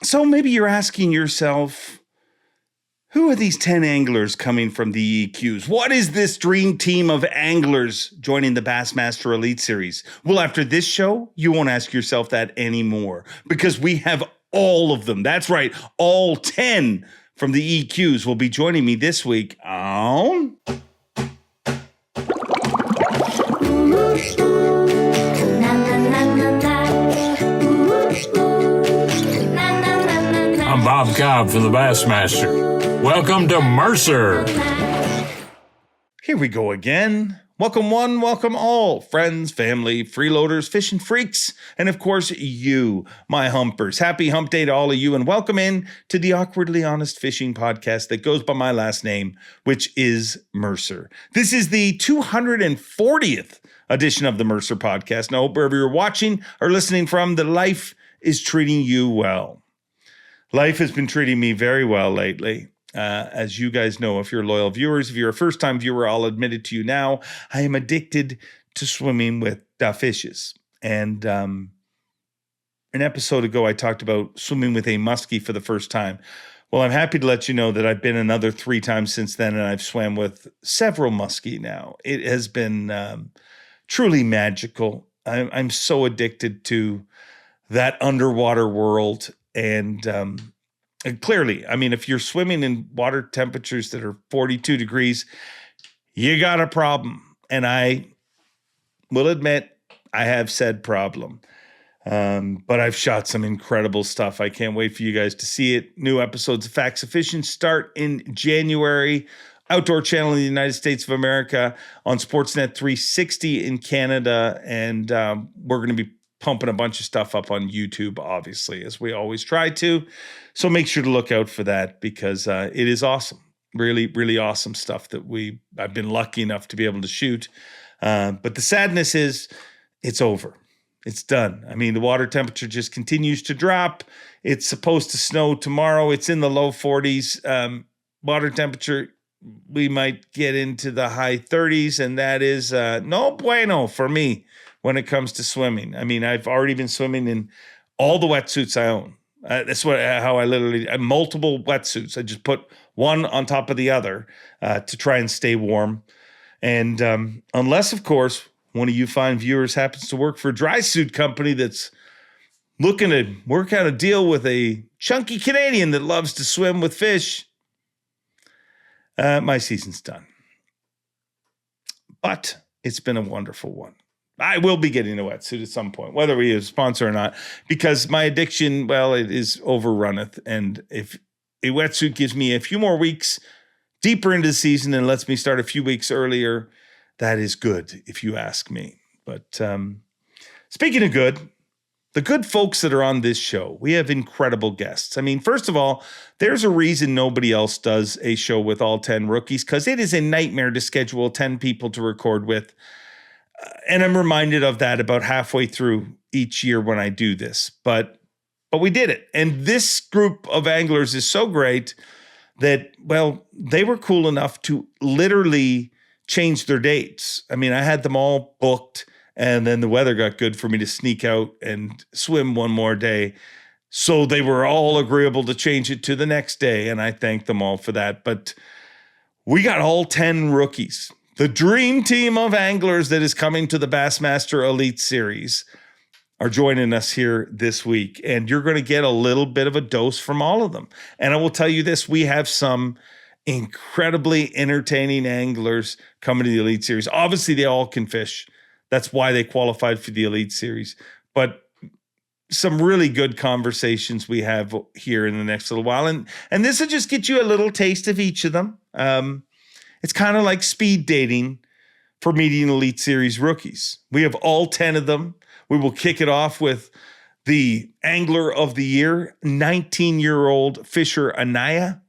So maybe you're asking yourself, who are these 10 anglers coming from the EQs? What is this dream team of anglers joining the Bassmaster Elite Series? Well, after this show, you won't ask yourself that anymore because we have all of them. That's right, all 10 from the EQs will be joining me this week on... I'm Bob Cobb from the Bassmaster. Welcome to Mercer. Here we go again. Welcome one, welcome all, friends, family, freeloaders, fishing freaks, and of course you, my humpers. Happy hump day to all of you, and welcome in to the Awkwardly Honest Fishing Podcast that goes by my last name, which is Mercer. This is the 240th edition of the Mercer Podcast. Now, wherever you're watching or listening from, the life is treating you well. Life has been treating me very well lately. As you guys know, if you're loyal viewers, if you're a first-time viewer, I'll admit it to you now. I am addicted to swimming with fishes. And an episode ago, I talked about swimming with a muskie for the first time. Well, I'm happy to let you know that I've been another 3 times since then, and I've swam with several muskie now. It has been truly magical. I'm so addicted to that underwater world. And clearly, I mean, if you're swimming in water temperatures that are 42 degrees, you got a problem. And I will admit, I have said problem. But I've shot some incredible stuff. I can't wait for you guys to see it. New episodes of Facts of Fishing start in January. Outdoor Channel in the United States of America, on Sportsnet 360 in Canada. And we're going to be pumping a bunch of stuff up on YouTube, obviously, as we always try to. So make sure to look out for that because it is awesome. Really, really awesome stuff that I've been lucky enough to be able to shoot. But the sadness is it's over. It's done. I mean, the water temperature just continues to drop. It's supposed to snow tomorrow. It's in the low 40s. Water temperature, we might get into the high 30s, and that is no bueno for me when it comes to swimming. I mean, I've already been swimming in all the wetsuits I own. That's how I literally, multiple wetsuits. I just put one on top of the other to try and stay warm. And unless, of course, one of you fine viewers happens to work for a dry suit company that's looking to work out a deal with a chunky Canadian that loves to swim with fish, my season's done. But it's been a wonderful one. I will be getting a wetsuit at some point, whether we have a sponsor or not, because my addiction, well, it is overrunneth. And if a wetsuit gives me a few more weeks deeper into the season and lets me start a few weeks earlier, that is good, if you ask me. But speaking of good, the good folks that are on this show, we have incredible guests. I mean, first of all, there's a reason nobody else does a show with all 10 rookies, because it is a nightmare to schedule 10 people to record with. And I'm reminded of that about halfway through each year when I do this. But we did it. And this group of anglers is so great that, well, they were cool enough to literally change their dates. I mean, I had them all booked, and then the weather got good for me to sneak out and swim one more day. So they were all agreeable to change it to the next day, and I thank them all for that. But we got all 10 rookies. The dream team of anglers that is coming to the Bassmaster Elite Series are joining us here this week. And you're going to get a little bit of a dose from all of them. And I will tell you this, we have some incredibly entertaining anglers coming to the Elite Series. Obviously, they all can fish. That's why they qualified for the Elite Series. But some really good conversations we have here in the next little while. And this will just get you a little taste of each of them. It's kind of like speed dating for meeting Elite Series rookies. We have all 10 of them. We will kick it off with the Angler of the Year, 19-year-old Fisher Anaya.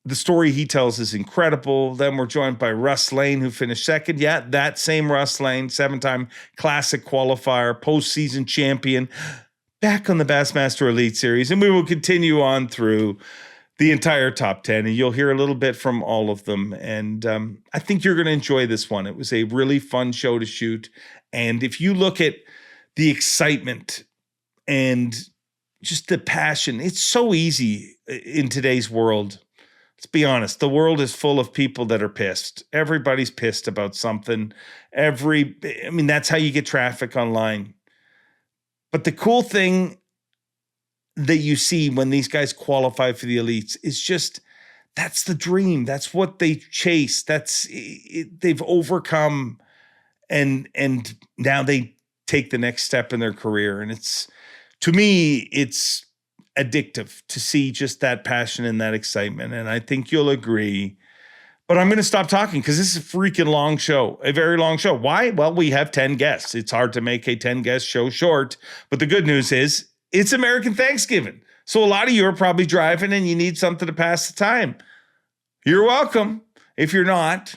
The story he tells is incredible. Then we're joined by Russ Lane, who finished second. Yeah, that same Russ Lane, 7-time Classic qualifier, postseason champion, back on the Bassmaster Elite Series. And we will continue on through the entire top 10, and you'll hear a little bit from all of them. And I think you're going to enjoy this one. It was a really fun show to shoot. And if you look at the excitement and just the passion. It's so easy in today's world. Let's be honest. The world is full of people that are pissed. Everybody's pissed about something. That's how you get traffic online. But the cool thing that you see when these guys qualify for the elites is just, that's the dream. That's what they chase. They've overcome, and now they take the next step in their career. And to me, it's addictive to see just that passion and that excitement. And I think you'll agree. But I'm going to stop talking because this is a freaking long show, a very long show. Why? Well, we have 10 guests. It's hard to make a 10-guest show short. But the good news is it's American Thanksgiving. So a lot of you are probably driving and you need something to pass the time. You're welcome. If you're not,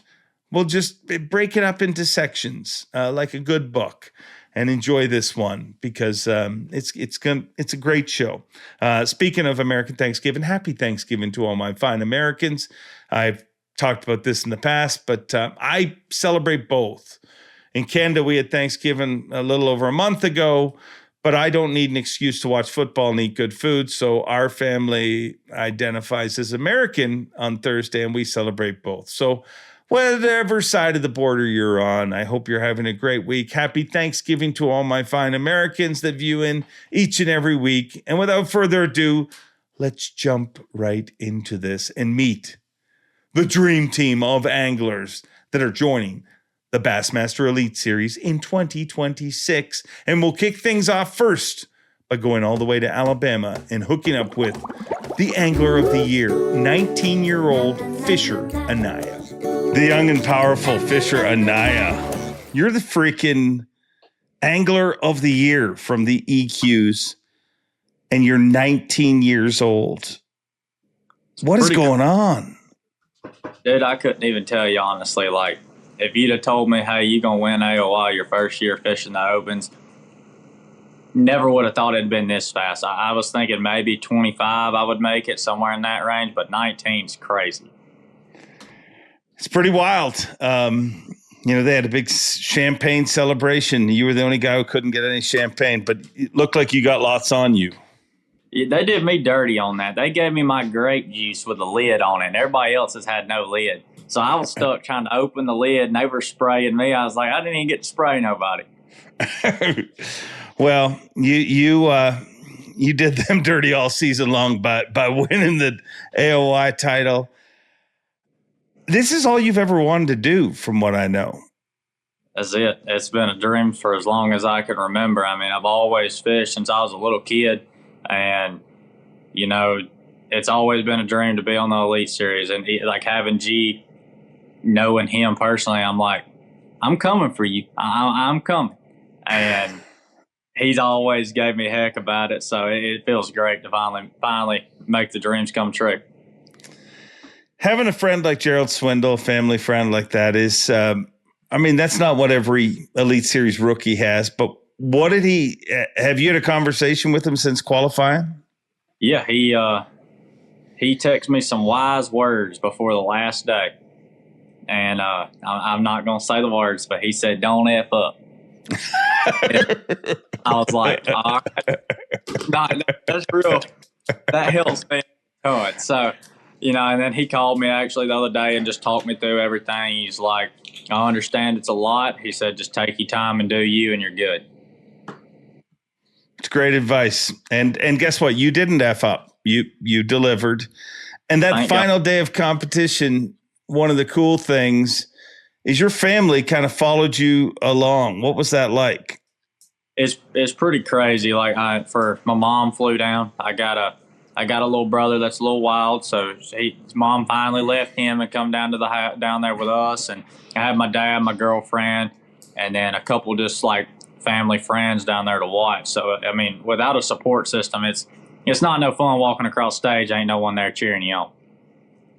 we'll just break it up into sections like a good book and enjoy this one because it's a great show. Speaking of American Thanksgiving, happy Thanksgiving to all my fine Americans. I've talked about this in the past, but I celebrate both. In Canada, we had Thanksgiving a little over a month ago, but I don't need an excuse to watch football and eat good food. So our family identifies as American on Thursday, and we celebrate both. So whatever side of the border you're on, I hope you're having a great week. Happy Thanksgiving to all my fine Americans that view in each and every week. And without further ado, let's jump right into this and meet the dream team of anglers that are joining the Bassmaster Elite Series in 2026. And we'll kick things off first by going all the way to Alabama and hooking up with the Angler of the Year, 19-year-old Fisher Anaya. The young and powerful Fisher Anaya. You're the freaking Angler of the Year from the EQs, and you're 19 years old. What is going on? Dude, I couldn't even tell you honestly. Like, if you'd have told me, hey, you're going to win AOI your first year fishing the Opens, never would have thought it'd been this fast. I was thinking maybe 25 I would make it, somewhere in that range, but 19's crazy. It's pretty wild. They had a big champagne celebration. You were the only guy who couldn't get any champagne, but it looked like you got lots on you. They did me dirty on that. They gave me my grape juice with a lid on it, and everybody else has had no lid. So I was stuck trying to open the lid, and they were spraying me. I was like, I didn't even get to spray nobody. Well, you did them dirty all season long by winning the AOI title. This is all you've ever wanted to do, from what I know. That's it. It's been a dream for as long as I can remember. I mean, I've always fished since I was a little kid. And, it's always been a dream to be on the Elite Series. And like having G, knowing him personally, I'm like, I'm coming for you. I'm coming. And he's always gave me heck about it. So it feels great to finally make the dreams come true. Having a friend like Gerald Swindle, a family friend like that is, that's not what every Elite Series rookie has, but what did have you had a conversation with him since qualifying? Yeah, he texted me some wise words before the last day. And I'm not going to say the words, but he said, don't F up. I was like, all right. That's real. That helps me. So, and then he called me actually the other day and just talked me through everything. He's like, I understand it's a lot. He said, just take your time and do you, and you're good. It's great advice. And guess what? You didn't F up. You delivered. And that final day of competition, one of the cool things is your family kind of followed you along. What was that like? It's pretty crazy. Like my mom flew down. I got a little brother that's a little wild, so his mom finally left him and come down to down there with us. And I had my dad, my girlfriend, and then a couple just like family friends down there to watch. So without a support system, it's not no fun walking across stage. Ain't no one there cheering you on.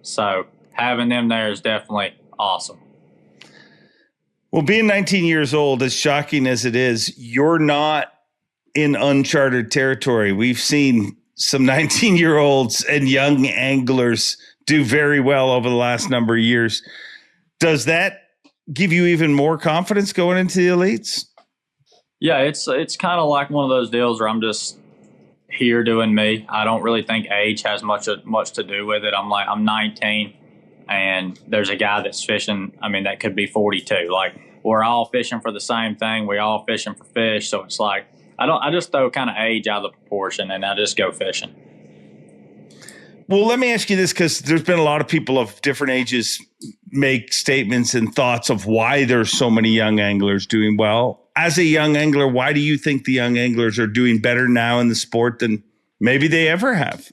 So having them there is definitely awesome. Well, being 19 years old, as shocking as it is, you're not in uncharted territory. We've seen some 19-year-olds and young anglers do very well over the last number of years. Does that give you even more confidence going into the elites? Yeah, it's kind of like one of those deals where here doing me. I don't really think age has much to do with it. I'm 19, and there's a guy that's fishing. I mean, that could be 42. Like, we're all fishing for the same thing. We all fishing for fish. So it's like I just throw kind of age out of the proportion, and I just go fishing. Well, let me ask you this, because there's been a lot of people of different ages make statements and thoughts of why there's so many young anglers doing well. As a young angler, why do you think the young anglers are doing better now in the sport than maybe they ever have?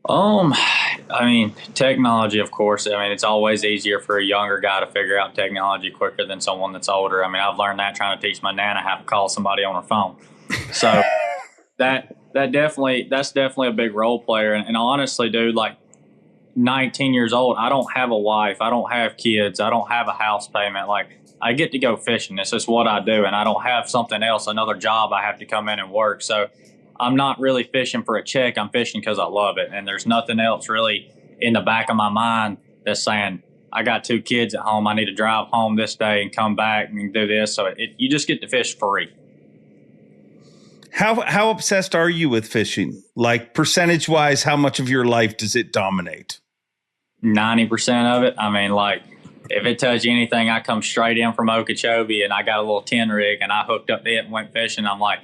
I mean, technology, of course. I mean, it's always easier for a younger guy to figure out technology quicker than someone that's older. I mean, I've learned that trying to teach my nana how to call somebody on her phone. So that's definitely a big role player. And honestly, dude, like 19 years old, I don't have a wife, I don't have kids, I don't have a house payment. Like, I get to go fishing. This is what I do, and I don't have something else, another job I have to come in and work. So I'm not really fishing for a check. I'm fishing because I love it, and there's nothing else really in the back of my mind that's saying, I got 2 kids at home, I need to drive home this day and come back and do this. So you just get to fish free. How obsessed are you with fishing? Like, percentage-wise, how much of your life does it dominate? 90% of it. I mean, like, if it tells you anything, I come straight in from Okeechobee and I got a little 10 rig and I hooked up to it and went fishing. I'm like,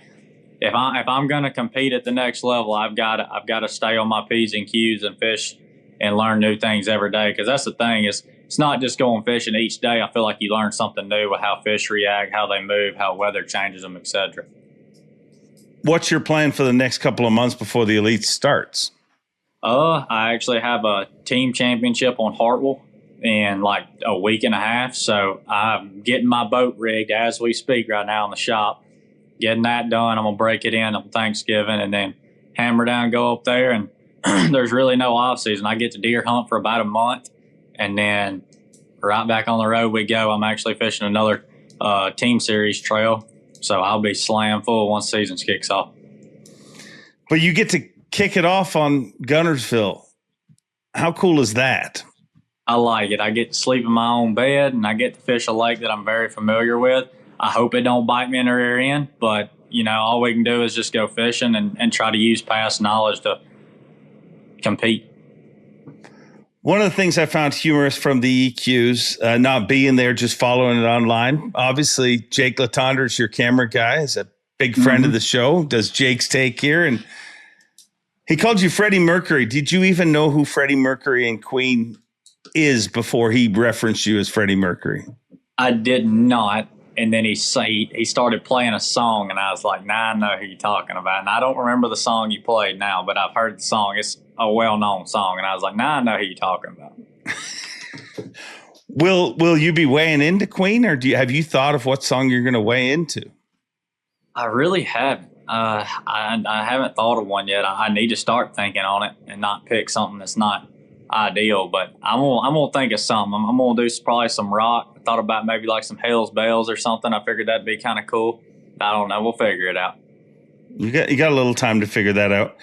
if I'm going to compete at the next level, I've got to stay on my P's and Q's and fish and learn new things every day. Because that's the thing, is it's not just going fishing each day. I feel like you learn something new with how fish react, how they move, how weather changes them, etc. What's your plan for the next couple of months before the Elite starts? I actually have a team championship on Hartwell in like a week and a half. So I'm getting my boat rigged as we speak right now in the shop, getting that done. I'm going to break it in on Thanksgiving and then hammer down, go up there. And there's really no off season. I get to deer hunt for about a month, and then right back on the road we go. I'm actually fishing another team series trail. So I'll be slam full once season kicks off. But you get to kick it off on Guntersville. How cool is that? I like it. I get to sleep in my own bed, and I get to fish a lake that I'm very familiar with. I hope it don't bite me in the rear end, but, you know, all we can do is just go fishing and try to use past knowledge to compete. One of the things I found humorous from the EQs, not being there, just following it online. Obviously, Jake Latondra is your camera guy, is a big friend of the show, does Jake's Take here, and he called you Freddie Mercury. Did you even know who Freddie Mercury and Queen is before he referenced you as Freddie Mercury? I did not. And then he started playing a song, and I was like, nah, I know who you're talking about. And I don't remember the song you played now, but I've heard the song. It's a well-known song. And I was like, nah, I know who you're talking about. Will you be weighing into Queen, or have you thought of what song you're going to weigh into? I really haven't. I haven't thought of one yet. I need to start thinking on it and not pick something that's not ideal, but I'm gonna think of something. I'm gonna do probably some rock. I thought about maybe like some Hell's Bells or something. I figured that'd be kind of cool. I don't know. We'll figure it out. You got a little time to figure that out.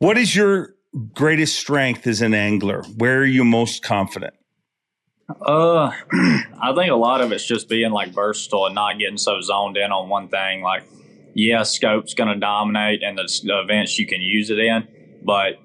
What is your greatest strength as an angler? Where are you most confident? I think a lot of it's just being like versatile and not getting so zoned in on one thing. Like, yeah, scope's gonna dominate and the events you can use it in, but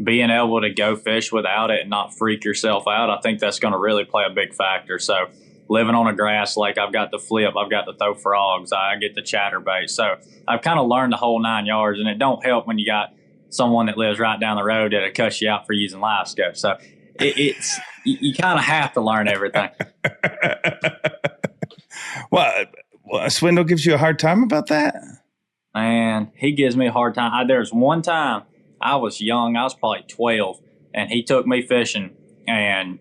being able to go fish without it and not freak yourself out, I think that's going to really play a big factor. So living on a grass lake, I've got the flip, I've got the throw frogs, I get the chatterbait. So I've kind of learned the whole 9 yards, and it don't help when you got someone that lives right down the road that'll cuss you out for using live scope. So it's you kind of have to learn everything. Well, Swindle gives you a hard time about that? Man, he gives me a hard time. There's one time I was young. I was probably 12, and he took me fishing, and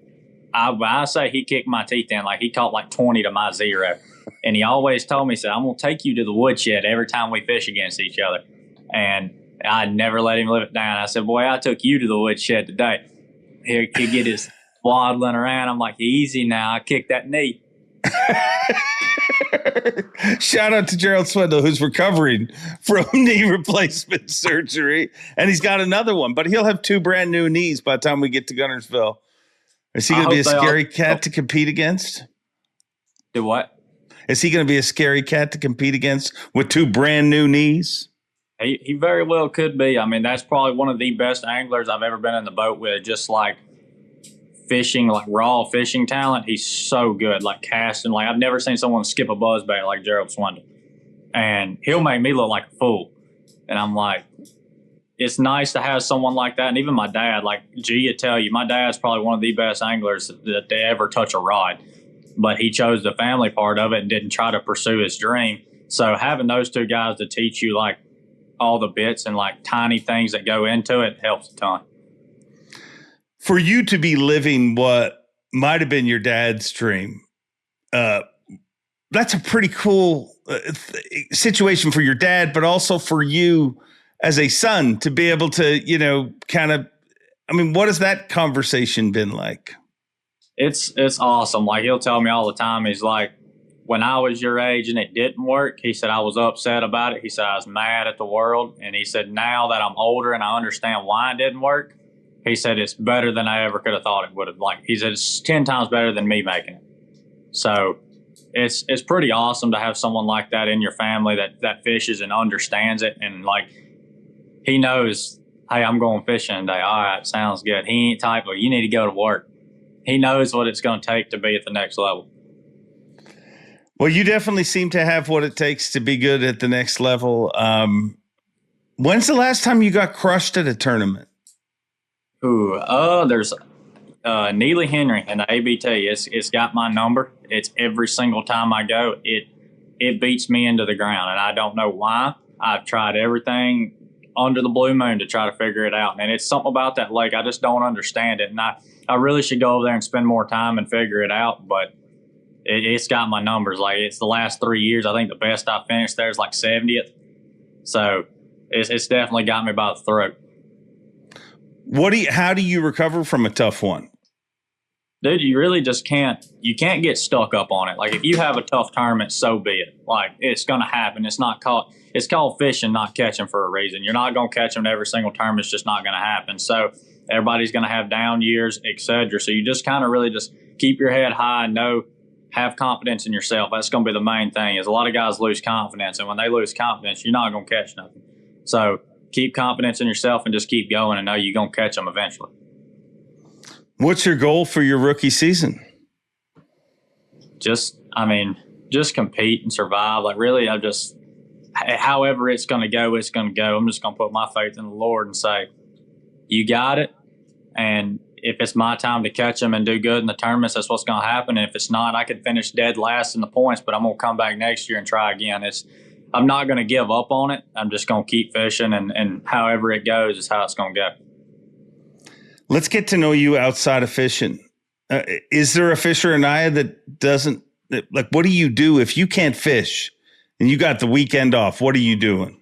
I say he kicked my teeth in. Like, he caught like 20 to my 0, and he always told me, he said, I'm going to take you to the woodshed every time we fish against each other, and I never let him live it down. I said, boy, I took you to the woodshed today. He'd get his waddling around. I'm like, easy now. I kicked that knee. Shout out to Gerald Swindle, who's recovering from knee replacement surgery, and he's got another one, but he'll have 2 brand new knees by the time we get to Guntersville. Is he going to be a scary cat to compete against? Do what? Is he going to be a scary cat to compete against with 2 brand new knees? He very well could be. I mean, that's probably one of the best anglers I've ever been in the boat with. Just like fishing, like raw fishing talent, he's so good. Like casting, like I've never seen someone skip a buzzbait like Gerald Swindle. And he'll make me look like a fool. And I'm like, it's nice to have someone like that. And even my dad, like G would tell you, my dad's probably one of the best anglers that they ever touch a rod. But he chose the family part of it and didn't try to pursue his dream. So having those two guys to teach you like all the bits and like tiny things that go into it helps a ton. For you to be living what might have been your dad's dream, that's a pretty cool situation for your dad, but also for you as a son to be able to, you know, kind of, I mean, what has that conversation been like? It's awesome. Like he'll tell me all the time, he's like, when I was your age and it didn't work, he said, I was upset about it. He said, I was mad at the world. And he said, now that I'm older and I understand why it didn't work, he said, it's better than I ever could have thought it would have. Like, he said, it's 10 times better than me making it. So it's pretty awesome to have someone like that in your family that fishes and understands it. And like, he knows, hey, I'm going fishing today. All right, sounds good. He ain't type of, you need to go to work. He knows what it's going to take to be at the next level. Well, you definitely seem to have what it takes to be good at the next level. When's the last time you got crushed at a tournament? There's Neely Henry and the ABT. It's got my number. It's every single time I go, it beats me into the ground, and I don't know why. I've tried everything under the blue moon to try to figure it out, and it's something about that lake. I just don't understand it, and I really should go over there and spend more time and figure it out, but it's got my numbers. Like, it's the last 3 years. I think the best I finished there is like 70th. So it's definitely got me by the throat. How do you recover from a tough one? Dude, you really just can't get stuck up on it. Like, if you have a tough tournament, so be it. Like, it's going to happen. It's called fishing, not catching for a reason. You're not going to catch them every single tournament. It's just not going to happen. So everybody's going to have down years, etc. So you just kind of really just keep your head high and have confidence in yourself. That's going to be the main thing. Is a lot of guys lose confidence, and when they lose confidence, you're not going to catch nothing. So keep confidence in yourself and just keep going and know you're going to catch them eventually. What's your goal for your rookie season? Just compete and survive. Like, really, however it's going to go, it's going to go. I'm just going to put my faith in the Lord and say, you got it. And if it's my time to catch them and do good in the tournaments, that's what's going to happen. And if it's not, I could finish dead last in the points, but I'm going to come back next year and try again. I'm not going to give up on it. I'm just going to keep fishing, and however it goes is how it's going to go. Let's get to know you outside of fishing. Is there a Fisher Anaya that doesn't – like, what do you do if you can't fish and you got the weekend off? What are you doing?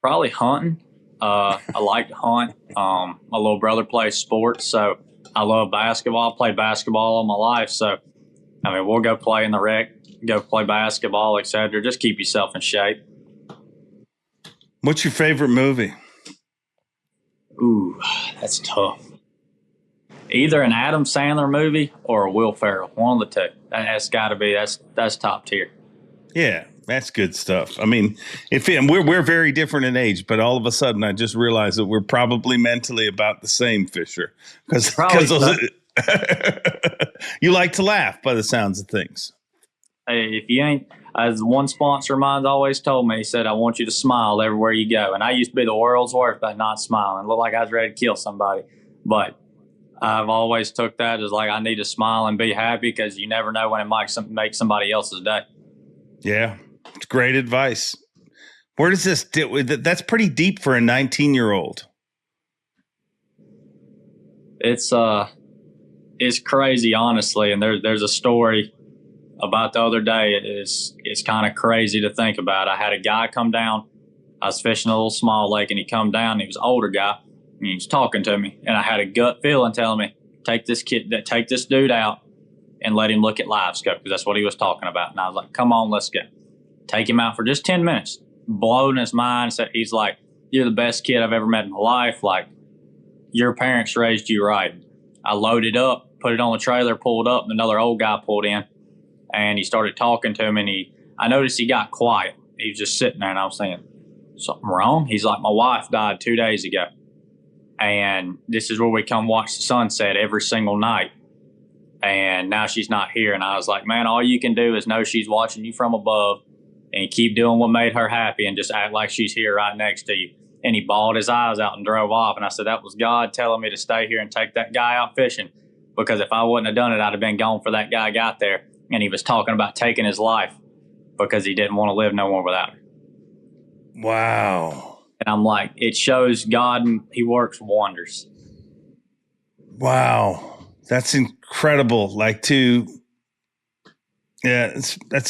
Probably hunting. I like to hunt. My little brother plays sports, so I love basketball. I played basketball all my life, so, I mean, we'll go play in the rec, go play basketball, etc. Just keep yourself in shape. What's your favorite movie? Ooh, that's tough. Either an Adam Sandler movie or a Will Ferrell. One of the two. That's got to be. That's top tier. Yeah, that's good stuff. I mean, we're very different in age, but all of a sudden I just realized that we're probably mentally about the same, Fisher. Because you like to laugh by the sounds of things. Hey, if you ain't, as one sponsor of mine's always told me, he said, I want you to smile everywhere you go. And I used to be the world's worst by not smiling. Looked like I was ready to kill somebody. But I've always took that as like, I need to smile and be happy, because you never know when it might make somebody else's day. Yeah. It's great advice. Where does this, that's pretty deep for a 19-year-old. It's crazy, honestly. And there's a story about the other day. It's kind of crazy to think about. I had a guy come down. I was fishing a little small lake, and he come down. He was an older guy, and he was talking to me. And I had a gut feeling telling me, take this dude out and let him look at live scope, because that's what he was talking about. And I was like, come on, let's go. Take him out for just 10 minutes. Blowing his mind. So he's like, you're the best kid I've ever met in my life. Like, your parents raised you right. I loaded up, put it on the trailer, pulled up, and another old guy pulled in. And he started talking to him, and I noticed he got quiet. He was just sitting there, and I was saying, something wrong? He's like, my wife died 2 days ago. And this is where we come watch the sunset every single night. And now she's not here. And I was like, man, all you can do is know she's watching you from above and keep doing what made her happy and just act like she's here right next to you. And he bawled his eyes out and drove off. And I said, that was God telling me to stay here and take that guy out fishing. Because if I wouldn't have done it, I'd have been gone for that guy got there. And he was talking about taking his life because he didn't want to live no more without her. Wow. And I'm like, it shows God, he works wonders. Wow. That's incredible. That's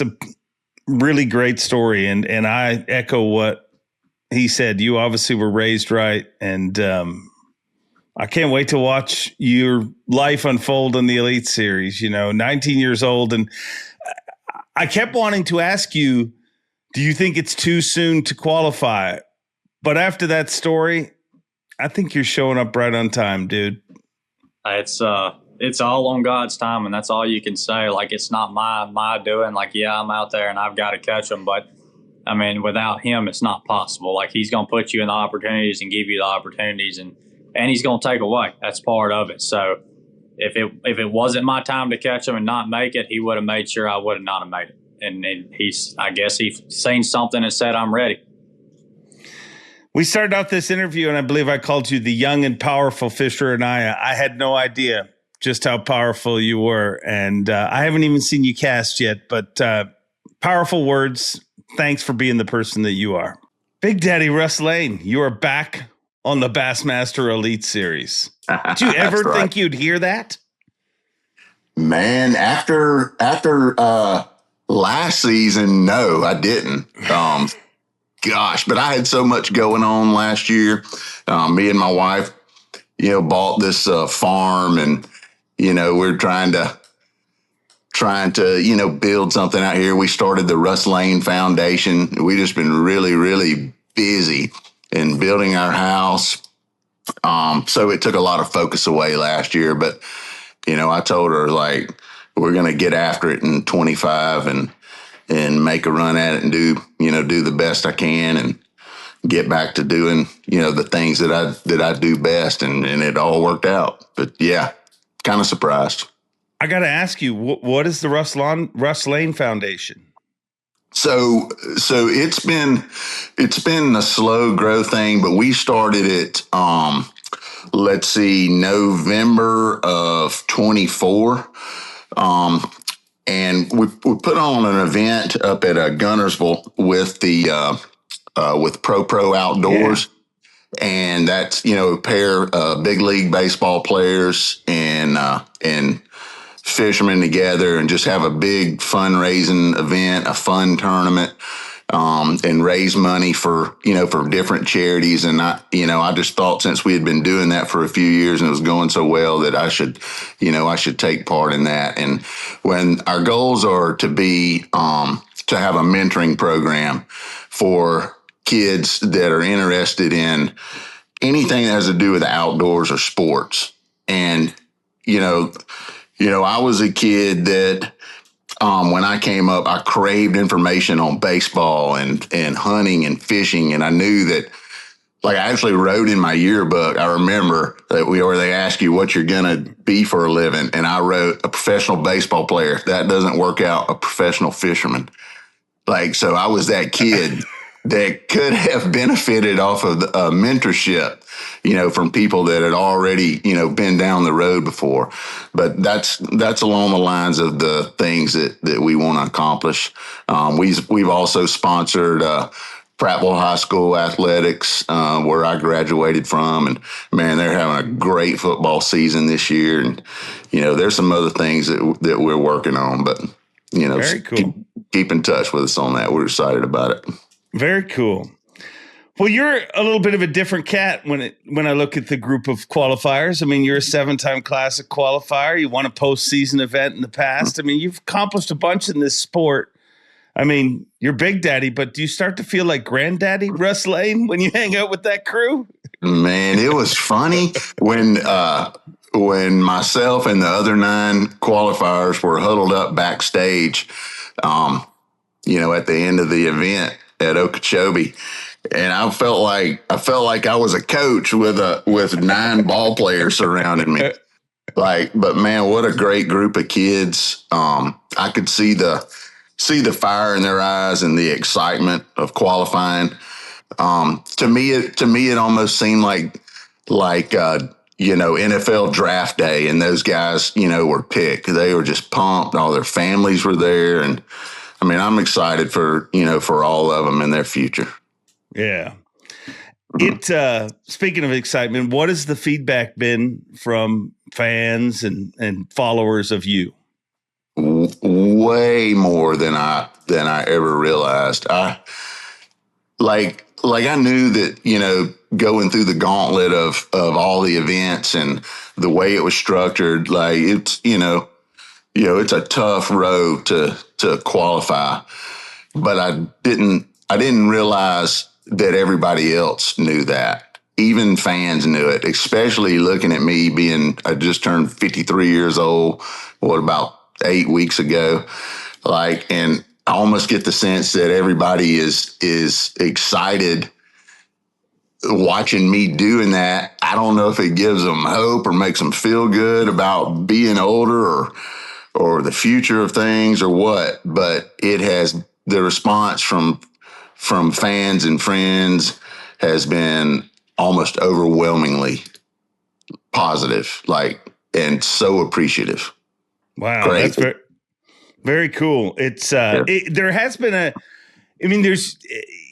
a really great story. And I echo what he said. You obviously were raised right. And I can't wait to watch your life unfold in the Elite Series, 19 years old. And I kept wanting to ask you, do you think it's too soon to qualify? But after that story, I think you're showing up right on time, dude. It's all on God's time, and that's all you can say. Like, it's not my doing. Like, yeah, I'm out there and I've got to catch them, but I mean, without him, it's not possible. Like, he's going to put you in the opportunities and give you the opportunities, and he's going to take away. That's part of it. So if it wasn't my time to catch him and not make it, he would have made sure I would have not have made it. And I guess he's seen something and said, I'm ready. We started off this interview, and I believe I called you the young and powerful Fisher Anaya. I had no idea just how powerful you were, and I haven't even seen you cast yet, but powerful words. Thanks for being the person that you are. Big Daddy Russ Lane, you are back on the Bassmaster Elite Series. Did you ever think you'd hear that? Man, after last season, no, I didn't. Gosh, but I had so much going on last year. Me and my wife, bought this farm, and we're trying to build something out here. We started the Russ Lane Foundation. We just been really, really busy in building our house. So it took a lot of focus away last year. But I told her, like, we're gonna get after it in 25 and make a run at it and do the best I can and get back to doing, the things that I do best. And it all worked out. But yeah, kind of surprised. I got to ask you, what is the Russ Lane Foundation? So it's been a slow growth thing, but we started it, November of 24. And we put on an event up at Gunnersville with with Pro Outdoors. Yeah. And that's, a pair of big league baseball players and fishermen together, and just have a big fundraising event, a fun tournament, and raise money for different charities. And I just thought, since we had been doing that for a few years and it was going so well, that I should take part in that. And when our goals are to be, to have a mentoring program for kids that are interested in anything that has to do with the outdoors or sports. And, I was a kid that, when I came up, I craved information on baseball and hunting and fishing. And I knew that, like, I actually wrote in my yearbook, I remember where they ask you what you're going to be for a living. And I wrote a professional baseball player. If that doesn't work out, a professional fisherman. Like, so I was that kid that could have benefited off of mentorship, from people that had already, been down the road before. But that's along the lines of the things that we want to accomplish. We've also sponsored Prattville High School athletics, where I graduated from, and man, they're having a great football season this year. And there's some other things that we're working on, but very cool. Keep in touch with us on that. We're excited about it. Very cool. Well, you're a little bit of a different cat when I look at the group of qualifiers. I mean, you're a 7-time Classic qualifier. You won a postseason event in the past. I mean, you've accomplished a bunch in this sport. I mean, you're Big Daddy, but do you start to feel like Granddaddy Russ Lane when you hang out with that crew? Man, it was funny when myself and the other 9 qualifiers were huddled up backstage, at the end of the event at Okeechobee. And I felt like I was a coach with 9 ball players surrounding me. But man, what a great group of kids. I could see the fire in their eyes and the excitement of qualifying. To me, it almost seemed like NFL draft day, and those guys, were picked. They were just pumped. All their families were there, and I mean, I'm excited for all of them in their future. Yeah. Speaking of excitement, what has the feedback been from fans and followers of you? Way more than I ever realized. I knew that, going through the gauntlet of all the events and the way it was structured, like it's, it's a tough road to qualify, but I didn't realize that everybody else knew that. Even fans knew it, especially looking at me I just turned 53 years old, about 8 weeks ago. And I almost get the sense that everybody is excited watching me doing that. I don't know if it gives them hope or makes them feel good about being older or the future of things or what, but it has the response from fans and friends has been almost overwhelmingly positive, and so appreciative. Wow. Great. That's very, very cool. It's there has been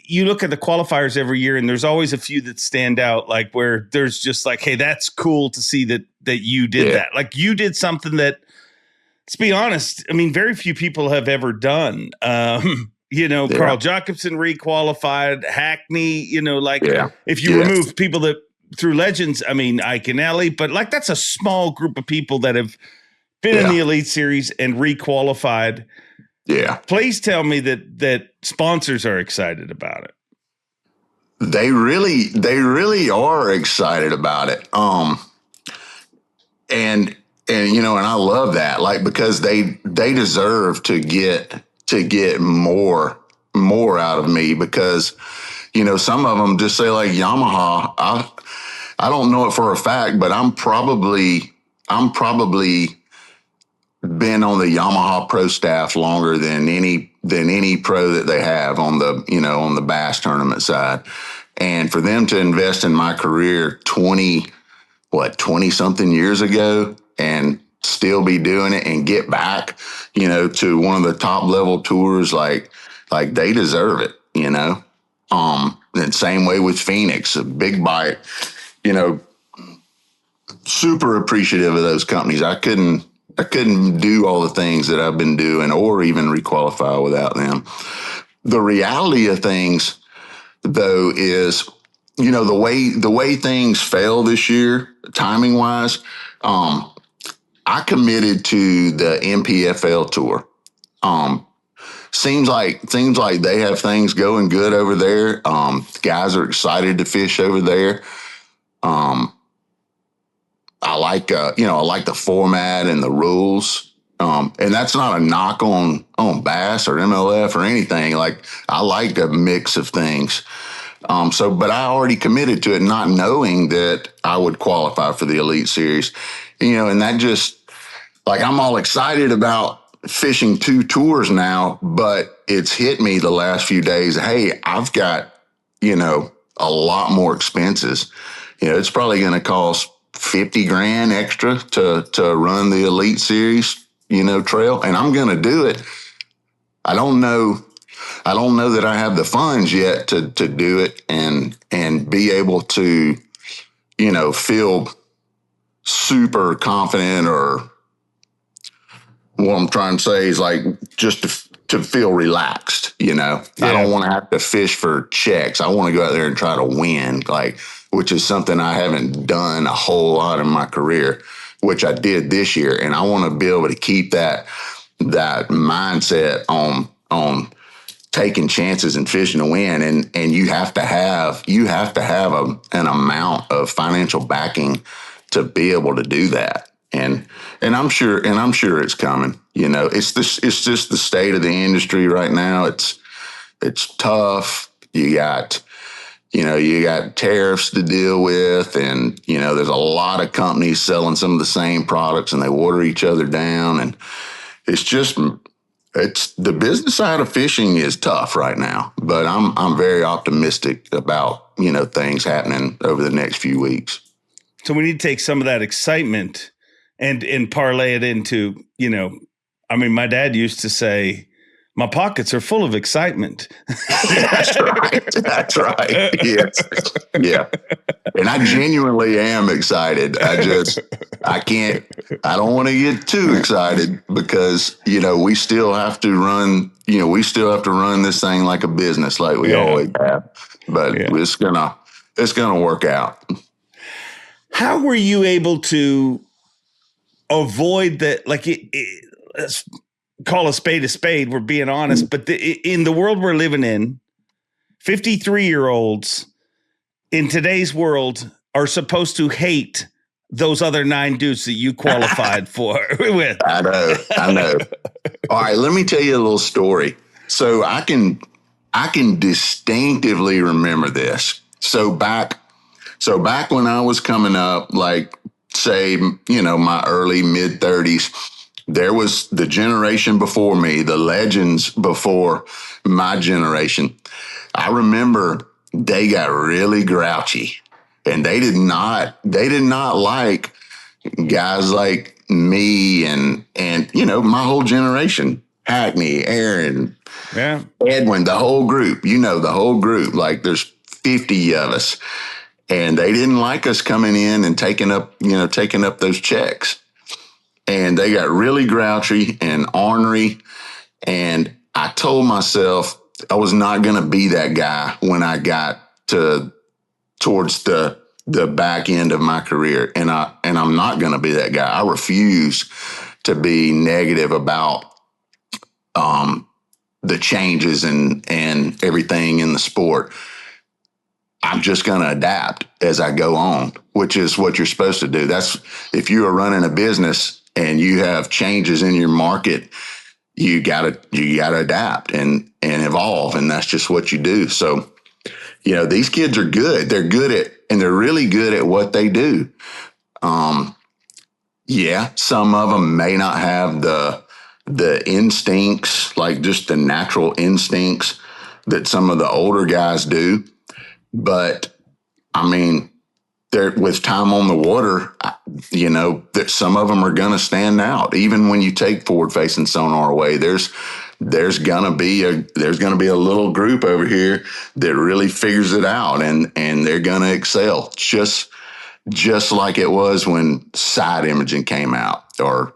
you look at the qualifiers every year and there's always a few that stand out, like where there's just like, hey, that's cool to see that you did that. Like you did something that, let's be honest, I mean, very few people have ever done. Carl Jacobson requalified, Hackney, if you remove people that through legends, I mean, Ike and Ellie, but like that's a small group of people that have been in the Elite Series and requalified. Yeah. Please tell me that sponsors are excited about it. They really are excited about it. And I love that, because they deserve to get more out of me, because, some of them just say like Yamaha. I don't know it for a fact, but I'm probably been on the Yamaha pro staff longer than any pro that they have on the Bass tournament side. And for them to invest in my career 20 something years ago and still be doing it and get back, to one of the top level tours, like they deserve it, and same way with Phoenix, a big bite, super appreciative of those companies. I couldn't do all the things that I've been doing or even requalify without them. The reality of things, though, is, the way things fell this year, timing wise, I committed to the MPFL tour. Seems like they have things going good over there. Guys are excited to fish over there. I like the format and the rules. And that's not a knock on Bass or MLF or anything. Like, I like a mix of things. But I already committed to it, not knowing that I would qualify for the Elite Series, and that just, I'm all excited about fishing 2 tours now, but it's hit me the last few days. Hey, I've got, a lot more expenses. It's probably going to cost $50,000 extra to run the Elite Series, trail, and I'm going to do it. I don't know that I have the funds yet to do it and be able to, feel super confident, or what I'm trying to say is just to feel relaxed, I don't want to have to fish for checks. I want to go out there and try to win, which is something I haven't done a whole lot in my career, which I did this year. And I want to be able to keep that mindset on taking chances and fishing to win. And you have to have an amount of financial backing to be able to do that. And I'm sure it's coming. It's just the state of the industry right now. It's tough. You got You got tariffs to deal with, and, there's a lot of companies selling some of the same products, and they water each other down. And it's the business side of fishing is tough right now, but I'm very optimistic about, things happening over the next few weeks. So we need to take some of that excitement and parlay it into, my dad used to say, my pockets are full of excitement. That's right. That's right. Yes. Yeah. And I genuinely am excited. I don't want to get too excited because, we still have to run this thing like a business like we always have. But it's gonna work out. How were you able to avoid that? Like, let's call a spade, we're being honest. But in the world we're living in, 53-year-olds in today's world are supposed to hate those other 9 dudes that you qualified for with. I know. All right, let me tell you a little story. So I can distinctively remember this. So back when I was coming up, like, say, my early mid 30s, there was the generation before me, the legends before my generation. I remember they got really grouchy, and they did not like guys like me and my whole generation, Hackney, Aaron, Edwin, the whole group, the whole group, like there's 50 of us, and they didn't like us coming in and taking up those checks. And they got really grouchy and ornery. And I told myself I was not going to be that guy when I got towards the back end of my career. And I'm not going to be that guy. I refuse to be negative about the changes and everything in the sport. I'm just going to adapt as I go on, which is what you're supposed to do. That's if you are running a business and you have changes in your market, you gotta adapt and evolve, and that's just what you do. So, these kids are good. They're really good at what they do. Some of them may not have the instincts, like just the natural instincts that some of the older guys do, but with time on the water, that some of them are going to stand out. Even when you take forward-facing sonar away, there's going to be a little group over here that really figures it out, and they're going to excel just like it was when side imaging came out, or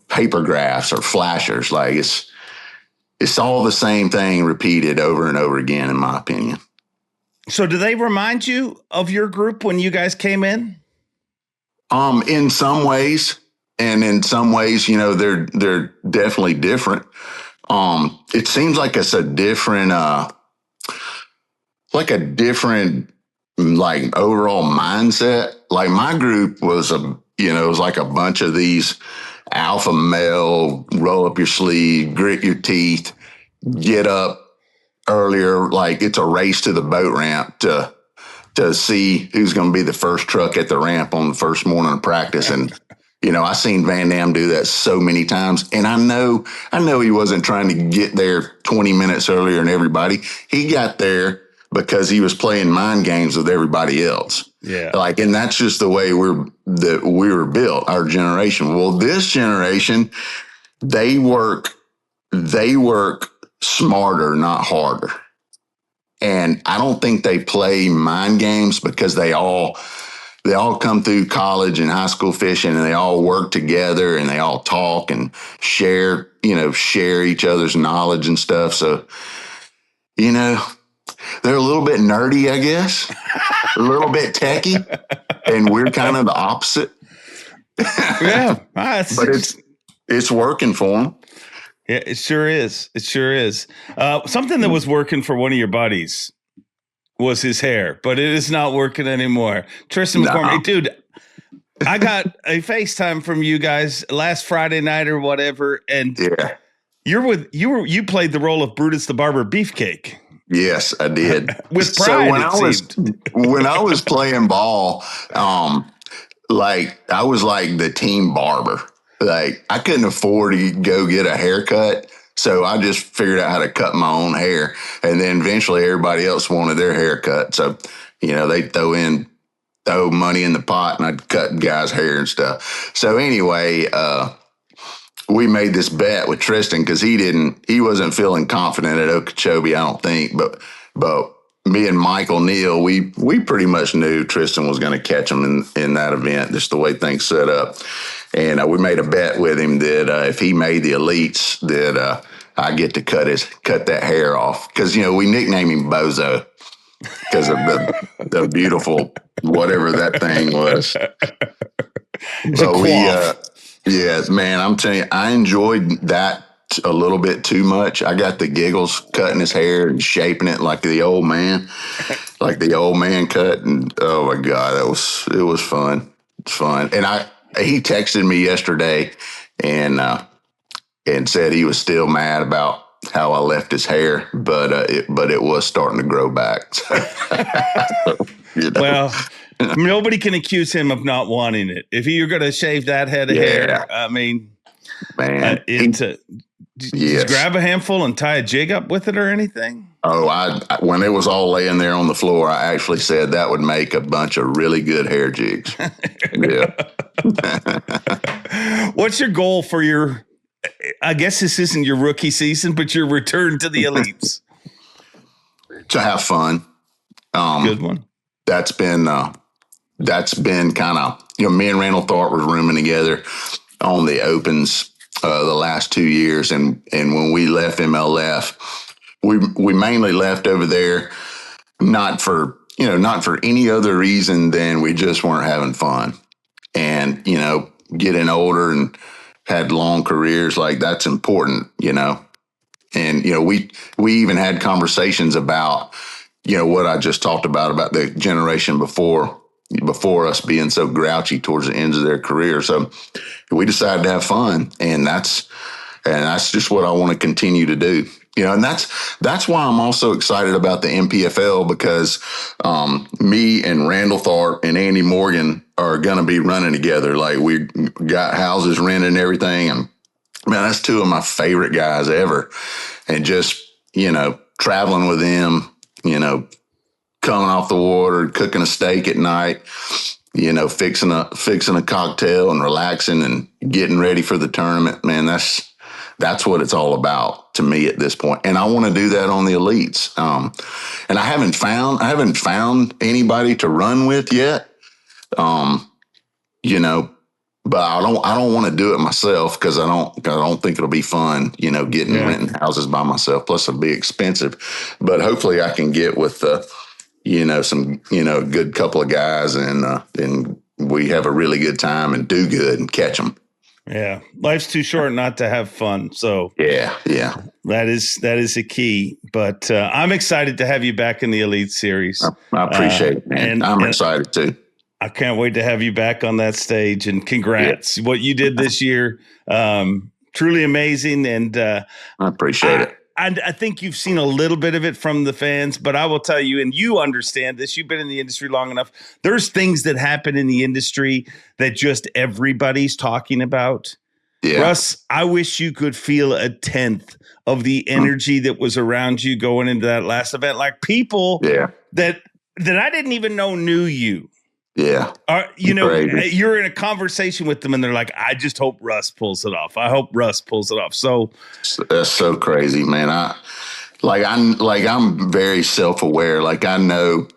paper graphs or flashers. Like it's all the same thing repeated over and over again, in my opinion. So do they remind you of your group when you guys came in? In some ways, and in some ways, they're definitely different. It seems like it's a different, overall mindset. Like my group was it was like a bunch of these alpha male, roll up your sleeve, grit your teeth, get up earlier, like it's a race to the boat ramp to see who's going to be the first truck at the ramp on the first morning of practice. And, I seen Van Dam do that so many times. And I know he wasn't trying to get there 20 minutes earlier than everybody. He got there because he was playing mind games with everybody else. Yeah. And that's just the way we were built, our generation. Well, this generation, they work smarter, not harder. And I don't think they play mind games because they all come through college and high school fishing, and they all work together and they all talk and share each other's knowledge and stuff. So, they're a little bit nerdy, I guess, a little bit techie, and we're kind of the opposite. Yeah. But it's working for them. Yeah, it sure is. It sure is. Something that was working for one of your buddies was his hair, but it is not working anymore. Tristan McCormick, dude, I got a FaceTime from you guys last Friday night or whatever, and you played the role of Brutus the Barber Beefcake. Yes, I did. With So pride, when it I was seemed. when I was playing ball, like I was like the team barber. Like I couldn't afford to go get a haircut. So I just figured out how to cut my own hair. And then eventually everybody else wanted their haircut. So, they'd throw money in the pot and I'd cut guys' hair and stuff. So anyway, we made this bet with Tristan because he wasn't feeling confident at Okeechobee, I don't think. But me and Michael Neal, we pretty much knew Tristan was going to catch him in that event, just the way things set up. And we made a bet with him that if he made the elites, that I get to cut that hair off because we nicknamed him Bozo because of the beautiful whatever that thing was. But yes, man, I'm telling you, I enjoyed that a little bit too much. I got the giggles cutting his hair and shaping it like the old man cut. And oh my God, it was fun. It's fun. And he texted me yesterday and said he was still mad about how I left his hair, but it was starting to grow back. Well, nobody can accuse him of not wanting it. If you're going to shave that head of hair, I mean, man, just grab a handful and tie a jig up with it or anything. Oh, when it was all laying there on the floor, I actually said that would make a bunch of really good hair jigs. Yeah. What's your goal for I guess this isn't your rookie season, but your return to the elites? To have fun. Good one. That's been kind of, me and Randall Thorpe was rooming together on the opens the last 2 years. And when we left MLF, we mainly left over there, not for any other reason than we just weren't having fun. And, getting older and had long careers, like that's important, And, we even had conversations about, what I just talked about the generation before us being so grouchy towards the ends of their career. So we decided to have fun, and that's just what I want to continue to do. And that's why I'm also excited about the MPFL because me and Randall Thorpe and Andy Morgan are going to be running together. Like we got houses rented and everything. And man, that's two of my favorite guys ever. And just, traveling with them, coming off the water, cooking a steak at night, fixing a cocktail and relaxing and getting ready for the tournament. Man, that's what it's all about to me at this point. And I want to do that on the elites. And I haven't found anybody to run with yet. But I don't want to do it myself because I don't think it'll be fun, renting houses by myself. Plus it'll be expensive, but hopefully I can get with, some, good couple of guys and we have a really good time and do good and catch them. Yeah. Life's too short not to have fun. So yeah. That is a key, but I'm excited to have you back in the Elite Series. I appreciate it, man. I'm excited too. I can't wait to have you back on that stage, and congrats. What you did this year, truly amazing. And I appreciate it. I think you've seen a little bit of it from the fans, but I will tell you, and you understand this, you've been in the industry long enough. There's things that happen in the industry that just everybody's talking about. Yeah. Russ, I wish you could feel a tenth of the energy that was around you going into that last event. Like people that I didn't even know knew you. Yeah. You're in a conversation with them and they're like, I just hope Russ pulls it off. I hope Russ pulls it off. So that's so crazy, man. I'm very self-aware. Like I know,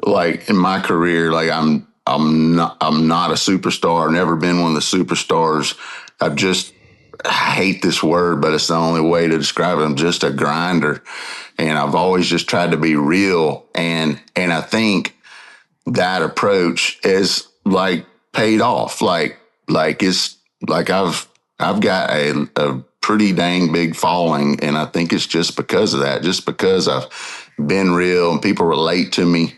like in my career, like I'm not a superstar. Never been one of the superstars. I hate this word, but it's the only way to describe it. I'm just a grinder, and I've always just tried to be real. And I think that approach is like paid off. Like it's like I've got a pretty dang big following, and I think it's just because of that. Just because I've been real and people relate to me.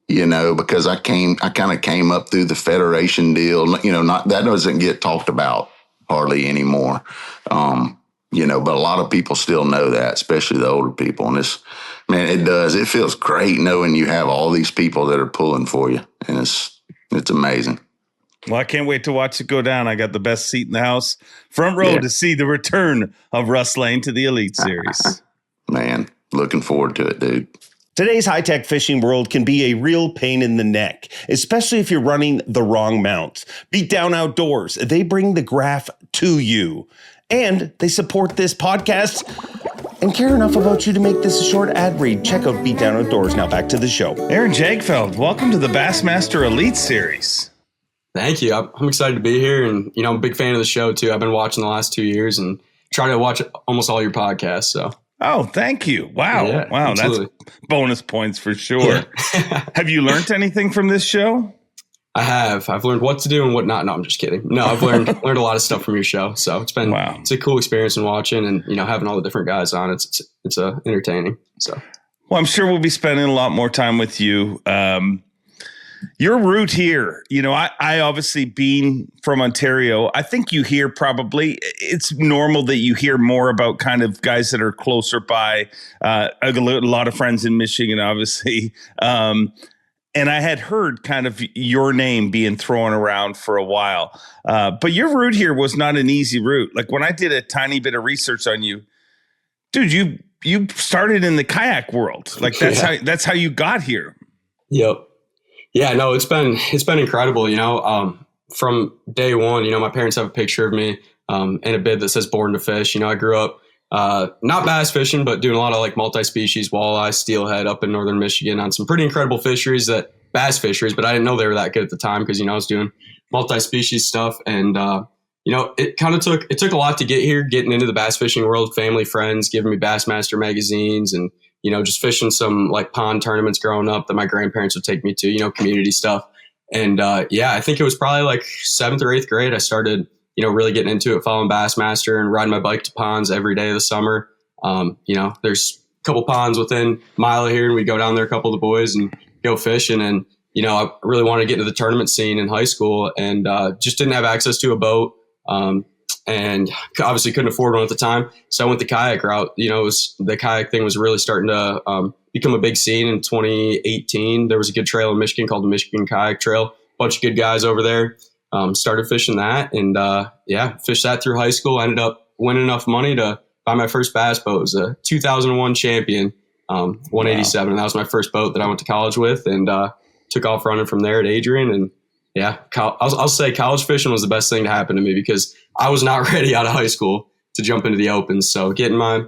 Because I kind of came up through the federation deal. Not that doesn't get talked about hardly anymore. But a lot of people still know that, especially the older people. And it feels great knowing you have all these people that are pulling for you. And it's amazing. Well, I can't wait to watch it go down. I got the best seat in the house, front row, to see the return of Russ Lane to the Elite Series. Man, looking forward to it, dude. Today's high-tech fishing world can be a real pain in the neck, especially if you're running the wrong mounts. Beat Down Outdoors, they bring the graph to you. And they support this podcast and care enough about you to make this a short ad read. Check out Beat Down Outdoors. Now back to the show. Aaron Jagdfeld, welcome to the Bassmaster Elite Series. Thank you. I'm excited to be here, and I'm a big fan of the show too. I've been watching the last 2 years and try to watch almost all your podcasts. So. Oh, thank you. Wow. Yeah, wow. absolutely. That's bonus points for sure. Yeah. Have you learned anything from this show? I have. I've learned what to do and what not. No, I'm just kidding. No, I've learned a lot of stuff from your show. So it's a cool experience in watching and, having all the different guys on. It's entertaining. So. Well, I'm sure we'll be spending a lot more time with you. Your route here, I obviously being from Ontario, I think you hear probably it's normal that you hear more about kind of guys that are closer by. A lot of friends in Michigan, obviously. And I had heard kind of your name being thrown around for a while. But your route here was not an easy route. Like when I did a tiny bit of research on you, dude, you started in the kayak world. Like that's how you got here. Yep. Yeah, no, it's been incredible, from day one. My parents have a picture of me in a bib that says Born to Fish. I grew up not bass fishing, but doing a lot of like multi-species walleye, steelhead up in northern Michigan on some pretty incredible fisheries, bass fisheries, but I didn't know they were that good at the time because, I was doing multi-species stuff. And, it took a lot to get here, getting into the bass fishing world, family, friends, giving me Bassmaster magazines and, just fishing some like pond tournaments growing up that my grandparents would take me to, community stuff. And I think it was probably like 7th or 8th grade. I started, really getting into it, following Bassmaster and riding my bike to ponds every day of the summer. There's a couple ponds within a mile of here, and we go down there, a couple of the boys, and go fishing. And, I really wanted to get into the tournament scene in high school and just didn't have access to a boat. And obviously couldn't afford one at the time. So I went the kayak route. The kayak thing was really starting to become a big scene in 2018. There was a good trail in Michigan called the Michigan Kayak Trail. Bunch of good guys over there. Started fishing that and fished that through high school. I ended up winning enough money to buy my first bass boat. It was a 2001 Champion 187. Wow. And that was my first boat that I went to college with and took off running from there at Adrian. And I'll say college fishing was the best thing to happen to me because I was not ready out of high school to jump into the opens. So getting my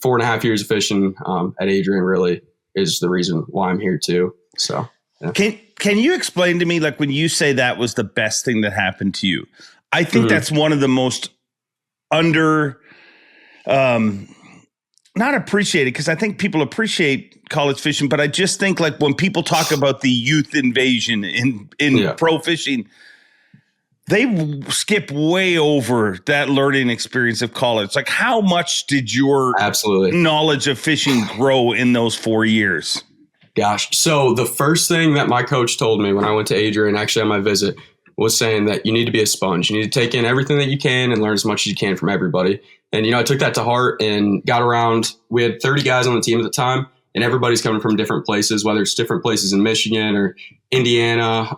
4.5 years of fishing at Adrian really is the reason why I'm here too. So yeah. Can you explain to me, like when you say that was the best thing that happened to you? I think that's one of the most not appreciated, because I think people appreciate college fishing, but I just think like when people talk about the youth invasion in pro fishing, they skip way over that learning experience of college. Like how much did your knowledge of fishing grow in those 4 years? Gosh. So the first thing that my coach told me when I went to Adrian, actually on my visit, was saying that you need to be a sponge. You need to take in everything that you can and learn as much as you can from everybody. And, I took that to heart and got around. We had 30 guys on the team at the time, and everybody's coming from different places, whether it's different places in Michigan or Indiana.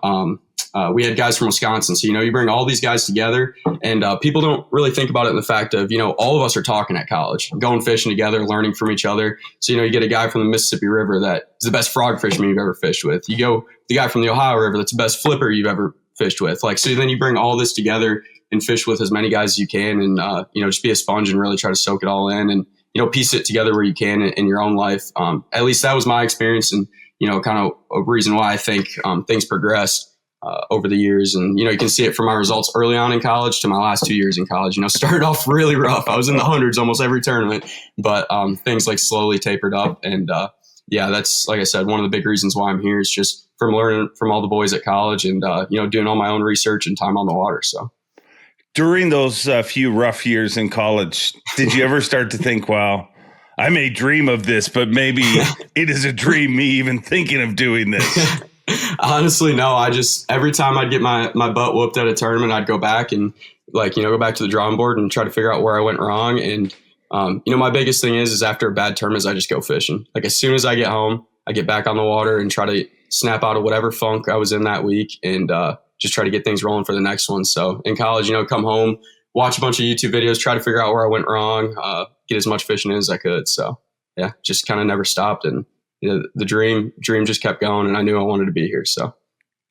We had guys from Wisconsin. So, you bring all these guys together and people don't really think about it in the fact of, all of us are talking at college, going fishing together, learning from each other. So, you get a guy from the Mississippi River that is the best frog fisherman you've ever fished with. You go the guy from the Ohio River that's the best flipper you've ever fished with. So then you bring all this together and fish with as many guys as you can and, just be a sponge and really try to soak it all in and, piece it together where you can in your own life. At least that was my experience and, kind of a reason why I think things progressed over the years. And, you can see it from my results early on in college to my last 2 years in college, started off really rough. I was in the hundreds almost every tournament, but things like slowly tapered up. And that's, like I said, one of the big reasons why I'm here is just from learning from all the boys at college and, doing all my own research and time on the water. So during those few rough years in college, did you ever start to think, wow, I may dream of this, but maybe it is a dream, me even thinking of doing this? Honestly, no. Every time I'd get my butt whooped at a tournament, I'd go back and go back to the drawing board and try to figure out where I went wrong. And, My biggest thing is after a bad tournament, I just go fishing. Like as soon as I get home, I get back on the water and try to snap out of whatever funk I was in that week and just try to get things rolling for the next one. So in college, come home, watch a bunch of YouTube videos, try to figure out where I went wrong, get as much fishing in as I could. So yeah, just kind of never stopped. And the dream just kept going, and I knew I wanted to be here. So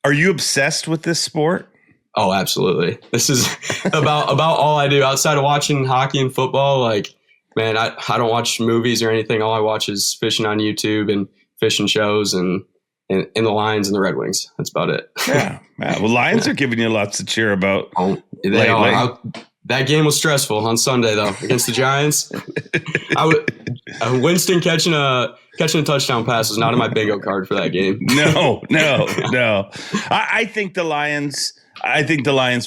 are you obsessed with this sport? Oh, absolutely. This is about all I do outside of watching hockey and football. Like, man, I don't watch movies or anything. All I watch is fishing on YouTube and fishing shows and the Lions and the Red Wings. That's about it. Yeah. Well, Lions are giving you lots to cheer about. Oh, they are. That game was stressful on Sunday, though, against the Giants. Winston catching a touchdown pass was not on my bingo card for that game. No. I think the Lions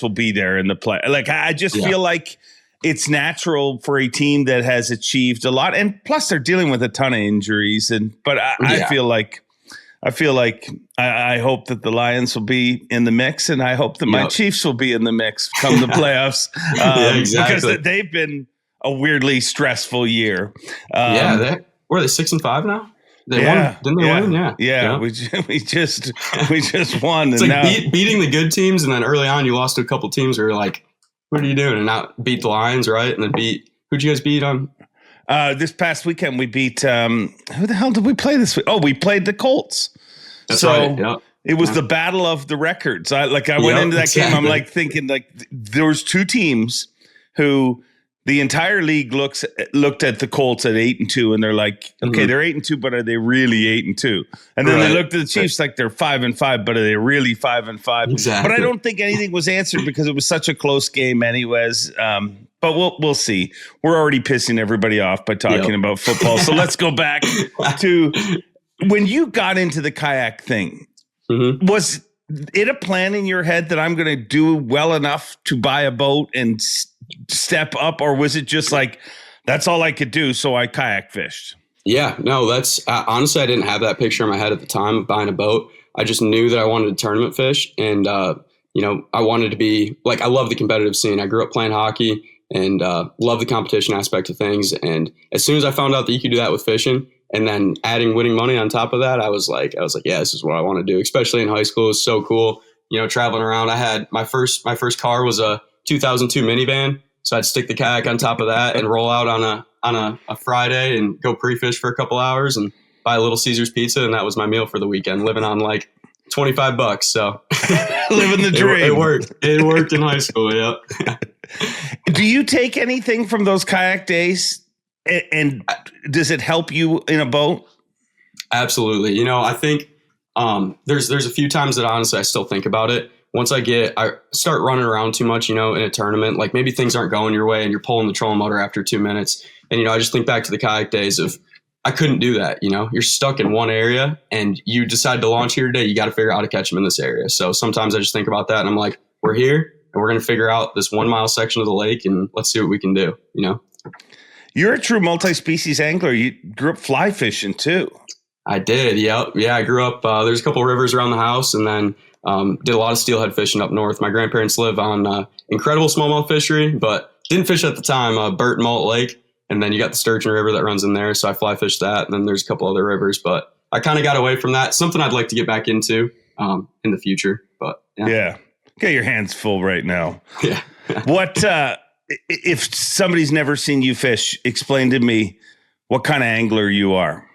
will be there in the play. Like, I just feel like it's natural for a team that has achieved a lot, and plus they're dealing with a ton of injuries. But I feel like I hope that the Lions will be in the mix, and I hope that my Chiefs will be in the mix come the playoffs. Exactly. Because they've been a weirdly stressful year. Were they 6-5 now? They won, didn't they win? Yeah. We just won. It's and like now, beating the good teams, and then early on you lost to a couple teams where you're like, what are you doing? And now beat the Lions, right? And then who'd you guys beat on? This past weekend we beat who the hell did we play this week? Oh, we played the Colts. That's right. Yeah. It was the battle of the records. I went into that game. I'm like thinking like there was two teams who the entire league looked at the Colts at 8-2, and they're like, okay, they're 8-2, but are they really 8-2? And then they looked at the Chiefs like they're 5-5, but are they really 5-5? Exactly. But I don't think anything was answered because it was such a close game, anyways. But we'll see. We're already pissing everybody off by talking about football. So let's go back to when you got into the kayak thing. Was it a plan in your head that I'm going to do well enough to buy a boat and step up, or was it just like that's all I could do, so I kayak fished? Yeah, no, that's honestly I didn't have that picture in my head at the time of buying a boat. I just knew that I wanted to tournament fish, and I wanted to be like, I love the competitive scene. I grew up playing hockey and love the competition aspect of things. And as soon as I found out that you could do that with fishing, and then adding winning money on top of that, I was like, yeah, this is what I want to do. Especially in high school, it was so cool. Traveling around. I had my first car was a 2002 minivan, so I'd stick the kayak on top of that and roll out on a Friday and go pre-fish for a couple hours and buy a Little Caesars pizza, and that was my meal for the weekend. Living on like $25, so living the dream. It worked. It worked in high school. Yep. Do you take anything from those kayak days, and does it help you in a boat? Absolutely. I think there's a few times that honestly I still think about it. Once I start running around too much, in a tournament, like maybe things aren't going your way and you're pulling the trolling motor after 2 minutes. And, I just think back to the kayak days of, I couldn't do that. You're stuck in one area and you decide to launch here today. You got to figure out how to catch them in this area. So sometimes I just think about that and I'm like, we're here and we're going to figure out this 1 mile section of the lake and let's see what we can do. You're a true multi-species angler. You grew up fly fishing too. I did. Yeah. I grew up, there's a couple rivers around the house, and then did a lot of steelhead fishing up north. My grandparents live on incredible smallmouth fishery, but didn't fish at the time, Burt and Malt Lake. And then you got the Sturgeon River that runs in there. So I fly fished that. And then there's a couple other rivers, but I kind of got away from that. Something I'd like to get back into in the future. But yeah. Get your hands full right now. Yeah. What, if somebody's never seen you fish, explain to me what kind of angler you are.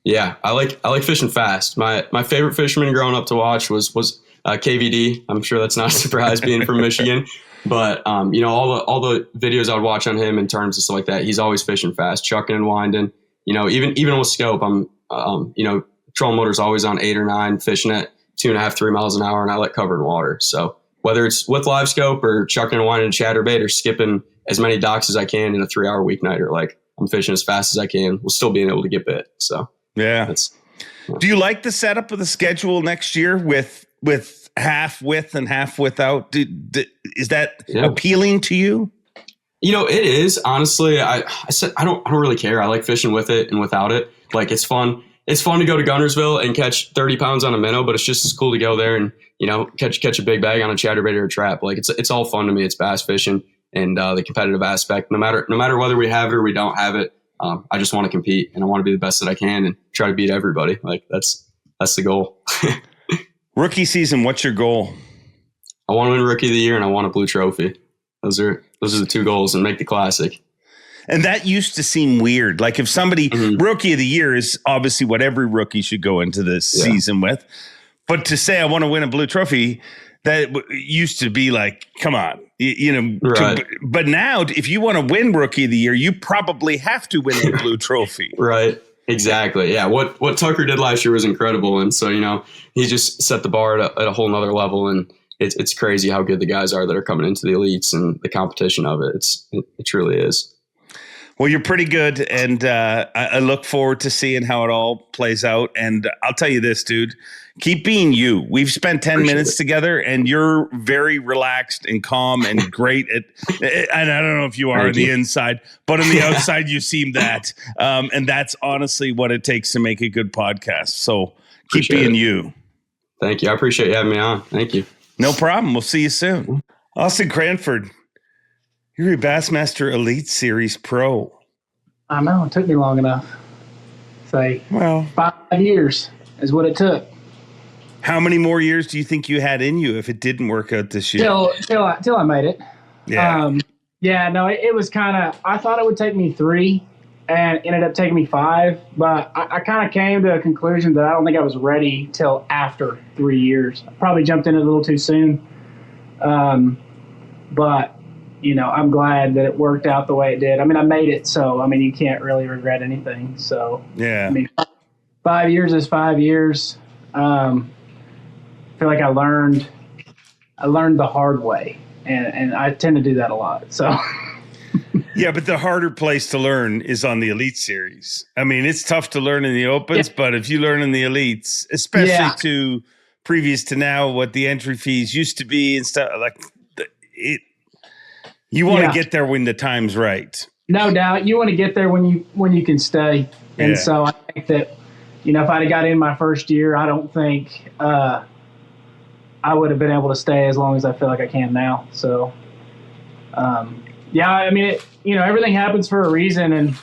Yeah, I like fishing fast. My favorite fisherman growing up to watch was KVD. I'm sure that's not a surprise being from Michigan, but all the videos I would watch on him in terms of stuff like that, he's always fishing fast, chucking and winding. Even with scope, I'm trolling motor's always on 8 or 9, fishing at 2.5, 3 miles an hour, and I let cover in water. So whether it's with live scope or chucking and winding a chatterbait or skipping as many docks as I can in a 3-hour weeknighter, like I'm fishing as fast as I can, while still being able to get bit. So. Yeah. Do you like the setup of the schedule next year with half with and half without? Is that appealing to you? It is. Honestly, I said I don't really care. I like fishing with it and without it. Like, it's fun. It's fun to go to Guntersville and catch 30 pounds on a minnow, but it's just as cool to go there and catch a big bag on a chatterbait or a trap. Like, it's all fun to me. It's bass fishing, and the competitive aspect. No matter whether we have it or we don't have it, I just want to compete and I want to be the best that I can and try to beat everybody. Like that's the goal. Rookie season, what's your goal? I want to win Rookie of the Year and I want a blue trophy. Those are the two goals, and make the Classic. And that used to seem weird. Like if somebody, Rookie of the Year is obviously what every rookie should go into this season with. But to say I want to win a blue trophy, that used to be like, come on, Right. But now if you want to win Rookie of the Year, you probably have to win the blue trophy. Right. Exactly. Yeah. What Tucker did last year was incredible. And so, he just set the bar at a whole nother level. And it's crazy how good the guys are that are coming into the elites and the competition of it. It truly is. Well, you're pretty good, and I look forward to seeing how it all plays out. And I'll tell you this, dude, keep being you. We've spent 10 minutes together, and you're very relaxed and calm and great. And I don't know if you are on the inside, but on the outside, you seem that. And that's honestly what it takes to make a good podcast. So keep being you. Thank you. I appreciate you having me on. Thank you. No problem. We'll see you soon. Austin Cranford. You're a Bassmaster Elite Series pro. I know. It took me long enough. Say, well, 5 years is what it took. How many more years do you think you had in you if it didn't work out this year? Till I made it. Yeah. It was kind of, I thought it would take me 3 and ended up taking me 5. But I kind of came to a conclusion that I don't think I was ready till after 3 years. I probably jumped in it a little too soon. But I'm glad that it worked out the way it did. I mean, I made it, so, you can't really regret anything. So, yeah. 5 years is 5 years. I feel like I learned the hard way, and I tend to do that a lot. So, yeah, but the harder place to learn is on the Elite Series. It's tough to learn in the Opens, but if you learn in the Elites, especially to previous to now, what the entry fees used to be and stuff like it. You want to get there when the time's right. No doubt. You want to get there when you can stay. And so I think that, if I'd have got in my first year, I don't think I would have been able to stay as long as I feel like I can now. So, everything happens for a reason. And,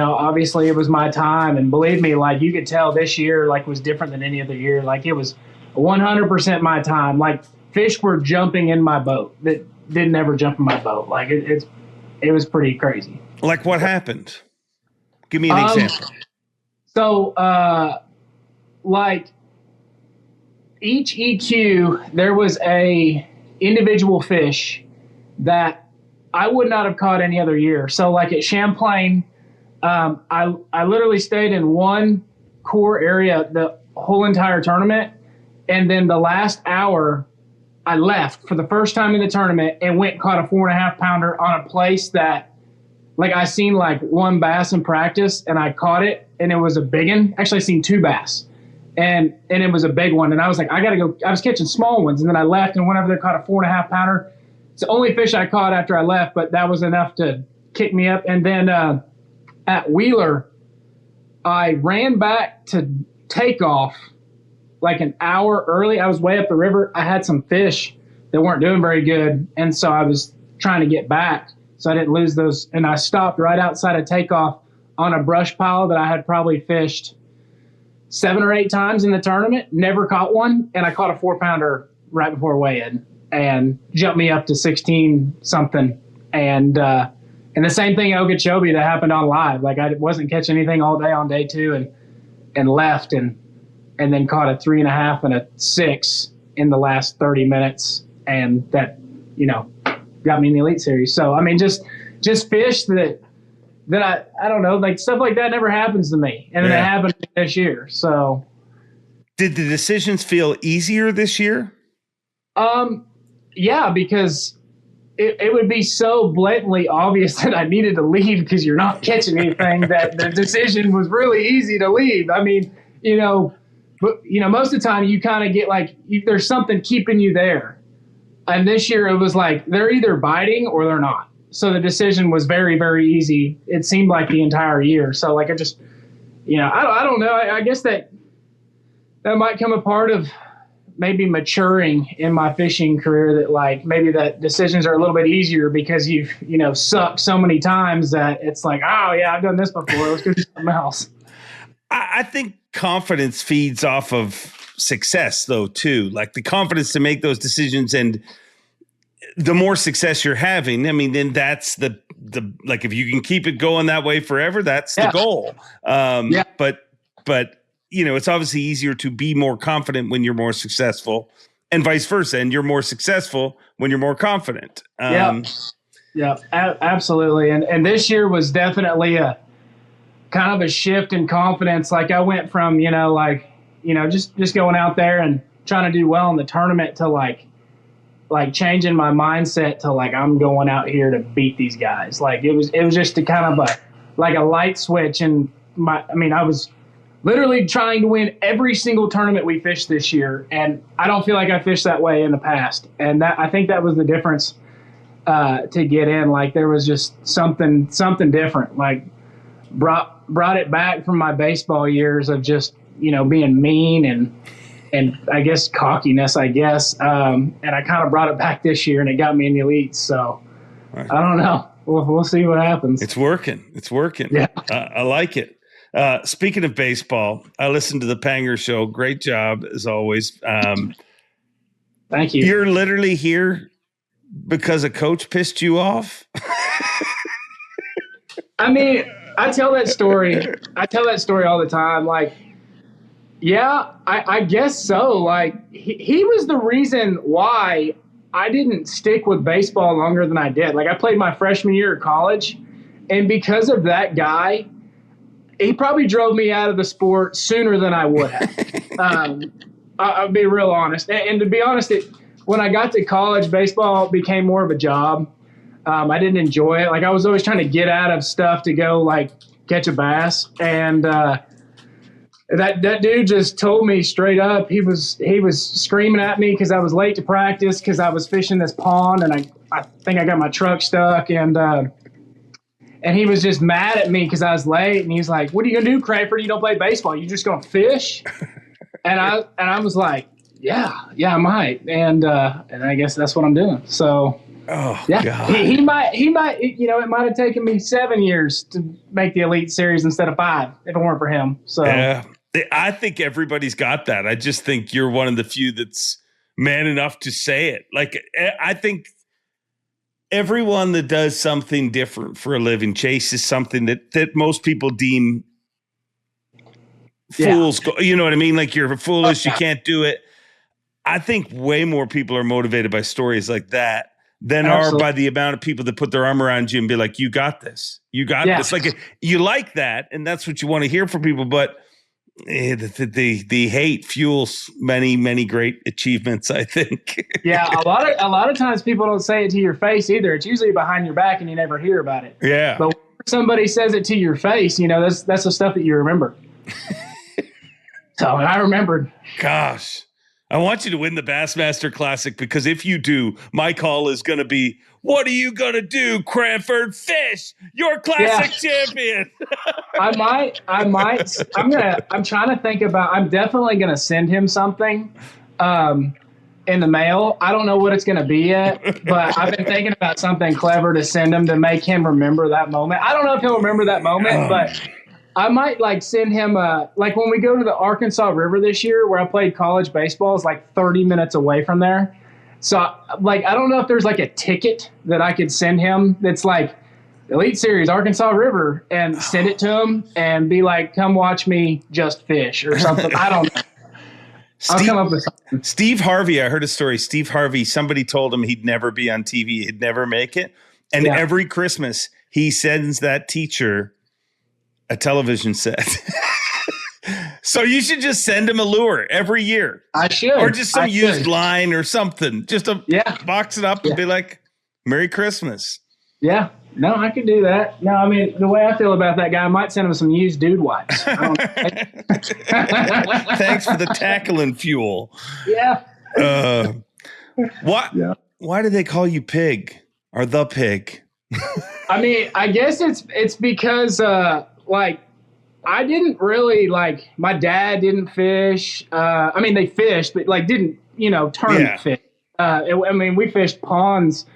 obviously it was my time. And believe me, like you could tell this year, like was different than any other year. Like it was 100% my time. Like fish were jumping in my boat that didn't ever jump in my boat. Like it was pretty crazy. Like what happened? Give me an example. So, like each EQ, there was a individual fish that I would not have caught any other year. So like at Champlain, I literally stayed in one core area the whole entire tournament. And then the last hour, I left for the first time in the tournament and went and caught a 4.5 pounder on a place that, like, I seen like one bass in practice and I caught it and it was a big one. Actually, I seen 2 bass and it was a big one. And I was like, I got to go. I was catching small ones. And then I left and went over there, caught a 4.5 pounder. It's the only fish I caught after I left, but that was enough to kick me up. And then at Wheeler, I ran back to take off like an hour early. I was way up the river. I had some fish that weren't doing very good. And so I was trying to get back so I didn't lose those. And I stopped right outside of takeoff on a brush pile that I had probably fished 7 or 8 times in the tournament, never caught one. And I caught a 4-pounder right before weigh-in and jumped me up to 16 something. And the same thing at Okeechobee that happened on live. Like I wasn't catching anything all day on day 2 and left and then caught a 3.5 and a 6 in the last 30 minutes. And that, got me in the Elite Series. So, just fish that I don't know, like stuff like that never happens to me. And then it happened this year. So. Did the decisions feel easier this year? Yeah, because it would be so blatantly obvious that I needed to leave because you're not catching anything that the decision was really easy to leave. But, most of the time you kind of get like, there's something keeping you there. And this year it was like, they're either biting or they're not. So the decision was very, very easy. It seemed like the entire year. So like, I just, I don't know. I guess that might come a part of maybe maturing in my fishing career, that like maybe that decisions are a little bit easier because you've, sucked so many times that it's like, oh yeah, I've done this before. Let's go do something else. I think confidence feeds off of success though, too. Like the confidence to make those decisions, and the more success you're having, I mean, then that's the like, if you can keep it going that way forever, that's the goal. But it's obviously easier to be more confident when you're more successful, and vice versa. And you're more successful when you're more confident. Absolutely. And this year was definitely a kind of a shift in confidence. Like I went from, just going out there and trying to do well in the tournament to like changing my mindset to like, I'm going out here to beat these guys. Like it was just a kind of a light switch. And I was literally trying to win every single tournament we fished this year. And I don't feel like I fished that way in the past. And I think that was the difference to get in. Like there was just something different, like brought it back from my baseball years of just, being mean and I guess cockiness, I guess. And I kind of brought it back this year, and it got me in the elites. So I don't know. We'll see what happens. It's working. Yeah. I like it. Speaking of baseball, I listened to the Panger show. Great job as always. Thank you. You're literally here because a coach pissed you off. I mean, I tell that story all the time. Like, yeah, I guess so. Like he was the reason why I didn't stick with baseball longer than I did. Like I played my freshman year of college, and because of that guy, he probably drove me out of the sport sooner than I would have. I'll be real honest. And to be honest, when I got to college, baseball became more of a job. I didn't enjoy it. Like I was always trying to get out of stuff to go like catch a bass. And that dude just told me straight up, he was screaming at me because I was late to practice because I was fishing this pond, and I think I got my truck stuck, and he was just mad at me because I was late, and he's like, "What are you gonna do, Cranford? You don't play baseball. You just gonna fish?" and I was like, "Yeah, I might." And I guess that's what I'm doing. So, yeah, God. He might. It might have taken me 7 years to make the Elite Series instead of 5 if it weren't for him. So, yeah, I think everybody's got that. I just think you're one of the few that's man enough to say it. Like I think everyone that does something different for a living chases something that most people deem fools. Yeah. You know what I mean? Like you're foolish. You can't do it. I think way more people are motivated by stories like that than are by the amount of people that put their arm around you and be like, you got this. You got this. Like you like that. And that's what you want to hear from people. But the hate fuels many, many great achievements, I think. Yeah, a lot of times people don't say it to your face either. It's usually behind your back and you never hear about it. Yeah. But when somebody says it to your face, that's the stuff that you remember. So I remembered. Gosh. I want you to win the Bassmaster Classic, because if you do, my call is going to be, what are you going to do, Cranford? Fish, your classic champion. I might. I'm trying to think about, I'm definitely going to send him something in the mail. I don't know what it's going to be yet, but I've been thinking about something clever to send him to make him remember that moment. I don't know if he'll remember that moment, but I might send him like when we go to the Arkansas River this year, where I played college baseball, is like 30 minutes away from there. So I don't know if there's like a ticket that I could send him that's like Elite Series Arkansas River, and send it to him and be like, come watch me just fish or something. I don't know. I'll come up with something. Steve Harvey, I heard a story. Steve Harvey, somebody told him he'd never be on TV. He'd never make it. And every Christmas he sends that teacher a television set. So you should just send him a lure every year. I should. Or just some used line or something. Just box it up and be like, Merry Christmas. Yeah. No, I could do that. No, I mean, the way I feel about that guy, I might send him some used dude wipes. Thanks for the tackling fuel. Yeah. Why do they call you Pig or the Pig? I mean, I guess it's because I didn't really like. My dad didn't fish. I mean, they fished, but like didn't tournament fish. I mean, we fished ponds.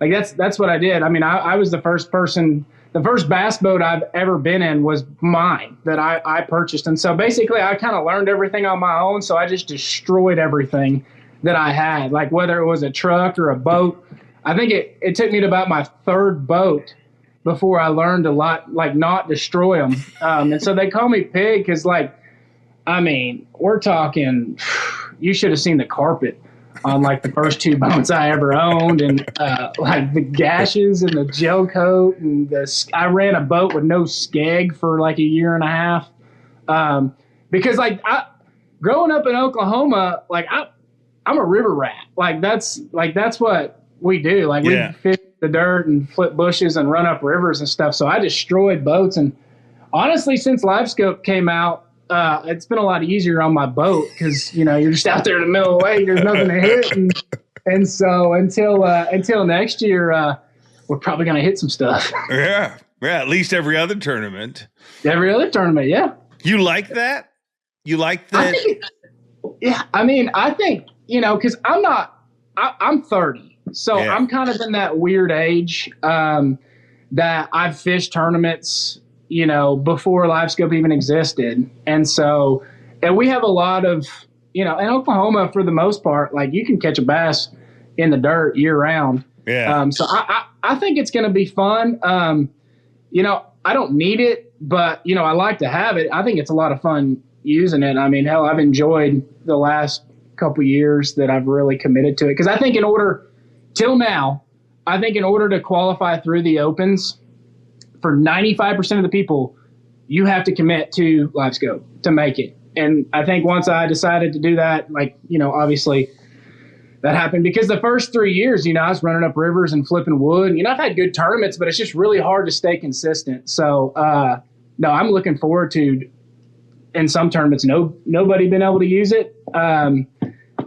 Like that's what I did. I mean, I was the first person. The first bass boat I've ever been in was mine that I purchased. And so basically I kind of learned everything on my own. So I just destroyed everything that I had, like whether it was a truck or a boat. I think it took me to about my third boat before I learned to not destroy them. And so they call me Pig because we're talking, you should have seen the carpet on like the first two boats I ever owned, and like the gashes and the gel coat, and I ran a boat with no skeg for like a year and a half, because growing up in Oklahoma, like I'm a river rat. Like that's what we do. Like we fish the dirt and flip bushes and run up rivers and stuff. So I destroyed boats, and honestly, since LiveScope came out, it's been a lot easier on my boat because you're just out there in the middle of the lake. There's nothing to hit, and so until next year, we're probably gonna hit some stuff. Yeah. At least every other tournament. Every other tournament, yeah. You like that? You like that? I mean, I think because I'm 30, so I'm kind of in that weird age that I've fished tournaments before LiveScope even existed. And we have a lot of, in Oklahoma, for the most part, like you can catch a bass in the dirt year round. Yeah. So I think it's going to be fun. I don't need it, but, I like to have it. I think it's a lot of fun using it. I mean, hell, I've enjoyed the last couple years that I've really committed to it. Because I think in order to qualify through the opens, for 95% of the people, you have to commit to LiveScope to make it. And I think once I decided to do that, obviously that happened because the first 3 years, I was running up rivers and flipping wood. I've had good tournaments, but it's just really hard to stay consistent. So, no, I'm looking forward to, in some tournaments, nobody been able to use it. And,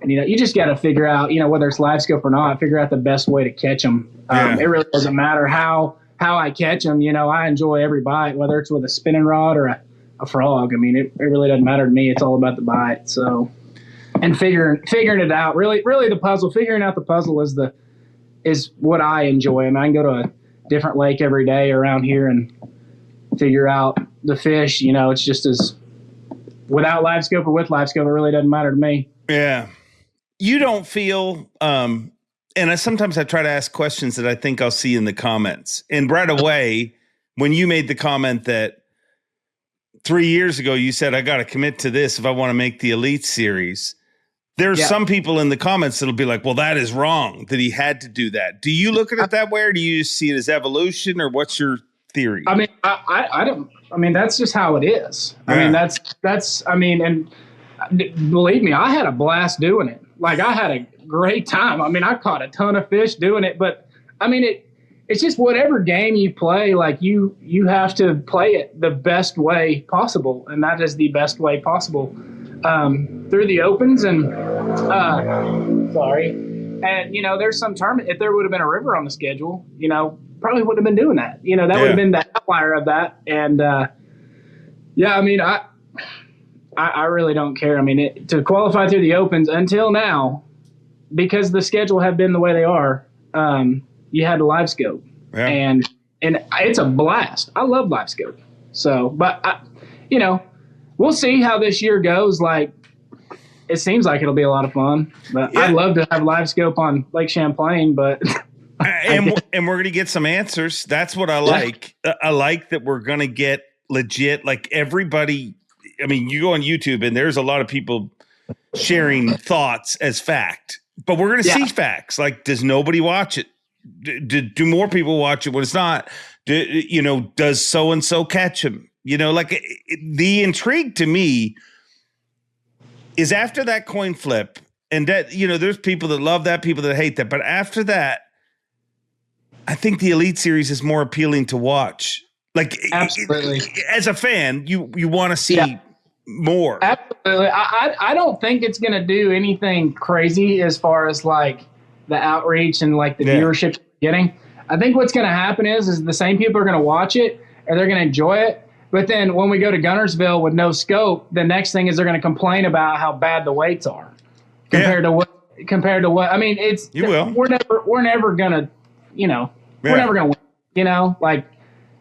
you just got to figure out, whether it's LiveScope or not, figure out the best way to catch them. It really doesn't matter how I catch them. I enjoy every bite, whether it's with a spinning rod or a frog. I mean, it really doesn't matter to me. It's all about the bite. So, and figuring it out, really figuring out the puzzle is what I enjoy. I mean, I can go to a different lake every day around here and figure out the fish. It's just as without LiveScope or with LiveScope, it really doesn't matter to me. Yeah. You don't feel, and sometimes I try to ask questions that I think I'll see in the comments. And right away, when you made the comment that 3 years ago, you said, I got to commit to this if I want to make the Elite Series. There's some people in the comments that'll be like, well, that is wrong, that he had to do that. Do you look at it that way, or do you see it as evolution, or what's your theory? I mean, I don't, I mean, that's just how it is. Yeah. I mean, and believe me, I had a blast doing it. Like, I had a great time. I mean, I caught a ton of fish doing it, but I mean, it's just whatever game you play, like you have to play it the best way possible. And that is the best way possible through the opens. And there's some tournament, if there would have been a river on the schedule, probably wouldn't have been doing that. That would have been the outlier of that. And I mean, I really don't care. I mean, to qualify through the opens until now, because the schedule have been the way they are, you had to LiveScope, and it's a blast. I love LiveScope. So, but we'll see how this year goes. Like, it seems like it'll be a lot of fun. But I'd love to have LiveScope on Lake Champlain. But and we're gonna get some answers. That's what I like. I like that we're gonna get legit. Like, everybody. I mean, you go on YouTube and there's a lot of people sharing thoughts as fact, but we're going to see facts. Like, does nobody watch it? Do more people watch it when it's not? Does so-and-so catch him? The intrigue to me is after that coin flip, and that, there's people that love that, people that hate that. But after that, I think the Elite Series is more appealing to watch. Like, absolutely, as a fan, you want to see more. Absolutely. I don't think it's going to do anything crazy as far as like the outreach and like the viewership you're getting. I think what's going to happen is the same people are going to watch it and they're going to enjoy it. But then when we go to Guntersville with no scope, the next thing is they're going to complain about how bad the weights are compared to what. I mean, You will. We're never going to, we're never going to win. Like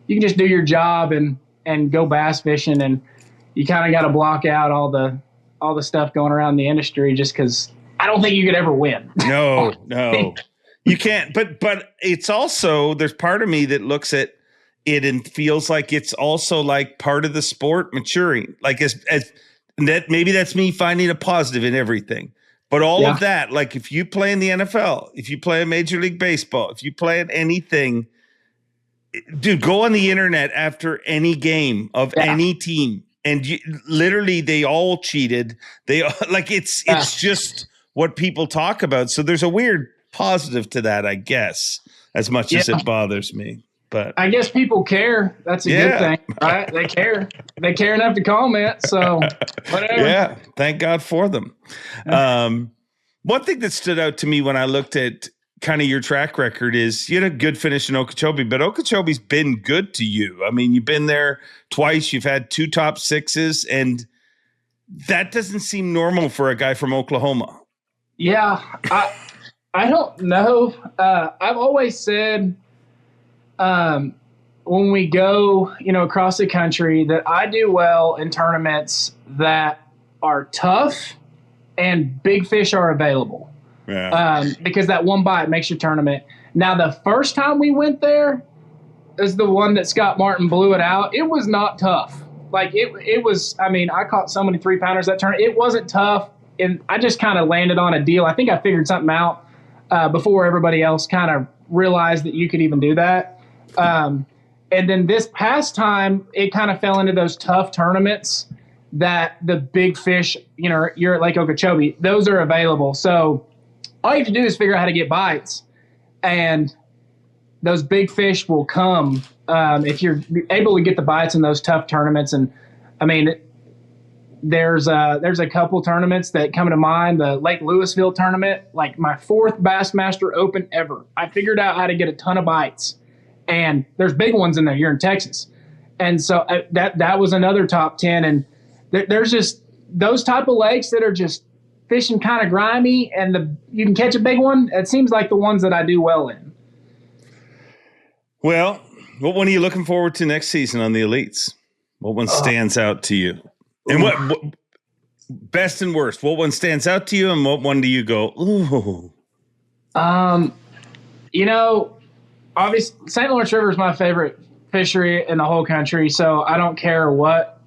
you can just do your job and go bass fishing, and you kind of got to block out all the stuff going around the industry just because I don't think you could ever win. No, you can't. But it's also, there's part of me that looks at it and feels like it's also like part of the sport maturing. Like as that, maybe that's me finding a positive in everything. But all of that, like if you play in the NFL, if you play in Major League Baseball, if you play in anything, dude, go on the internet after any game of any team, and literally they all cheated. They like it's just what people talk about. So there's a weird positive to that, I guess, as much as it bothers me. But I guess people care. That's a good thing, right? They care. They care enough to comment. So whatever. Yeah, thank God for them. One thing that stood out to me when I looked at kind of your track record is you had a good finish in Okeechobee, but Okeechobee's been good to you. I mean, you've been there twice. You've had 2 top 6s, and that doesn't seem normal for a guy from Oklahoma. Yeah, I don't know. I've always said when we go, across the country that I do well in tournaments that are tough and big fish are available. Yeah. Because that one bite makes your tournament. Now, the first time we went there is the one that Scott Martin blew it out. It was not tough. Like it was, I mean, I caught so many 3-pounders that tournament. It wasn't tough. And I just kind of landed on a deal. I think I figured something out before everybody else kind of realized that you could even do that. And then this past time, it kind of fell into those tough tournaments that the big fish, you're at Lake Okeechobee, those are available. So all you have to do is figure out how to get bites, and those big fish will come if you're able to get the bites in those tough tournaments. And I mean, there's a couple tournaments that come to mind. The Lake Louisville tournament, like my 4th Bassmaster Open ever. I figured out how to get a ton of bites, and there's big ones in there. You're in Texas, and so that was another top 10. And there's just those type of lakes that are just fishing kind of grimy, and you can catch a big one. It seems like the ones that I do well in. Well, what one are you looking forward to next season on the Elites? What one stands out to you? And what best and worst? What one stands out to you, and what one do you go, ooh? Obviously, St. Lawrence River is my favorite fishery in the whole country, so I don't care what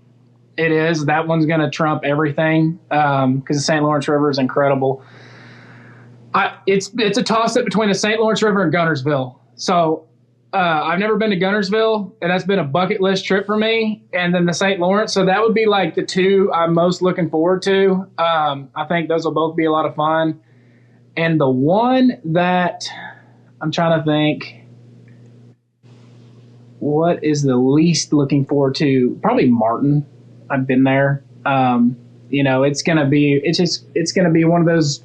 it is. That one's going to trump everything because the St. Lawrence River is incredible. It's a toss-up between the St. Lawrence River and Guntersville. So I've never been to Guntersville, and that's been a bucket list trip for me. And then the St. Lawrence, so that would be like the 2 I'm most looking forward to. I think those will both be a lot of fun. And the one that I'm trying to think, what is the least looking forward to? Probably Martin. I've been there. It's going to be one of those.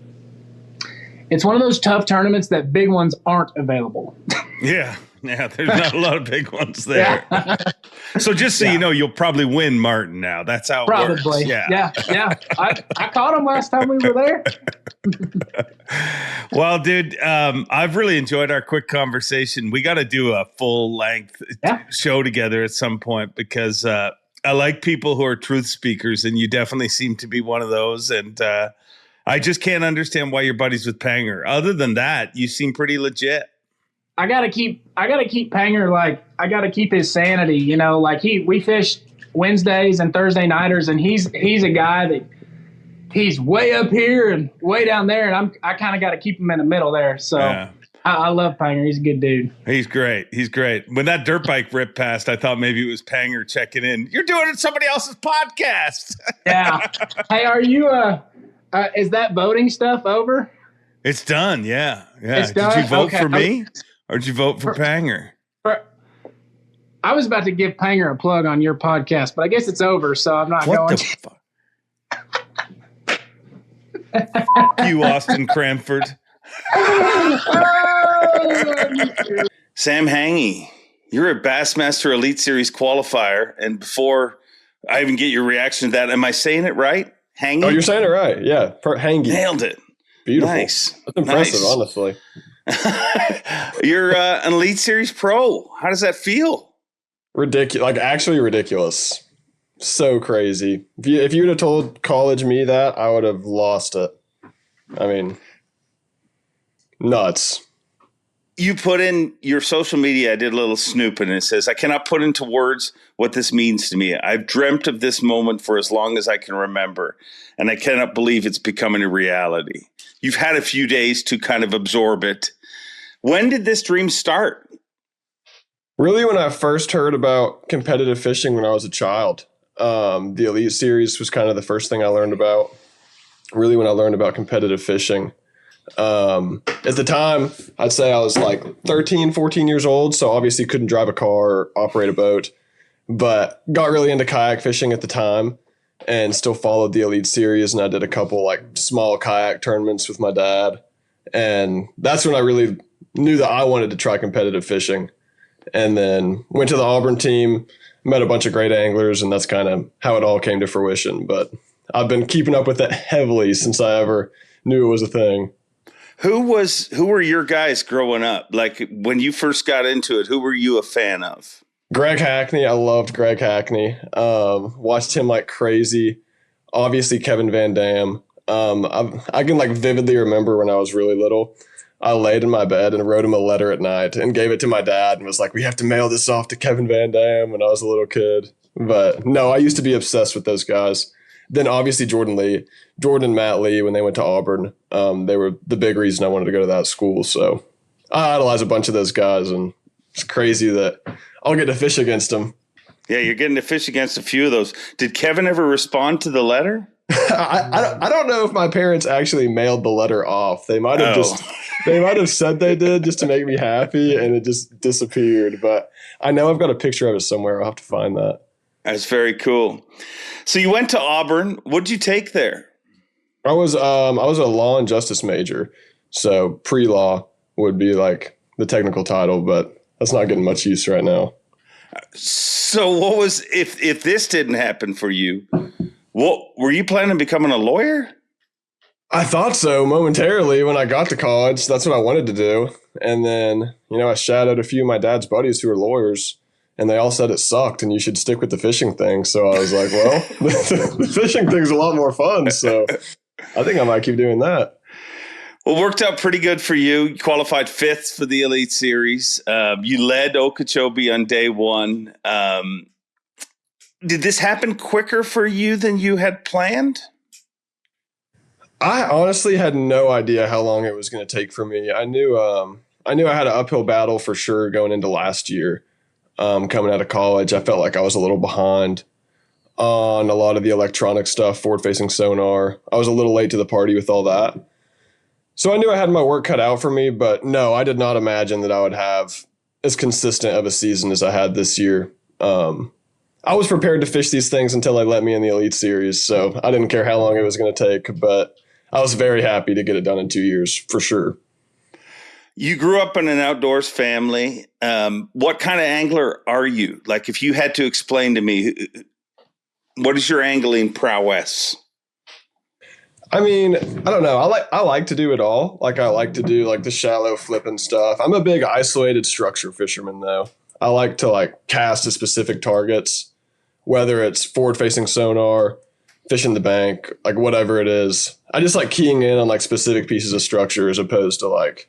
It's one of those tough tournaments that big ones aren't available. Yeah, there's not a lot of big ones there. Yeah. So just so you know, you'll probably win Martin now. That's how it works. Probably. Yeah. I caught him last time we were there. Well, dude, I've really enjoyed our quick conversation. We got to do a full length show together at some point because I like people who are truth speakers, and you definitely seem to be one of those. And I just can't understand why you're buddies with Panger. Other than that, you seem pretty legit. I gotta keep Panger, like I gotta keep his sanity. We fish Wednesdays and Thursday nighters, and he's a guy that he's way up here and way down there, and I kind of got to keep him in the middle there. So I love Panger. He's a good dude. He's great. When that dirt bike ripped past, I thought maybe it was Panger checking in. You're doing it somebody else's podcast. Yeah. Hey, are you? Is that voting stuff over? It's done. Yeah. It's done? Did you vote for me, or did you vote for Panger? I was about to give Panger a plug on your podcast, but I guess it's over, so I'm not going. The fuck? You, Austin Cranford. Sam Hangii, You're a Bassmaster Elite Series qualifier, and before I even get your reaction to that, am I saying it right? Hangii? Oh, you're saying it right. Yeah, Hangii. Nailed it. Beautiful. Nice. That's impressive, Nice. honestly. You're an Elite Series pro. How does that feel? Ridiculous. Like, actually ridiculous. So crazy. If you would have told college me that, I would have lost it. I mean, nuts. You put in your social media, I did a little snooping, and it says, I cannot put into words what this means to me. I've dreamt of this moment for as long as I can remember, and I cannot believe it's becoming a reality. You've had a few days to kind of absorb it. When did this dream start? Really, when I first heard about competitive fishing when I was a child. The Elite Series was kind of the first thing I learned about. Really, when I learned about competitive fishing. At the time, I'd say I was like 13, 14 years old, so obviously couldn't drive a car or operate a boat, but got really into kayak fishing at the time and still followed the Elite Series, and I did a couple like small kayak tournaments with my dad, and that's when I really knew that I wanted to try competitive fishing. And then went to the Auburn team, met a bunch of great anglers, and that's kind of how it all came to fruition. But I've been keeping up with it heavily since I ever knew it was a thing. Who were your guys growing up? Like when you first got into it, who were you a fan of? Greg Hackney. I loved Greg Hackney. Watched him like crazy. Obviously Kevin Van Dam. I can like vividly remember when I was really little, I laid in my bed and wrote him a letter at night and gave it to my dad and was like, we have to mail this off to Kevin Van Dam when I was a little kid. But no, I used to be obsessed with those guys. Then obviously Jordan and Matt Lee, when they went to Auburn, they were the big reason I wanted to go to that school. So I idolize a bunch of those guys, and it's crazy that I'll get to fish against them. Yeah, you're getting to fish against a few of those. Did Kevin ever respond to the letter? I don't know if my parents actually mailed the letter off. They might have said they did just to make me happy, and it just disappeared. But I know I've got a picture of it somewhere. I'll have to find that. That's very cool. So you went to Auburn. What did you take there? I was a law and justice major, so pre-law would be like the technical title, but that's not getting much use right now. So what was if this didn't happen for you? What were you planning on becoming a lawyer? I thought so momentarily when I got to college. That's what I wanted to do, and then I shadowed a few of my dad's buddies who are lawyers. And they all said it sucked and you should stick with the fishing thing. So I was like, well, the fishing thing's a lot more fun. So I think I might keep doing that. Well, it worked out pretty good for you. You qualified 5th for the Elite Series. You led Okeechobee on day one. Did this happen quicker for you than you had planned? I honestly had no idea how long it was going to take for me. I knew I had an uphill battle for sure going into last year. Coming out of college, I felt like I was a little behind on a lot of the electronic stuff, forward-facing sonar. I was a little late to the party with all that. So I knew I had my work cut out for me, but no, I did not imagine that I would have as consistent of a season as I had this year. I was prepared to fish these things until they let me in the Elite Series, so I didn't care how long it was going to take, but I was very happy to get it done in 2 years, for sure. You grew up in an outdoors family. What kind of angler are you? Like, if you had to explain to me, what is your angling prowess? I mean, I don't know. I like to do it all. Like, I like to do like the shallow flipping stuff. I'm a big isolated structure fisherman, though. I like to like cast to specific targets, whether it's forward facing sonar, fishing the bank, like whatever it is. I just like keying in on like specific pieces of structure as opposed to like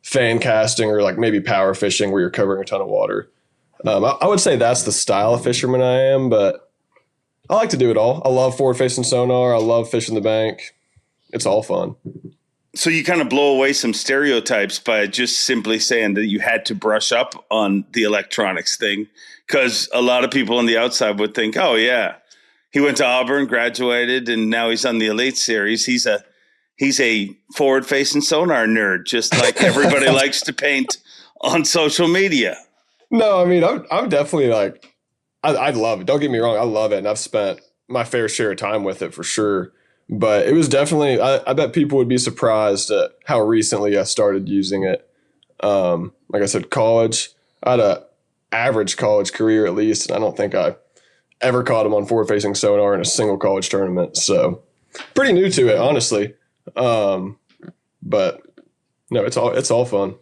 fan casting or like maybe power fishing where you're covering a ton of water. I would say that's the style of fisherman I am, but I like to do it all. I love forward facing sonar. I love fishing the bank. It's all fun. So you kind of blow away some stereotypes by just simply saying that you had to brush up on the electronics thing, because a lot of people on the outside would think, oh yeah, he went to Auburn, graduated, and now he's on the Elite Series. He's a forward-facing sonar nerd, just like everybody likes to paint on social media. No, I mean, I'm definitely like, I love it. Don't get me wrong. I love it. And I've spent my fair share of time with it for sure. But it was definitely, I bet people would be surprised at how recently I started using it. Like I said, college, I had average college career at least. And I don't think I ever caught him on forward-facing sonar in a single college tournament. So pretty new to it, honestly. But no, it's all fun.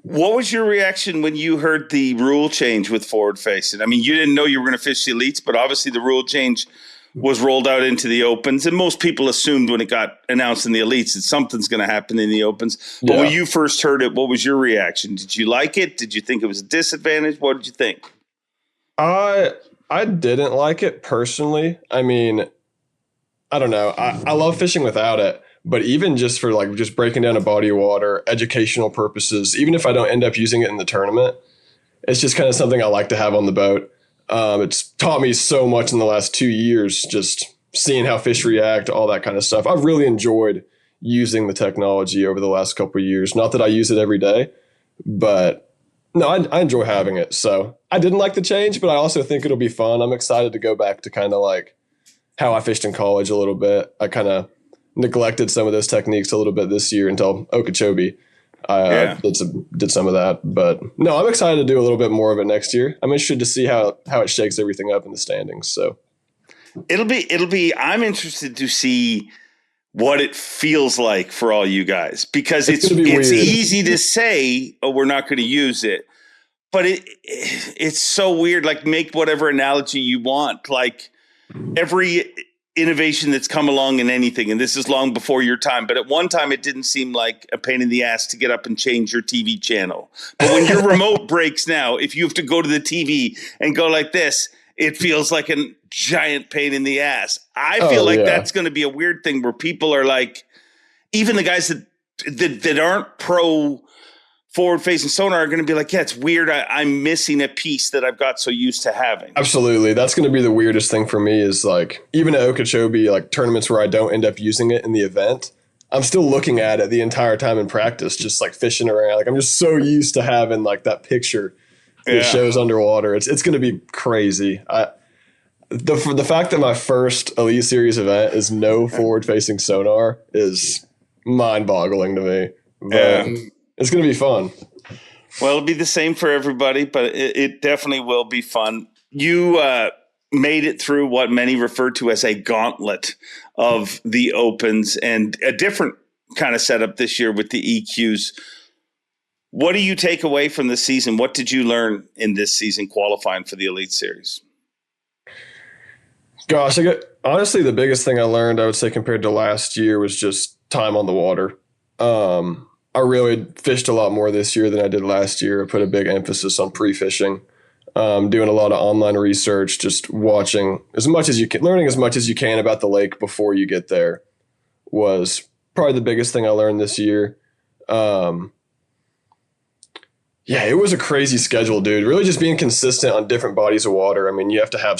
What was your reaction when you heard the rule change with forward facing? I mean, you didn't know you were going to fish the elites, but obviously the rule change was rolled out into the opens, and most people assumed when it got announced in the elites that something's going to happen in the opens. But when you first heard it, what was your reaction? Did you like it? Did you think it was a disadvantage? What did you think? I didn't like it personally. I mean, I don't know. I love fishing without it. But even just for like just breaking down a body of water, educational purposes, even if I don't end up using it in the tournament, it's just kind of something I like to have on the boat. It's taught me so much in the last 2 years, just seeing how fish react, all that kind of stuff. I've really enjoyed using the technology over the last couple of years. Not that I use it every day, but no, I enjoy having it. So I didn't like the change, but I also think it'll be fun. I'm excited to go back to kind of like how I fished in college a little bit. I kind of neglected some of those techniques a little bit this year until Okeechobee. I did some of that, but no, I'm excited to do a little bit more of it next year. I'm interested to see how it shakes everything up in the standings. So it'll be. I'm interested to see what it feels like for all you guys, because it's easy to say, oh, we're not going to use it, but it's so weird. Like, make whatever analogy you want. Like, every innovation that's come along in anything, and this is long before your time, but at one time it didn't seem like a pain in the ass to get up and change your TV channel. But when your remote breaks now, if you have to go to the TV and go like this, it feels like a giant pain in the ass. I feel like that's going to be a weird thing where people are like, even the guys that aren't pro forward-facing sonar are going to be like, yeah, it's weird. I'm missing a piece that I've got so used to having. Absolutely. That's going to be the weirdest thing for me is like, even at Okeechobee, like tournaments where I don't end up using it in the event, I'm still looking at it the entire time in practice, just like fishing around. Like, I'm just so used to having like that picture that shows underwater. It's going to be crazy. The fact that my first Elite Series event is no forward-facing sonar is mind-boggling to me. But it's going to be fun. Well, it'll be the same for everybody, but it definitely will be fun. You made it through what many refer to as a gauntlet of the Opens, and a different kind of setup this year with the EQs. What do you take away from this season? What did you learn in this season qualifying for the Elite Series? Gosh, honestly, the biggest thing I learned, I would say, compared to last year was just time on the water. I really fished a lot more this year than I did last year. I put a big emphasis on pre-fishing, doing a lot of online research, just watching as much as you can, learning as much as you can about the lake before you get there was probably the biggest thing I learned this year. Yeah, it was a crazy schedule, dude. Really just being consistent on different bodies of water. I mean, you have to have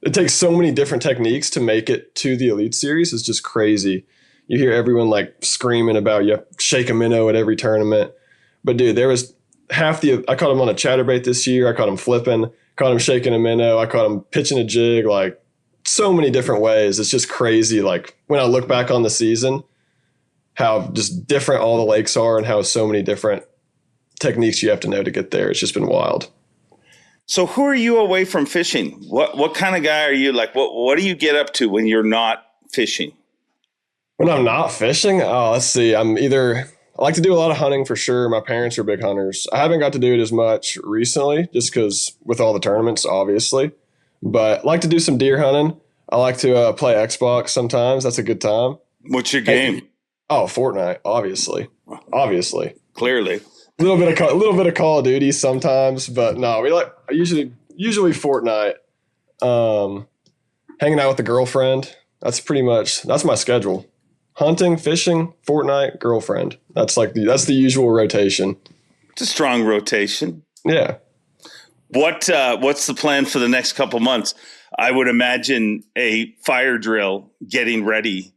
it takes so many different techniques to make it to the Elite Series. It's just crazy. You hear everyone like screaming about you shake a minnow at every tournament. But dude, there was I caught him on a chatterbait this year. I caught him flipping, caught him shaking a minnow. I caught him pitching a jig, like so many different ways. It's just crazy. Like when I look back on the season, how just different all the lakes are and how so many different techniques you have to know to get there. It's just been wild. So who are you away from fishing? What kind of guy are you? Like, what do you get up to when you're not fishing? When I'm not fishing, let's see. I like to do a lot of hunting for sure. My parents are big hunters. I haven't got to do it as much recently just because with all the tournaments, obviously. But I like to do some deer hunting. I like to play Xbox sometimes. That's a good time. What's your game? Fortnite, obviously. Clearly. A little bit of Call of Duty sometimes, but no, we like usually Fortnite. Hanging out with the girlfriend. That's my schedule. Hunting, fishing, Fortnite, girlfriend. That's the usual rotation. It's a strong rotation. Yeah. What's the plan for the next couple months? I would imagine a fire drill getting ready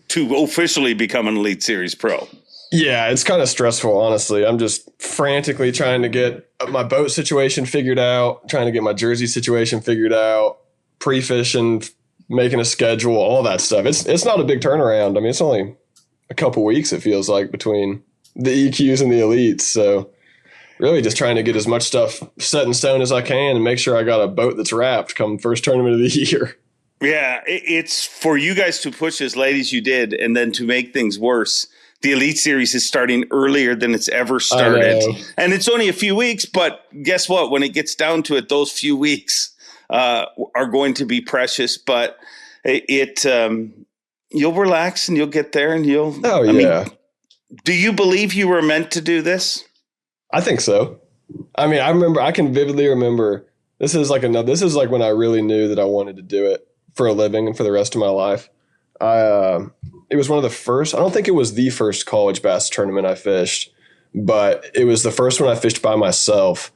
to officially become an Elite Series pro. Yeah, it's kind of stressful, honestly. I'm just frantically trying to get my boat situation figured out, trying to get my jersey situation figured out, pre-fishing, making a schedule, all that stuff. It's not a big turnaround. I mean, it's only a couple weeks, it feels like, between the EQs and the elites. So really just trying to get as much stuff set in stone as I can and make sure I got a boat that's wrapped come first tournament of the year. Yeah, it's for you guys to push as late as you did, and then to make things worse. The Elite Series is starting earlier than it's ever started, and it's only a few weeks. But guess what? When it gets down to it, those few weeks are going to be precious. But you'll relax and you'll get there, and you'll. Oh yeah. I mean, do you believe you were meant to do this? I think so. I mean, I can vividly remember. This is like when I really knew that I wanted to do it for a living and for the rest of my life. It was one of the first, I don't think it was the first college bass tournament I fished, but it was the first one I fished by myself.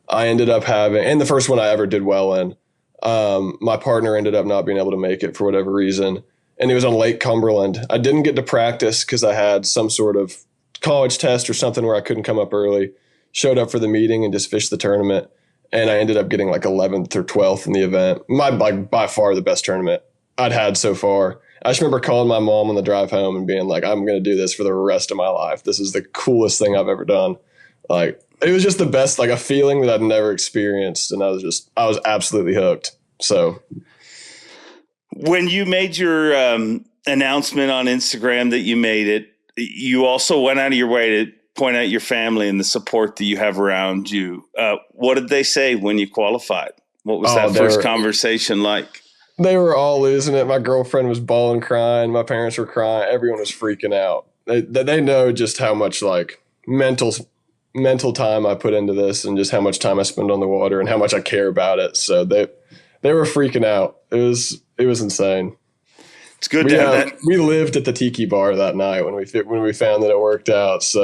I ended up having, and the first one I ever did well in. My partner ended up not being able to make it for whatever reason. And it was on Lake Cumberland. I didn't get to practice because I had some sort of college test or something where I couldn't come up early. Showed up for the meeting and just fished the tournament. And I ended up getting like 11th or 12th in the event. By far the best tournament I'd had so far. I just remember calling my mom on the drive home and being like, I'm going to do this for the rest of my life. This is the coolest thing I've ever done. Like, it was just the best, like a feeling that I'd never experienced. And I was absolutely hooked. So when you made your announcement on Instagram that you made it, you also went out of your way to point out your family and the support that you have around you. What did they say when you qualified? What was that first conversation like? They were all losing it. My girlfriend was bawling, crying. My parents were crying. Everyone was freaking out. They know just how much like mental time I put into this and just how much time I spend on the water and how much I care about it. So they were freaking out. It was insane. It's good to have that. We lived at the Tiki Bar that night when we found that it worked out. So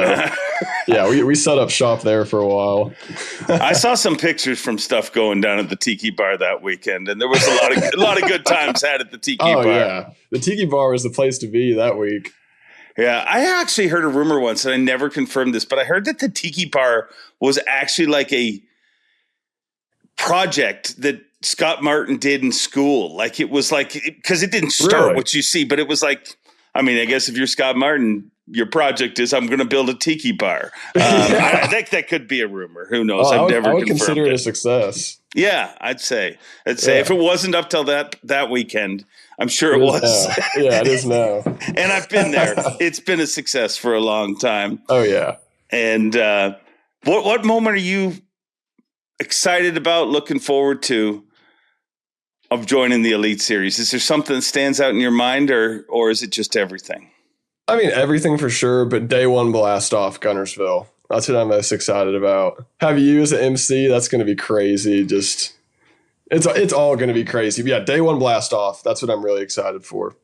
yeah, we set up shop there for a while. I saw some pictures from stuff going down at the Tiki Bar that weekend, and there was a lot of good times had at the Tiki Bar. Yeah, the Tiki Bar was the place to be that week. Yeah, I actually heard a rumor once, and I never confirmed this, but I heard that the Tiki Bar was actually like a project that Scott Martin did in school. Like it was like, because it didn't start what you see, but it was like, I mean, I guess if you're Scott Martin, your project is I'm going to build a Tiki Bar. I think that could be a rumor. Who knows? I would confirmed consider it a success. Yeah, I'd say if it wasn't up till that weekend, I'm sure it was. Yeah, it is now. And I've been there. It's been a success for a long time. Oh yeah. And what moment are you excited about, looking forward to, of joining the Elite Series? Is there something that stands out in your mind, or is it just everything? I mean, everything for sure, but day one blast off Gunnersville. That's what I'm most excited about. Have you as an MC? That's going to be crazy. Just it's all going to be crazy. But yeah, day one blast off. That's what I'm really excited for.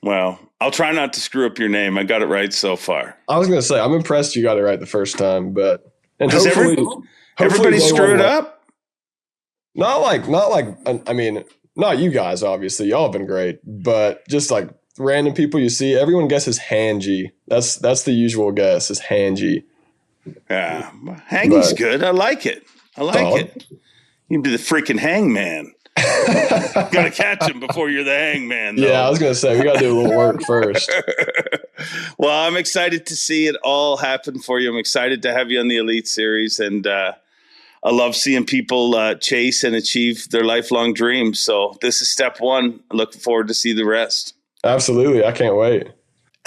Well, I'll try not to screw up your name. I got it right so far. I was going to say, I'm impressed you got it right the first time, but does everybody screw it up? Not like, I mean, not you guys, obviously. Y'all have been great, but just like random people you see, everyone guesses Hangii. That's the usual guess is Hangii. Yeah, Hangii's good. I like it. It. You can be the freaking hangman. Got to catch him before you're the hangman, though. Yeah, I was going to say, we got to do a little work first. Well, I'm excited to see it all happen for you. I'm excited to have you on the Elite Series, and I love seeing people chase and achieve their lifelong dreams. So this is step one. I look forward to see the rest. Absolutely. I can't wait.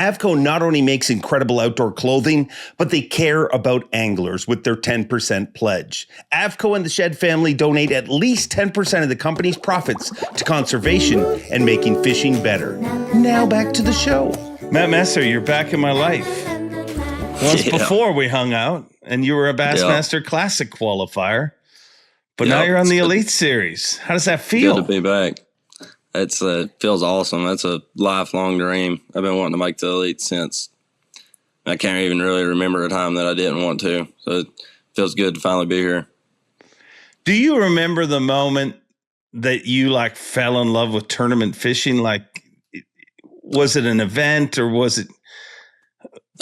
Avco not only makes incredible outdoor clothing, but they care about anglers with their 10% pledge. Avco and the Shed family donate at least 10% of the company's profits to conservation and making fishing better. Now back to the show. Matt Messer, you're back in my life. Once before we hung out, and you were a Bassmaster Classic qualifier, but now you're on the Elite Series. How does that feel? Good to be back. It feels awesome. That's a lifelong dream. I've been wanting to make the Elite since I can't even really remember a time that I didn't want to. So it feels good to finally be here. Do you remember the moment that you like fell in love with tournament fishing? Like, was it an event or was it?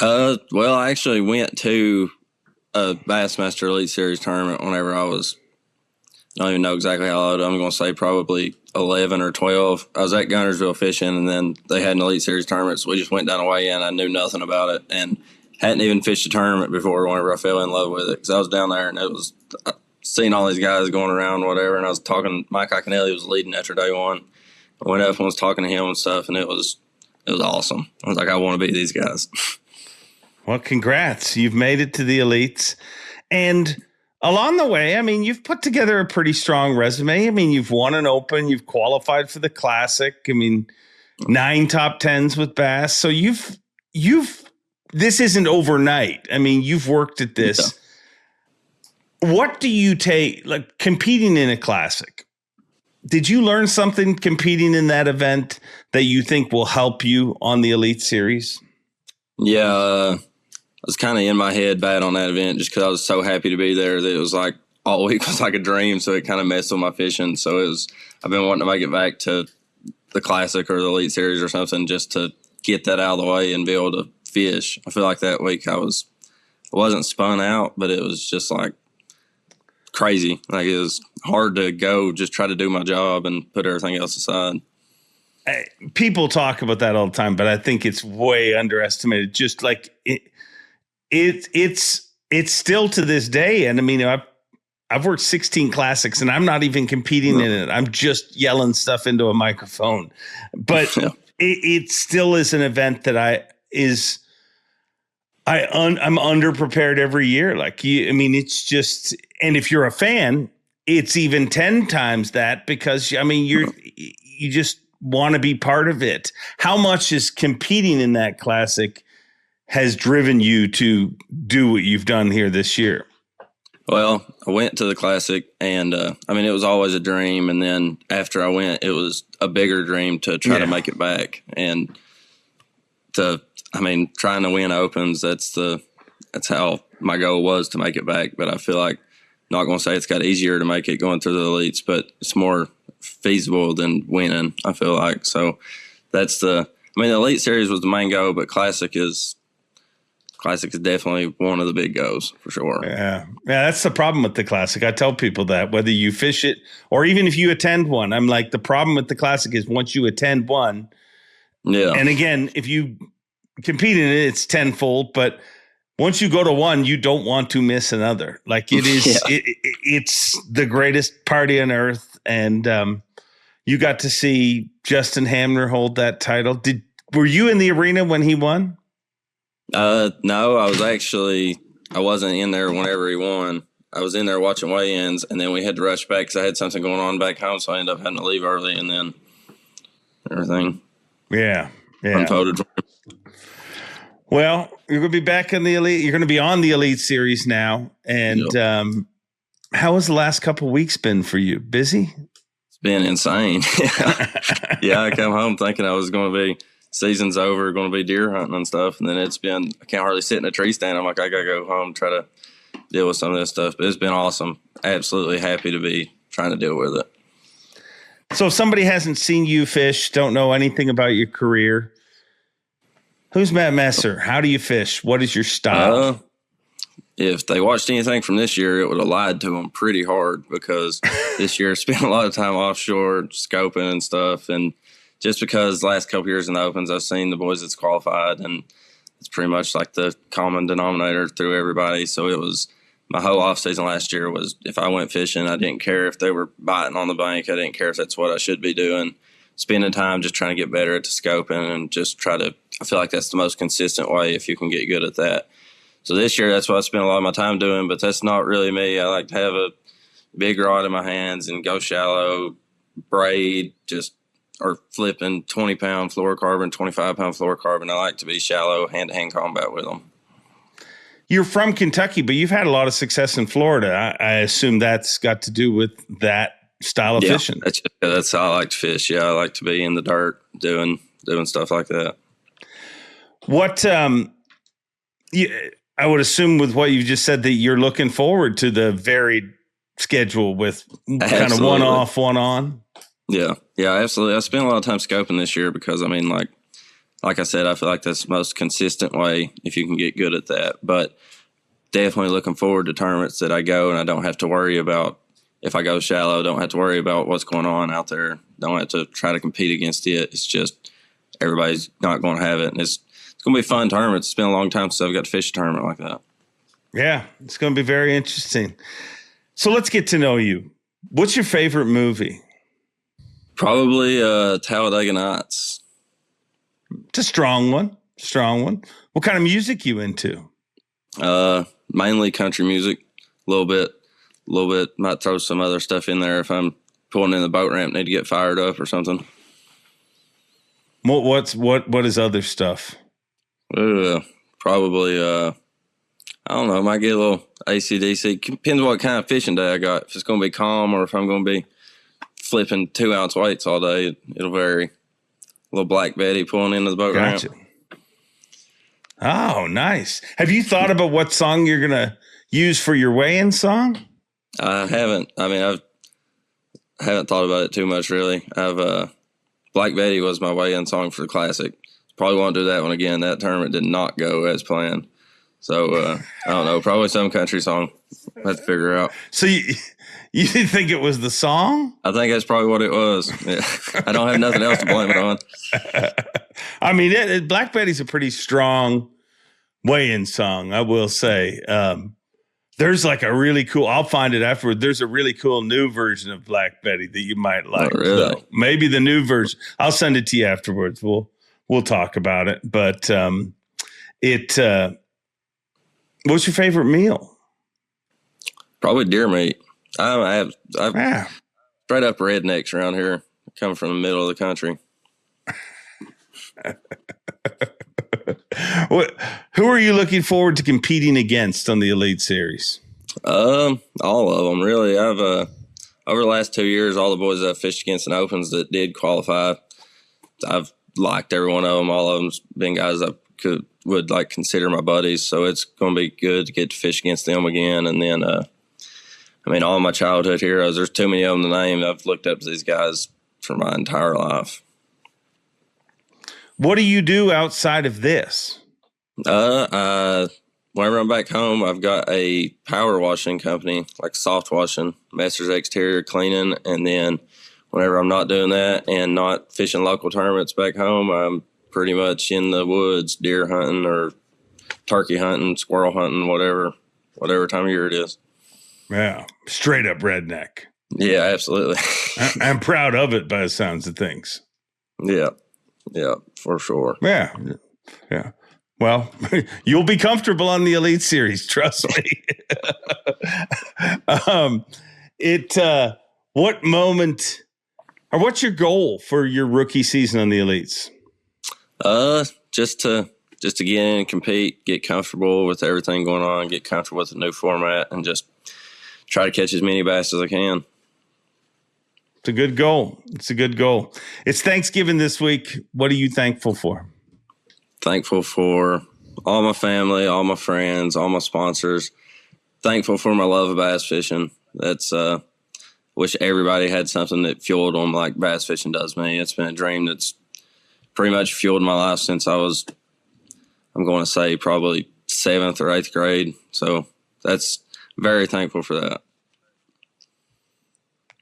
Well, I actually went to a Bassmaster Elite Series tournament whenever I was, I don't even know exactly how old. I'm going to say probably 11 or 12. I was at Gunnersville fishing, and then they had an Elite Series tournament, so we just went down a weigh-in. I knew nothing about it, and hadn't even fished a tournament before whenever I fell in love with it, because I was down there and it was seeing all these guys going around, whatever, and I was talking. Mike Iaconelli was leading after day one. I went up and was talking to him and stuff, and it was awesome. I was like, I want to be these guys. Well, congrats. You've made it to the elites. And along the way, I mean, you've put together a pretty strong resume. I mean, you've won an Open. You've qualified for the Classic. I mean, 9 top 10s with Bass. So you've this isn't overnight. I mean, you've worked at this. Yeah. What do you take, like competing in a Classic? Did you learn something competing in that event that you think will help you on the Elite Series? Yeah, I was kind of in my head bad on that event just because I was so happy to be there that it was like all week was like a dream. So it kind of messed with my fishing. So I've been wanting to make it back to the Classic or the Elite Series or something just to get that out of the way and be able to fish. I feel like that week I wasn't spun out, but it was just like crazy. Like it was hard to go just try to do my job and put everything else aside. People talk about that all the time, but I think it's way underestimated. Just like it's still to this day. And I mean, I've worked 16 Classics and I'm not even competing in it. I'm just yelling stuff into a microphone, but it still is an event that I'm underprepared every year. Like it's just, and if you're a fan, it's even 10 times that, because I mean, you just want to be part of it. How much is competing in that Classic has driven you to do what you've done here this year? Well, I went to the Classic and, it was always a dream. And then after I went, it was a bigger dream to try to make it back and trying to win Opens. That's how my goal was, to make it back. But I feel like, not going to say it's got easier to make it going through the elites, but it's more feasible than winning, I feel like. So that's the Elite Series was the main goal, but Classic is definitely one of the big goals for sure. Yeah, that's the problem with the Classic. I tell people that whether you fish it or even if you attend one, I'm like, the problem with the Classic is once you attend one, and again, if you compete in it, it's tenfold, but once you go to one, you don't want to miss another. Like it is, it's the greatest party on earth. And you got to see Justin Hamner hold that title. Were you in the arena when he won? No, I wasn't in there whenever he won. I was in there watching weigh-ins, and then we had to rush back because I had something going on back home, so I ended up having to leave early, and then everything unfolded. Well, you're going to be back in the Elite. You're going to be on the Elite Series now. And how has the last couple of weeks been for you? Busy? It's been insane. I come home thinking I was going to be, season's over, going to be deer hunting and stuff. And then I can't hardly sit in a tree stand. I'm like, I got to go home, try to deal with some of this stuff. But it's been awesome. Absolutely happy to be trying to deal with it. So if somebody hasn't seen you fish, don't know anything about your career, who's Matt Mercer? How do you fish? What is your style? If they watched anything from this year, it would have lied to them pretty hard, because this year I spent a lot of time offshore scoping and stuff. And just because the last couple years in the Opens, I've seen the boys that's qualified, and it's pretty much like the common denominator through everybody. So it was my whole off season last year was, if I went fishing, I didn't care if they were biting on the bank. I didn't care if that's what I should be doing. Spending time just trying to get better at the scoping and just I feel like that's the most consistent way if you can get good at that. So this year, that's what I spent a lot of my time doing, but that's not really me. I like to have a big rod in my hands and go shallow, braid, or flipping 20-pound fluorocarbon, 25-pound fluorocarbon. I like to be shallow, hand-to-hand combat with them. You're from Kentucky, but you've had a lot of success in Florida. I assume that's got to do with that style of fishing. That's how I like to fish. Yeah, I like to be in the dirt doing stuff like that. What I would assume with what you just said that you're looking forward to the varied schedule with kind of one off, one on. Yeah, absolutely. I spent a lot of time scoping this year because like I said, I feel like that's the most consistent way if you can get good at that. But definitely looking forward to tournaments that I go and I don't have to worry about, if I go shallow, don't have to worry about what's going on out there. Don't have to try to compete against it. It's just everybody's not going to have it. And it's going to be a fun tournament. It's been a long time since I've got to fish a tournament like that. Yeah, it's going to be very interesting. So let's get to know you. What's your favorite movie? Probably Talladega Nights. It's a strong one. Strong one. What kind of music you into? Mainly country music. A little bit. Might throw some other stuff in there if I'm pulling in the boat ramp, need to get fired up or something. What is other stuff? Probably I don't know, might get a little AC/DC. Depends what kind of fishing day I got. If it's going to be calm or if I'm going to be flipping 2-ounce weights all day, it'll vary. A little Black Betty pulling into the boat ramp. Oh, nice. Have you thought about what song you're going to use for your weigh-in song? I haven't. I mean, I haven't thought about it too much, really. Black Betty was my weigh-in song for the Classic. Probably won't do that one again. That tournament did not go as planned. So, I don't know. Probably some country song. I have to figure out. So you didn't think it was the song? I think that's probably what it was. Yeah. I don't have nothing else to blame it on. I mean, Black Betty's a pretty strong weigh-in song, I will say. There's like a really cool, I'll find it afterward. There's a really cool new version of Black Betty that you might like. Oh, really? So maybe the new version. I'll send it to you afterwards. We'll talk about it. But what's your favorite meal? Probably deer meat. I've straight up rednecks around here, coming from the middle of the country. Who are you looking forward to competing against on the Elite Series? All of them, really. I've over the last 2 years, all the boys I've fished against in opens that did qualify, I've liked every one of them. All of them's been guys I would like consider my buddies, so it's going to be good to get to fish against them again. And then, I mean, all my childhood heroes, there's too many of them to name. I've looked up to these guys for my entire life. What do you do outside of this? Whenever I'm back home, I've got a power washing company, like soft washing, Mercer's exterior cleaning. And then whenever I'm not doing that and not fishing local tournaments back home, I'm pretty much in the woods, deer hunting or turkey hunting, squirrel hunting, whatever time of year it is. Yeah, straight up redneck. Yeah, absolutely. I'm proud of it by the sounds of things. Yeah, for sure. Yeah. Well, you'll be comfortable on the Elite Series, trust me. What moment or what's your goal for your rookie season on the Elites? Just to get in and compete, get comfortable with everything going on, get comfortable with the new format, and just try to catch as many bass as I can. It's a good goal. It's Thanksgiving this week. What are you thankful for? Thankful for all my family, all my friends, all my sponsors. Thankful for my love of bass fishing. That's wish everybody had something that fueled them like bass fishing does me. It's been a dream that's pretty much fueled my life since I'm going to say probably 7th or 8th grade. So that's very thankful for that.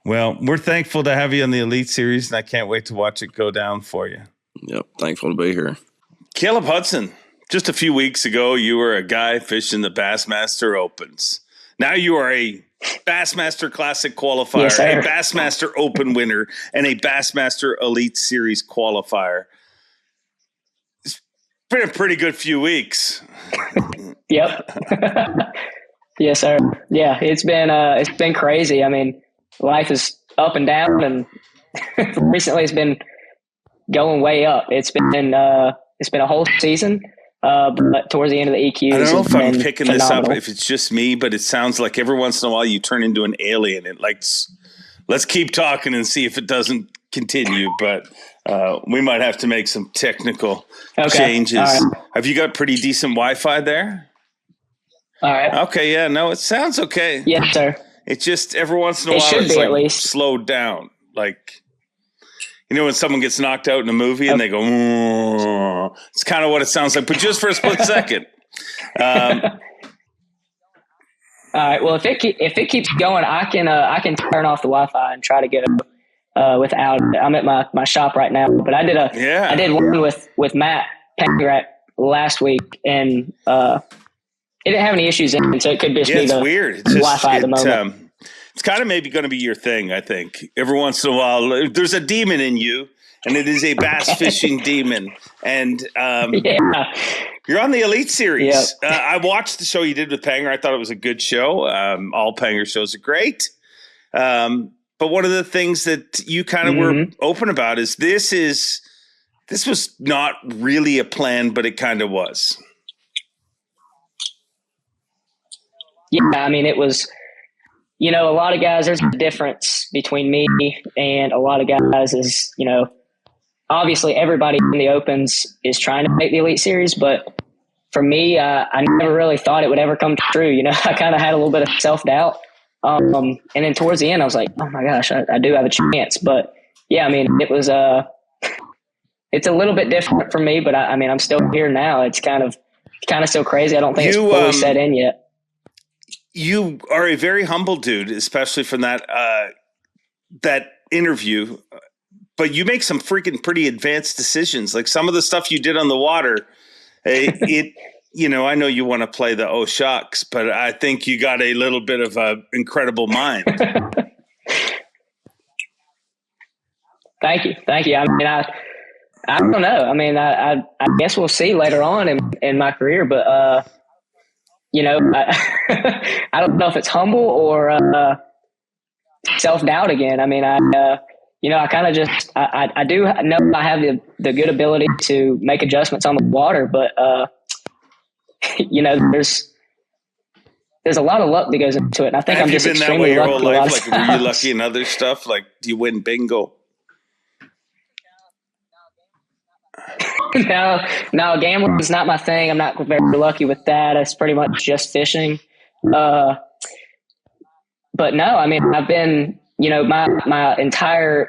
Well, we're thankful to have you on the Elite Series, and I can't wait to watch it go down for you. Yep, thankful to be here. Caleb Hudson, just a few weeks ago, you were a guy fishing the Bassmaster Opens. Now you are a Bassmaster Classic qualifier, yes, a Bassmaster Open winner, and a Bassmaster Elite Series qualifier. It's been a pretty good few weeks. Yep. Yes, sir. Yeah, it's been crazy. I mean, life is up and down, and recently it's been going way up. It's been a whole season, but towards the end of the EQs, I don't know if I'm picking phenomenal. this up, if it's just me, but it sounds like every once in a while you turn into an alien. It let's keep talking and see if it doesn't continue, but we might have to make some technical changes. Right. Have you got pretty decent Wi-Fi there? All right. Okay, yeah, no, it sounds okay. Yes, sir. It's just every once in a It while should it's be, like at least. slowed down. Like, you know when someone gets knocked out in a movie and they go, "Mm." It's kind of what it sounds like, but just for a split second. All right. Well, if it keeps going, I can turn off the Wi-Fi and try to get it without it. I'm at my shop right now, but I did one with Matt last week, and it didn't have any issues in it, so it could just be the weird. It's Wi-Fi at the moment. It's kind of maybe going to be your thing, I think. Every once in a while, there's a demon in you, and it is a bass fishing demon. And you're on the Elite Series. Yep. I watched the show you did with Panger. I thought it was a good show. All Panger shows are great. But one of the things that you kind of were open about is this was not really a plan, but it kind of was. Yeah, I mean, it was – a lot of guys, there's a difference between me and a lot of guys is, obviously everybody in the Opens is trying to make the Elite Series, but for me, I never really thought it would ever come true. I kind of had a little bit of self-doubt. And then towards the end, I was like, oh my gosh, I do have a chance. But yeah, I mean, it was it's a little bit different for me, but I'm still here now. It's kind of still crazy. I don't think it's fully set in yet. You are a very humble dude, especially from that interview. But you make some freaking pretty advanced decisions. Like some of the stuff you did on the water, I know you want to play the oh shucks, but I think you got a little bit of an incredible mind. Thank you. I mean, I don't know. I mean, I guess we'll see later on in my career, but I don't know if it's humble or self-doubt again. I mean, I kind of just I do know I have the good ability to make adjustments on the water, but there's a lot of luck that goes into it, and I think I'm just extremely lucky. Your whole life? Like, were you lucky in other stuff? Like, do you win bingo? No, gambling is not my thing. I'm not very lucky with that. It's pretty much just fishing. But no, I mean, I've been, my entire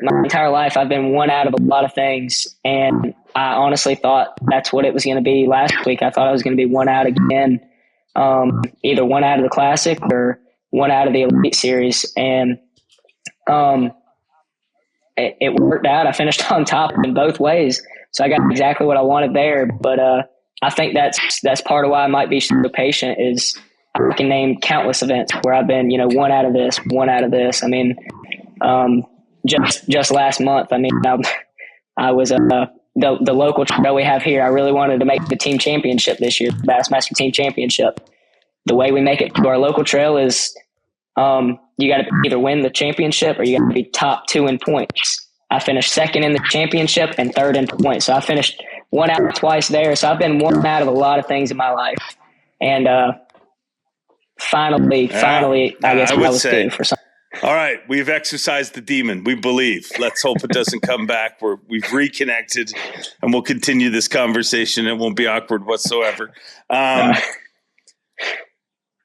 life, I've been one out of a lot of things. And I honestly thought that's what it was going to be last week. I thought I was going to be one out again, either one out of the Classic or one out of the Elite Series. And it worked out. I finished on top in both ways. So I got exactly what I wanted there. But I think that's part of why I might be so patient is I can name countless events where I've been, one out of this, one out of this. I mean, just last month, I mean, I was the local trail we have here. I really wanted to make the team championship this year, the Bassmaster team championship. The way we make it to our local trail is you got to either win the championship or you got to be top 2 in points. I finished second in the championship and third in points. So I finished one out twice there. So I've been one out of a lot of things in my life. And finally, I guess I was due for something. All right, we've exercised the demon. We believe. Let's hope it doesn't come back. We've reconnected, and we'll continue this conversation. It won't be awkward whatsoever.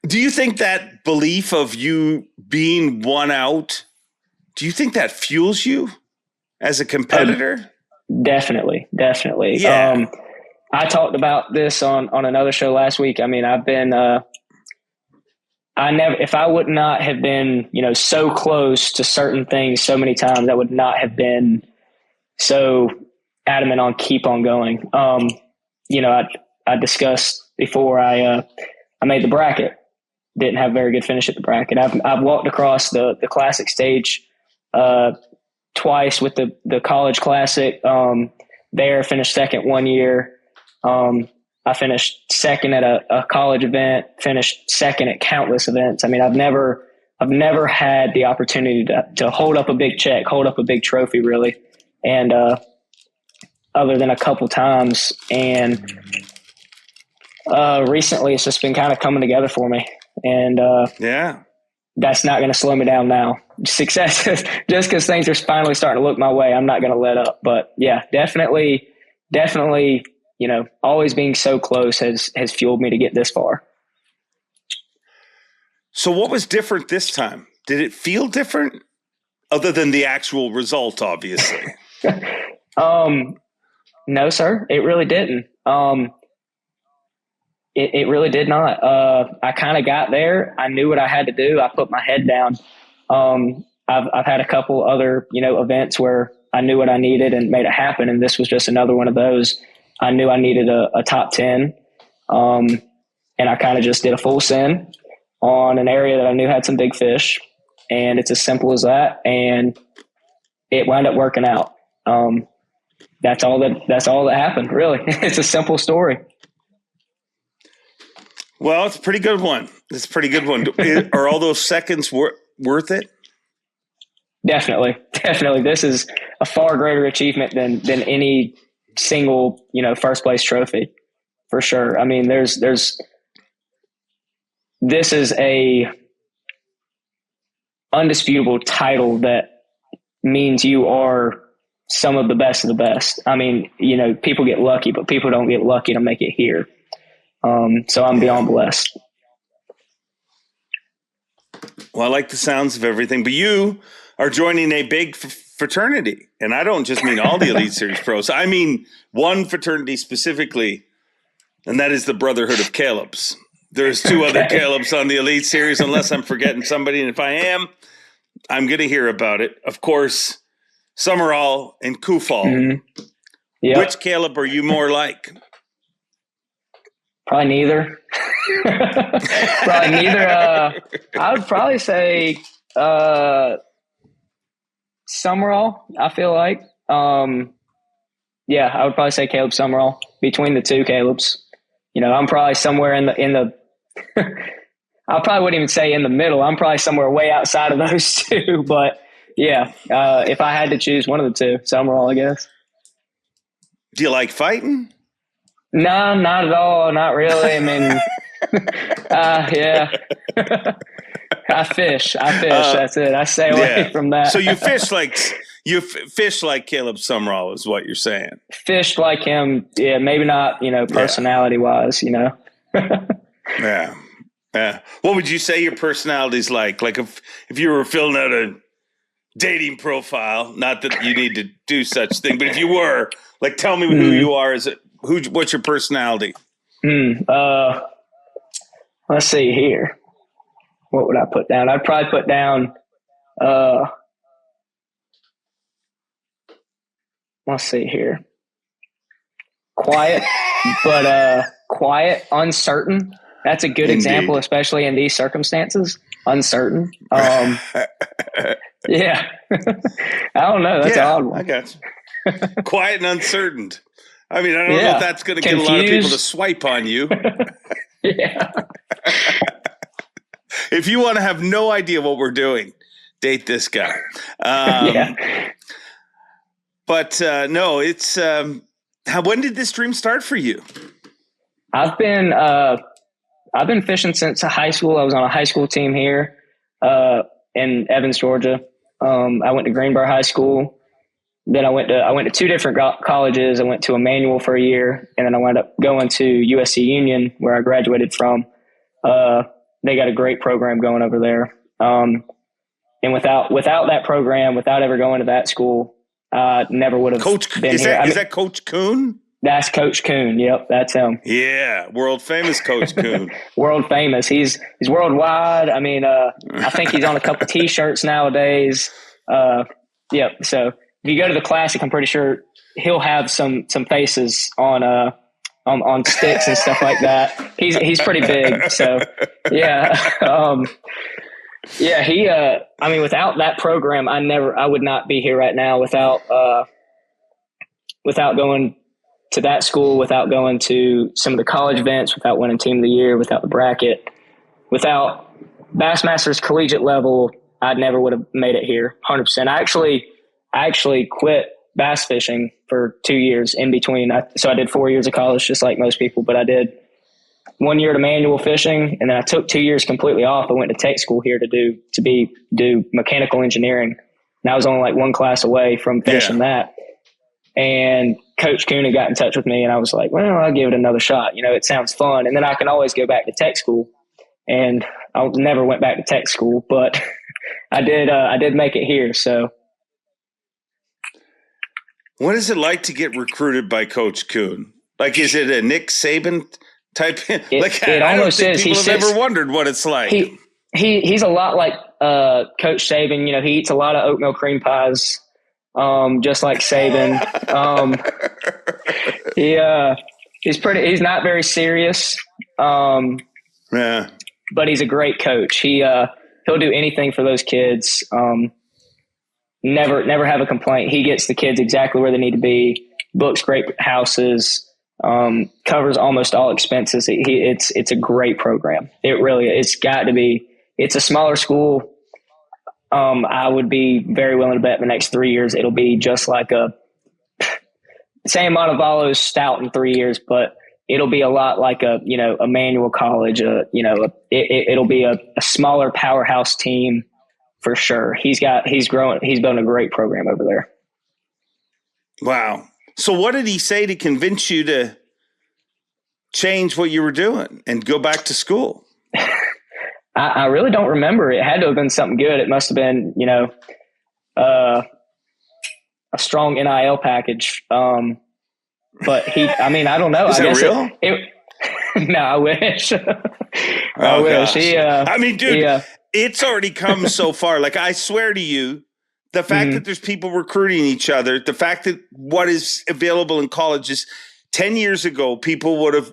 Do you think that belief of you being one out, do you think that fuels you as a competitor? Definitely. Yeah. I talked about this on another show last week. I mean, I've been, if I would not have been, so close to certain things so many times, I would not have been so adamant on keep on going. I discussed before I made the bracket, didn't have a very good finish at the bracket. I've walked across the Classic stage, twice with the College Classic. There finished second one year. I finished second at a college event, finished second at countless events. I mean, I've never had the opportunity to hold up a big check, hold up a big trophy really. And, other than a couple times. And, recently it's just been kind of coming together for me. And, that's not going to slow me down now. Success, just because things are finally starting to look my way, I'm not going to let up. But yeah, definitely, always being so close has fueled me to get this far. So what was different this time? Did it feel different other than the actual result, obviously? No, sir, it really didn't. It really did not. I kind of got there. I knew what I had to do. I put my head down. I've had a couple other, events where I knew what I needed and made it happen. And this was just another one of those. I knew I needed a top 10. And I kind of just did a full send on an area that I knew had some big fish. And it's as simple as that. And it wound up working out. That's all that happened, really. It's a simple story. Well, it's a pretty good one. It's a pretty good one. Are all those seconds worth it? Definitely. This is a far greater achievement than any single, first place trophy, for sure. I mean, this is a undisputable title that means you are some of the best. I mean, people get lucky, but people don't get lucky to make it here. So I'm beyond blessed. Well, I like the sounds of everything, but you are joining a big fraternity. And I don't just mean all the Elite Series pros. I mean one fraternity specifically, and that is the Brotherhood of Caleb's. There's 2 other Caleb's on the Elite Series, unless I'm forgetting somebody. And if I am, I'm going to hear about it. Of course, Summerall and Kufal. Mm-hmm. Yep. Which Caleb are you more like? Probably neither. I would probably say Summerall, I feel like. I would probably say Caleb Summerall between the 2 Caleb's. I'm probably somewhere in the I probably wouldn't even say in the middle. I'm probably somewhere way outside of those 2. But if I had to choose one of the 2, Summerall, I guess. Do you like fighting? No, not at all. Not really. I mean, yeah. I fish. That's it. I stay away from that. So you fish like Caleb Summerall is what you're saying. Fished like him. Yeah. Maybe not, personality wise, Yeah. Yeah. What would you say your personality's like? Like if you were filling out a dating profile, not that you need to do such thing, but if you were, like, tell me who you are. What's your personality? Let's see here. What would I put down? I'd probably put down, let's see here. Quiet, but quiet, uncertain. That's a good example, especially in these circumstances. Uncertain. Yeah. I don't know. That's an odd one. I got you. Quiet and uncertain. I mean, I don't know if that's going to get a lot of people to swipe on you. Yeah. If you want to have no idea what we're doing, date this guy. But no, it's when did this dream start for you? I've been fishing since high school. I was on a high school team here in Evans, Georgia. I went to Greenbrier High School. Then I went to 2 different colleges. I went to Emmanuel for a year, and then I wound up going to USC Union, where I graduated from. They got a great program going over there. And without that program, without ever going to that school, I never would have been here. Is that Coach Kuhn? That's Coach Kuhn. Yep, that's him. Yeah, world famous Coach Kuhn. World famous. He's worldwide. I mean, I think he's on a couple T-shirts nowadays. Yep. So if you go to the Classic, I'm pretty sure he'll have some faces on sticks and stuff like that. He's pretty big. So yeah. I mean, without that program, I would not be here right now without going to that school, without going to some of the college events, without winning Team of the Year, without the bracket, without Bassmaster's collegiate level, I never would have made it here. 100%. I actually quit bass fishing for 2 years in between. So I did 4 years of college, just like most people, but I did 1 year to manual fishing, and then I took 2 years completely off. I went to tech school here to do mechanical engineering. And I was only like 1 class away from finishing that. And Coach Kuhn had got in touch with me, and I was like, well, I'll give it another shot. It sounds fun. And then I can always go back to tech school. And I never went back to tech school, but I did make it here. So. What is it like to get recruited by Coach Kuhn? Like, is it a Nick Saban type? It almost is. People have ever wondered what it's like. He's a lot like Coach Saban. He eats a lot of oatmeal cream pies. just like Saban. He's not very serious. Yeah. But he's a great coach. He'll do anything for those kids. Never have a complaint. He gets the kids exactly where they need to be. Books great houses. Covers almost all expenses. It's a great program. It really, it's got to be. It's a smaller school. I would be very willing to bet in the next 3 years it'll be just like a San Montevallo's stout in 3 years, but it'll be a lot like a Emmanuel College. It'll be a smaller powerhouse team for sure. He's building a great program over there. Wow. So what did he say to convince you to change what you were doing and go back to school? I really don't remember. It had to have been something good. It must have been, a strong NIL package. But I don't know. Is that real? No, I wish. I wish. Dude, it's already come so far. Like, I swear to you, the fact that there's people recruiting each other, the fact that what is available in colleges 10 years ago, people would have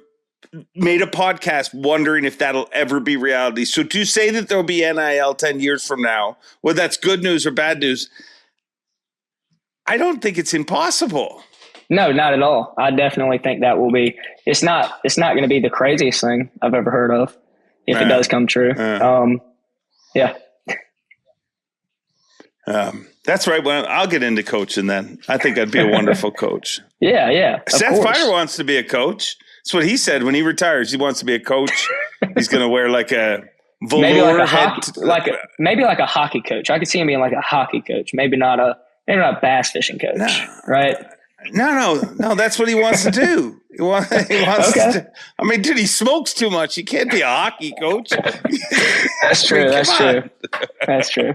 made a podcast wondering if that'll ever be reality. So to say that there'll be NIL 10 years from now, whether that's good news or bad news, I don't think it's impossible. No, not at all. I definitely think that will be. It's not going to be the craziest thing I've ever heard of if it does come true. Yeah. That's right. Well, I'll get into coaching then. I think I'd be a wonderful coach. Yeah. Seth Feider wants to be a coach. That's what he said when he retires. He wants to be a coach. He's going to wear like a velour maybe like a hockey coach. I could see him being like a hockey coach. Maybe not a bass fishing coach. Right? No. That's what he wants to do. He wants to. I mean, dude, he smokes too much. He can't be a hockey coach. That's true. That's true.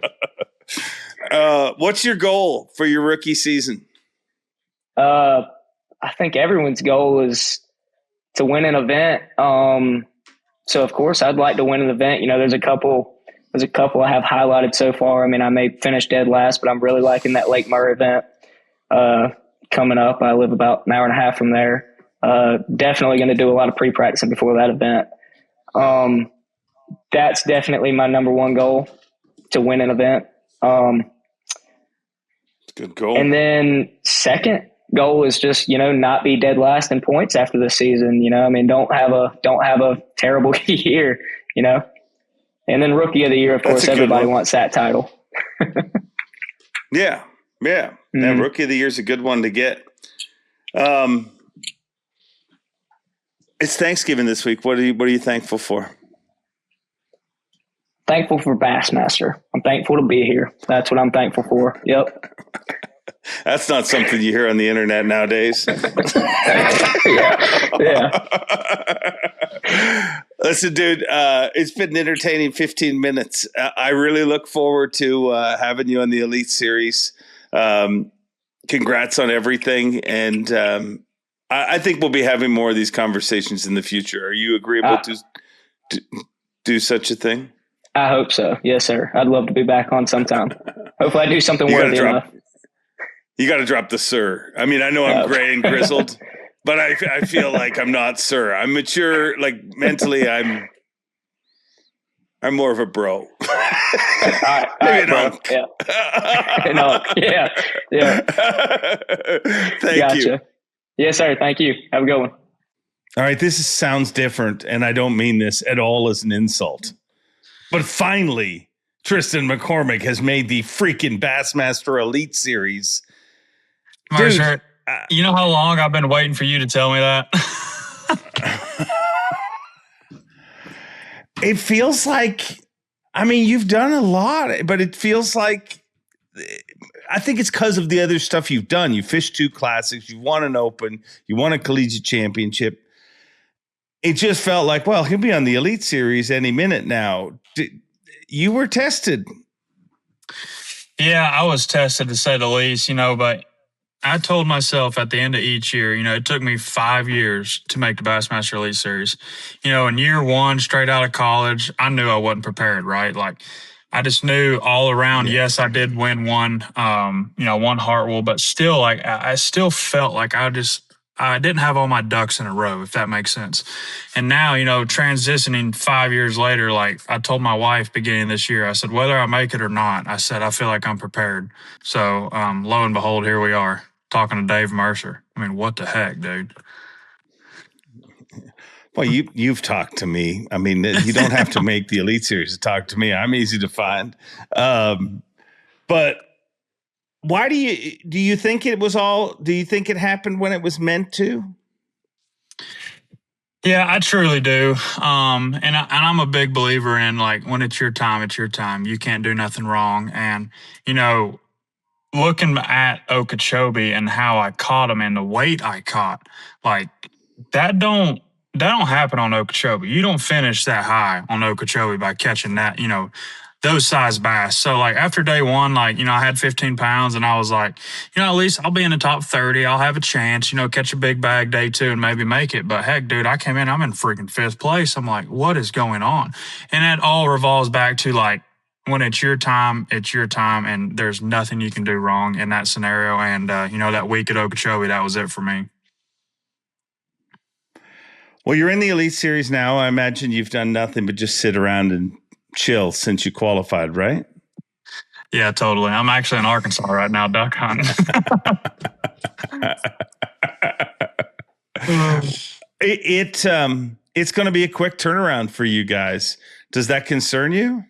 What's your goal for your rookie season? I think everyone's goal is to win an event. So of course I'd like to win an event. There's a couple I have highlighted so far. I mean, I may finish dead last, but I'm really liking that Lake Murray event coming up. I live about an hour and a half from there. Definitely going to do a lot of pre-practicing before that event. That's definitely my number one goal, to win an event. Good goal. And then second goal is just, not be dead last in points after the season. Don't have a terrible year, and then rookie of the year, of course, everybody wants that title. Yeah. Rookie of the year is a good one to get. It's Thanksgiving this week. What are you thankful for? Thankful for Bassmaster. I'm thankful to be here. That's what I'm thankful for. Yep. That's not something you hear on the internet nowadays. Yeah. Listen, dude, it's been an entertaining 15 minutes. I really look forward to having you on the Elite Series. Congrats on everything. And I think we'll be having more of these conversations in the future. Are you agreeable to do such a thing? I hope so. Yes, sir. I'd love to be back on sometime. Hopefully I do something worthy enough. You got to drop the sir. I mean, I know I'm gray and grizzled, but I feel like I'm not sir. I'm mature. Like mentally, I'm more of a bro. Maybe an unk. Yeah. An unk. Yeah. Thank you. Yes, sir. Thank you. Have a good one. All right. This sounds different, and I don't mean this at all as an insult. But finally, Tristan McCormick has made the freaking Bassmaster Elite Series. Mercer, you know how long I've been waiting for you to tell me that? It feels like, you've done a lot, but it feels like, I think it's because of the other stuff you've done. You fished 2 classics, you won an open, you won a collegiate championship. It just felt like, well, he'll be on the Elite Series any minute now. You were tested. Yeah, I was tested to say the least, but I told myself at the end of each year, it took me 5 years to make the Bassmaster Elite Series. In year 1, straight out of college, I knew I wasn't prepared, right? Like I just knew all around. Yeah. Yes, I did win one, one Hartwell, but still, like I still felt like I didn't have all my ducks in a row, if that makes sense. And now, transitioning 5 years later, like I told my wife beginning of this year, I said, whether I make it or not, I said, I feel like I'm prepared. So lo and behold, here we are talking to Dave Mercer. I mean, what the heck, dude? Well, you've talked to me. I mean, you don't have to make the Elite Series to talk to me. I'm easy to find. But why do you think it was all? Do you think it happened when it was meant to? Yeah, I truly do. And I'm a big believer in, like, when it's your time, it's your time. You can't do nothing wrong. And looking at Okeechobee and how I caught him and the weight I caught, like that don't happen on Okeechobee. You don't finish that high on Okeechobee by catching that, those size bass. So like after day one, like, I had 15 pounds and I was like, at least I'll be in the top 30. I'll have a chance, catch a big bag day two and maybe make it. But heck, dude, I'm in freaking 5th place. I'm like, what is going on? And that all revolves back to like, when it's your time, and there's nothing you can do wrong in that scenario. And, that week at Okeechobee, that was it for me. Well, you're in the Elite Series now. I imagine you've done nothing but just sit around and chill since you qualified, right? Yeah, totally. I'm actually in Arkansas right now, duck hunting. It's going to be a quick turnaround for you guys. Does that concern you?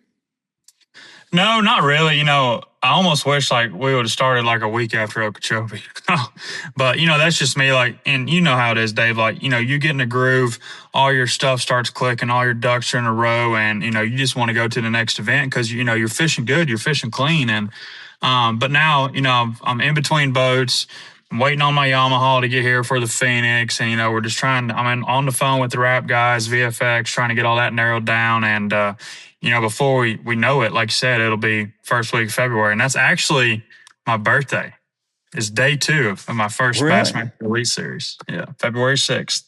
No, not really. I almost wish like we would have started like a week after Okeechobee. But, that's just me. Like, and you know how it is, Dave. Like, you get in a groove, all your stuff starts clicking, all your ducks are in a row, and, you just want to go to the next event because, you're fishing good, you're fishing clean. And, but now, I'm in between boats. I'm waiting on my Yamaha to get here for the Phoenix. And, we're just I'm on the phone with the Rap guys, VFX, trying to get all that narrowed down. And, before we know it, like you said, it'll be first week of February. And that's actually my birthday. It's day 2 of my first Bassmaster Elite Series. Yeah, February 6th.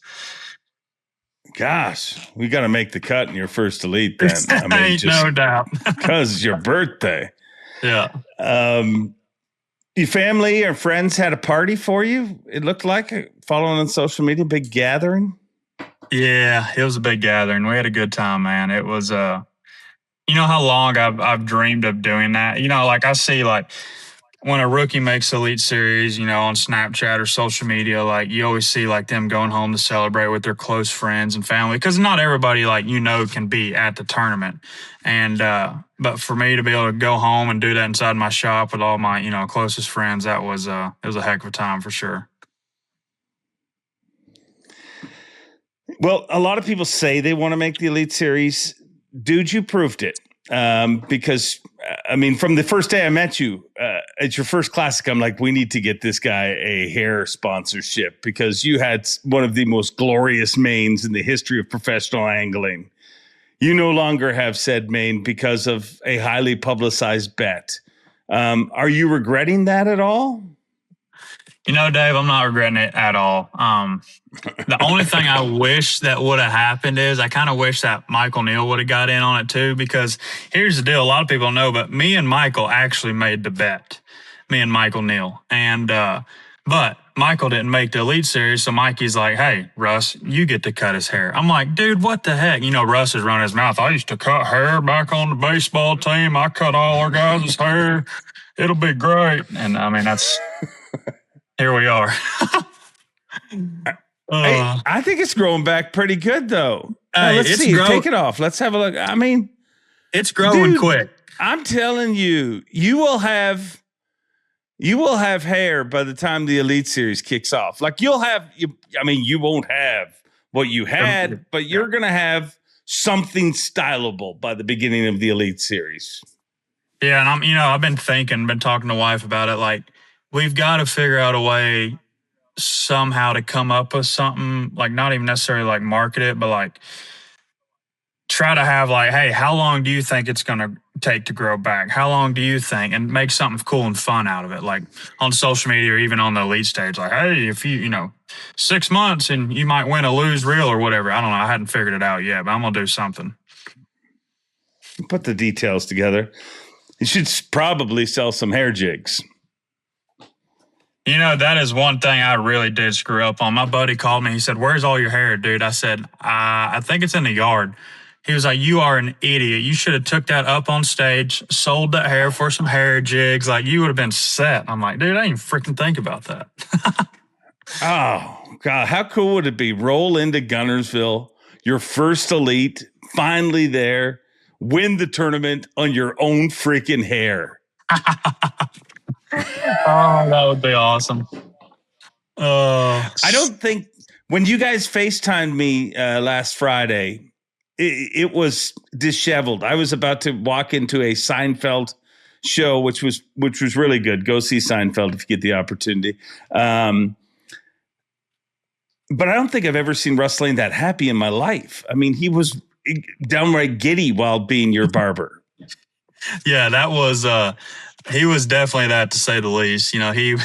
Gosh, we got to make the cut in your first Elite then. I mean, no doubt. Because it's your birthday. Yeah. Your family or friends had a party for you? It looked like, following on social media, big gathering? Yeah, it was a big gathering. We had a good time, man. It was how long I've dreamed of doing that. Like I see like when a rookie makes Elite Series, on Snapchat or social media, like you always see like them going home to celebrate with their close friends and family. Cause not everybody like, can be at the tournament. And, but for me to be able to go home and do that inside my shop with all my, closest friends, it was a heck of a time for sure. Well, a lot of people say they want to make the Elite Series. Dude, you proved it. Because from the first day I met you at your first classic, I'm like, we need to get this guy a hair sponsorship because you had one of the most glorious manes in the history of professional angling. You no longer have said mane because of a highly publicized bet. Are you regretting that at all? Dave, I'm not regretting it at all. The only thing I wish that would have happened is I kind of wish that Michael Neal would have got in on it too, because here's the deal. A lot of people know, but me and Michael actually made the bet, me and Michael Neal. And, but Michael didn't make the Elite Series. So Mikey's like, hey, Russ, you get to cut his hair. I'm like, dude, what the heck? Russ is running his mouth. I used to cut hair back on the baseball team. I cut all our guys' hair. It'll be great. And that's... Here we are. I think it's growing back pretty good, though. Let's see. Take it off. Let's have a look. It's growing quick. I'm telling you, you will have hair by the time the Elite Series kicks off. Like you won't have what you had, but you're going to have something stylable by the beginning of the Elite Series. Yeah, and I've been talking to wife about it. Like, we've got to figure out a way somehow to come up with something, like not even necessarily like market it, but like try to have like, hey, how long do you think it's going to take to grow back? How long do you think? And make something cool and fun out of it. Like on social media or even on the Elite stage, like, hey, if you 6 months and you might win a lose reel or whatever. I don't know. I hadn't figured it out yet, but I'm going to do something. put the details together. You should probably sell some hair jigs. You know, that is one thing I really did screw up on. My buddy called me. He said, "Where's all your hair, dude?" I said, I think it's in the yard. He was like, "You are an idiot. You should have took that up on stage, sold that hair for some hair jigs. Like, you would have been set." I'm like, dude, I didn't freaking think about that. Oh, God. How cool would it be? Roll into Gunnersville, your first elite, finally there, win the tournament on your own freaking hair. Oh, that would be awesome. I don't think when you guys FaceTimed me last Friday, it was disheveled. I was about to walk into a Seinfeld show, which was really good. Go see Seinfeld if you get the opportunity. But I don't think I've ever seen Russ Lane that happy in my life. I mean, he was downright giddy while being your barber. Yeah, that was he was definitely that, to say the least. You know, he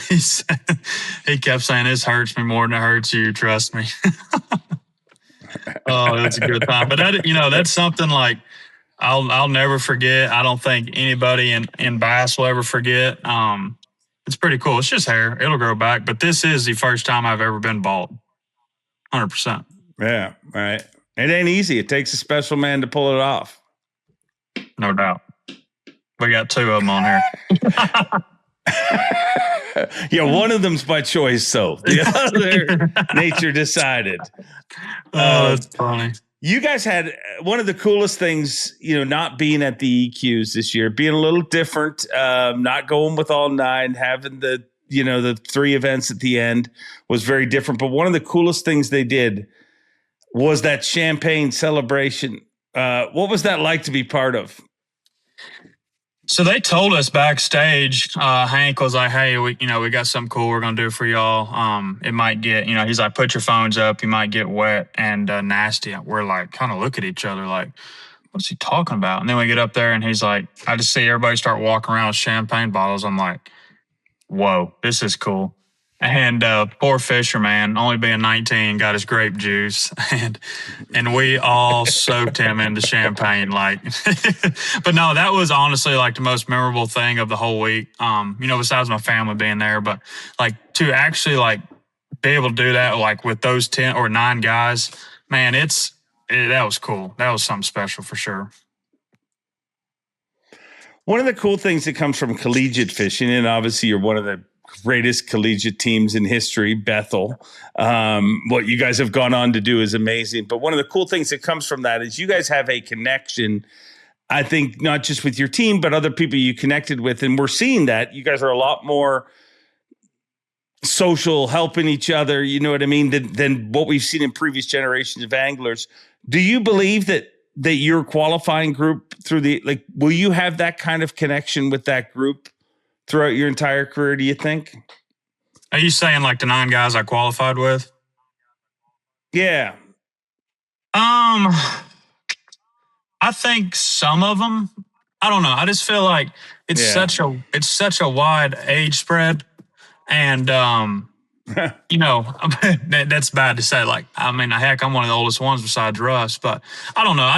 kept saying, "This hurts me more than it hurts you, trust me." Oh, that's a good time. But that, you know, that's something like I'll never forget. I don't think anybody in Bass will ever forget. It's pretty cool. It's just hair. It'll grow back. But this is the first time I've ever been bald. 100%. Yeah, right. It ain't easy. It takes a special man to pull it off. No doubt. We got two of them on here. Yeah, one of them's by choice, though. The other, nature decided. Oh, that's funny. You guys had one of the coolest things, you know, not being at the EQs this year, being a little different, not going with all 9, having the 3 events at the end was very different. But one of the coolest things they did was that champagne celebration. What was that like to be part of? So they told us backstage, Hank was like, "Hey, we got something cool we're going to do for y'all. It might get, he's like, put your phones up. You might get wet and nasty." We're like, kind of look at each other like, what's he talking about? And then we get up there and he's like, I just see everybody start walking around with champagne bottles. I'm like, whoa, this is cool. And poor Fisher, man, only being 19, got his grape juice, and we all soaked him into champagne. Like, but no, that was honestly like the most memorable thing of the whole week. Besides my family being there, but like to actually like be able to do that like with those 10 or 9 guys, man, that was cool. That was something special for sure. One of the cool things that comes from collegiate fishing, and obviously you're one of the greatest collegiate teams in history, Bethel. What you guys have gone on to do is amazing. But one of the cool things that comes from that is you guys have a connection, I think, not just with your team, but other people you connected with. And we're seeing that. You guys are a lot more social, helping each other, you know what I mean, than what we've seen in previous generations of anglers. Do you believe that your qualifying group will you have that kind of connection with that group throughout your entire career, do you think? Are you saying like the 9 guys I qualified with? Yeah. I think some of them. I don't know. I just feel like it's such a wide age spread, and that's bad to say. Like, I mean, heck, I'm one of the oldest ones besides Russ, but I don't know.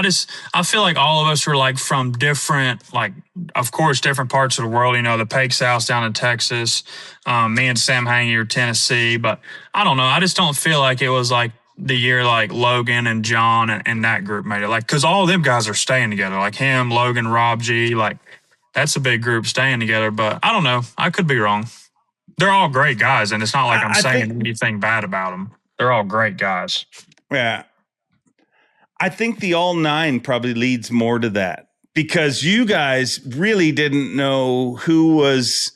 I feel like all of us are like from different, like, of course, different parts of the world. The Pake South down in Texas, me and Sam Hangii are Tennessee, but I don't know. I just don't feel like it was like the year like Logan and John and that group made it. Like, because all of them guys are staying together. Like him, Logan, Rob G. Like, that's a big group staying together. But I don't know. I could be wrong. They're all great guys, and it's not like I'm saying anything bad about them. They're all great guys. Yeah. I think the all 9 probably leads more to that because you guys really didn't know who was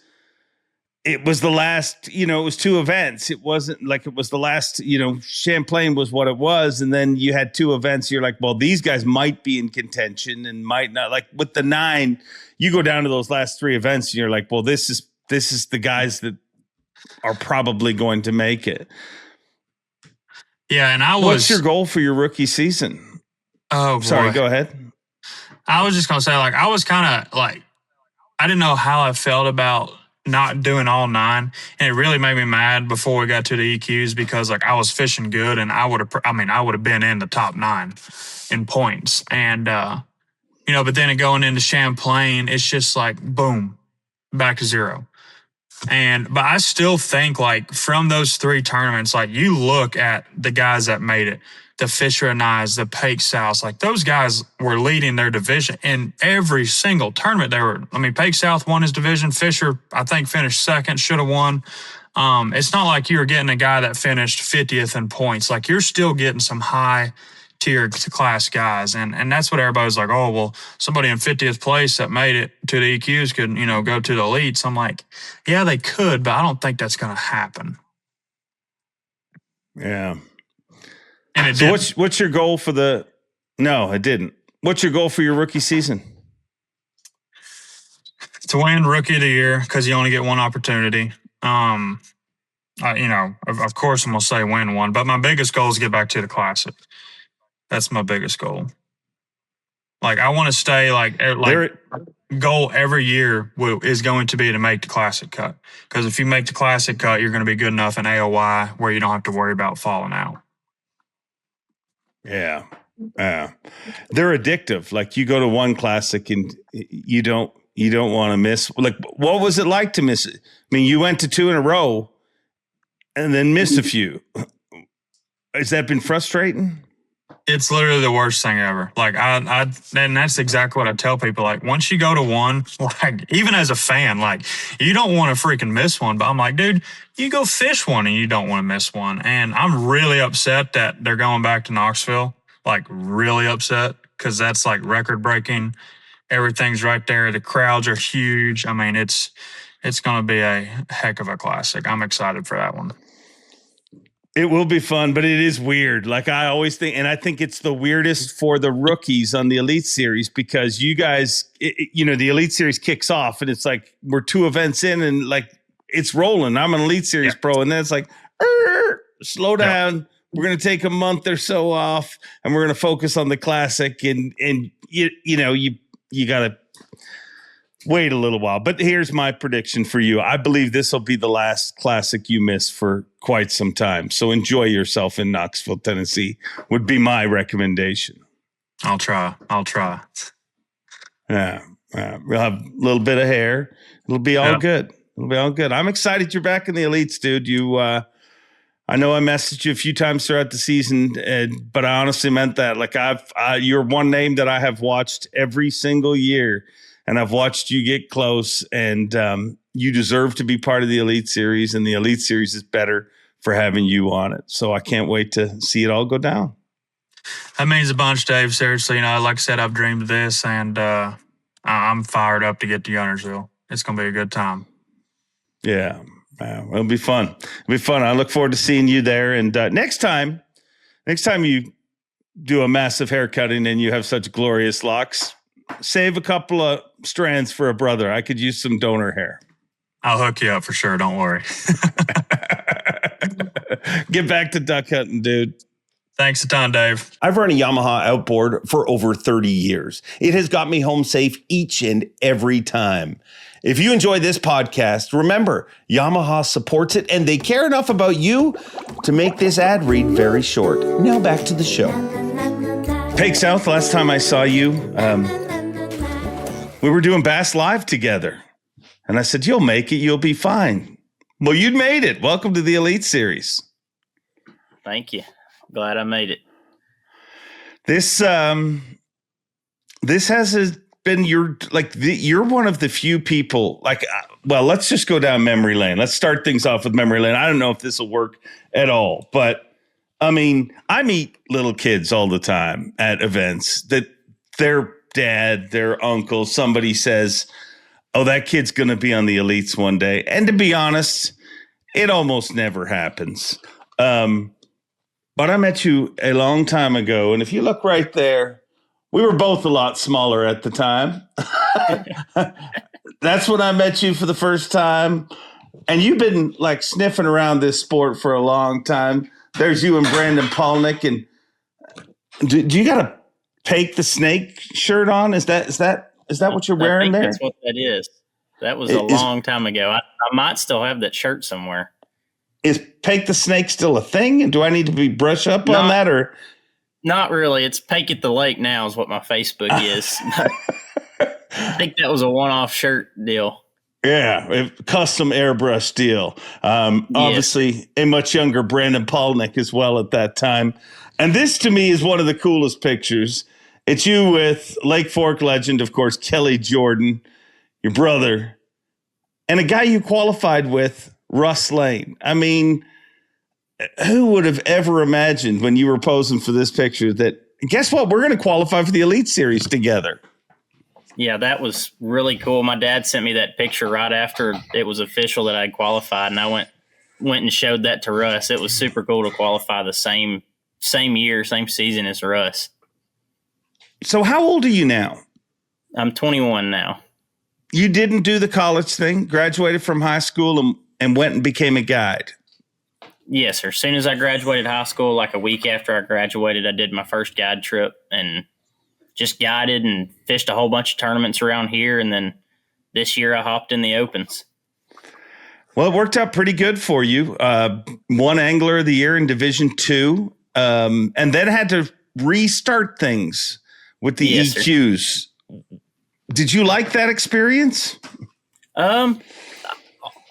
– it was the last – it was 2 events. It wasn't like it was the last – Champlain was what it was, and then you had 2 events. You're like, well, these guys might be in contention and might not. Like with the 9, you go down to those last 3 events, and you're like, well, this is the guys that – are probably going to make it. Yeah, and what's your goal for your rookie season? Oh, boy. Sorry, go ahead. I was just going to say, like, I was kind of like, I didn't know how I felt about not doing all 9. And it really made me mad before we got to the EQs because like I was fishing good and I would have been in the top 9 in points. And but then going into Champlain, it's just like, boom, back to zero. But I still think, like, from those 3 tournaments, like, you look at the guys that made it, the Fisher Anayas, the Pake Souths, like, those guys were leading their division in every single tournament. Pake South won his division. Fisher, I think, finished second, should have won. It's not like you were getting a guy that finished 50th in points. Like, you're still getting some high tier class guys. And that's what everybody's like, oh, well, somebody in 50th place that made it to the EQs could, go to the elites. I'm like, yeah, they could, but I don't think that's going to happen. Yeah. And it so didn't. what's your goal for the, no, it didn't. What's your goal for your rookie season? To win Rookie of the Year, because you only get one opportunity. Of course I'm going to say win one, but my biggest goal is get back to the Classic. That's my biggest goal. Like, I want to stay goal every year is going to be to make the Classic cut. Because if you make the Classic cut, you're going to be good enough in AOY where you don't have to worry about falling out. Yeah. They're addictive. Like, you go to one Classic and you don't want to miss. Like, what was it like to miss it? I mean, you went to 2 in a row and then missed a few. Has that been frustrating? It's literally the worst thing ever. Like, and that's exactly what I tell people. Like, once you go to one, like, even as a fan, like, you don't want to freaking miss one. But I'm like, dude, you go fish one and you don't want to miss one. And I'm really upset that they're going back to Knoxville. Like, really upset, because that's like record breaking. Everything's right there. The crowds are huge. I mean, it's going to be a heck of a Classic. I'm excited for that one. It will be fun, but it is weird. Like, I always think, and I think it's the weirdest for the rookies on the Elite Series, because you guys, the Elite Series kicks off and it's like, we're 2 events in and like, it's rolling. I'm an Elite Series pro. And then it's like, slow down. Yeah. We're going to take a month or so off and we're going to focus on the Classic. And you got to wait a little while. But here's my prediction for you. I believe this will be the last Classic you miss for quite some time. So enjoy yourself in Knoxville, Tennessee, would be my recommendation. I'll try. Yeah. We'll have a little bit of hair. It'll be all good. It'll be all good. I'm excited you're back in the elites, dude. I know I messaged you a few times throughout the season, but I honestly meant that. Like, you're one name that I have watched every single year. And I've watched you get close, and you deserve to be part of the Elite Series, and the Elite Series is better for having you on it. So I can't wait to see it all go down. That means a bunch, Dave. Seriously, like I said, I've dreamed of this, and I'm fired up to get to Guntersville. It's going to be a good time. Yeah, it'll be fun. I look forward to seeing you there. And next time you do a massive haircutting and you have such glorious locks, save a couple of strands for a brother. I could use some donor hair. I'll hook you up for sure. Don't worry. Get back to duck hunting, dude. Thanks a ton, Dave. I've run a Yamaha outboard for over 30 years. It has got me home safe each and every time. If you enjoy this podcast, remember, Yamaha supports it and they care enough about you to make this ad read very short. Now back to the show. Pake South, last time I saw you, we were doing Bass Live together. And I said, you'll make it. You'll be fine. Well, you'd made it. Welcome to the Elite Series. Thank you. Glad I made it. This has been you're one of the few people, let's just go down memory lane. Let's start things off with memory lane. I don't know if this will work at all, but I mean, I meet little kids all the time at events that their dad, their uncle, somebody says, oh, that kid's going to be on the elites one day. And to be honest, it almost never happens. But I met you a long time ago. And if you look right there, we were both a lot smaller at the time. That's when I met you for the first time. And you've been like sniffing around this sport for a long time. There's you and Brandon Palnick. And do you got a Pake the Snake shirt on? Is that what you're wearing there? That's what that is. That was a long time ago. I might still have that shirt somewhere. Is Pake the Snake still a thing? And do I need to be brush up on that? Or Not really. It's Pake at the Lake now is what my Facebook is. I think that was a one-off shirt deal. Yeah, custom airbrush deal. Obviously, a much younger Brandon Palnick as well at that time. And this, to me, is one of the coolest pictures. It's you with Lake Fork legend, of course, Kelly Jordan, your brother, and a guy you qualified with, Russ Lane. I mean, who would have ever imagined when you were posing for this picture that, guess what, we're going to qualify for the Elite Series together? Yeah, that was really cool. My dad sent me that picture right after it was official that I qualified, and I went and showed that to Russ. It was super cool to qualify the same year, same season as Russ. So how old are you now? I'm 21 now. You didn't do the college thing, graduated from high school and went and became a guide. Yes, sir. As soon as I graduated high school, like a week after I graduated, I did my first guide trip and just guided and fished a whole bunch of tournaments around here. And then this year I hopped in the opens. Well, it worked out pretty good for you. One Angler of the Year in Division II, and then had to restart things with the EQs. Sir. Did you like that experience?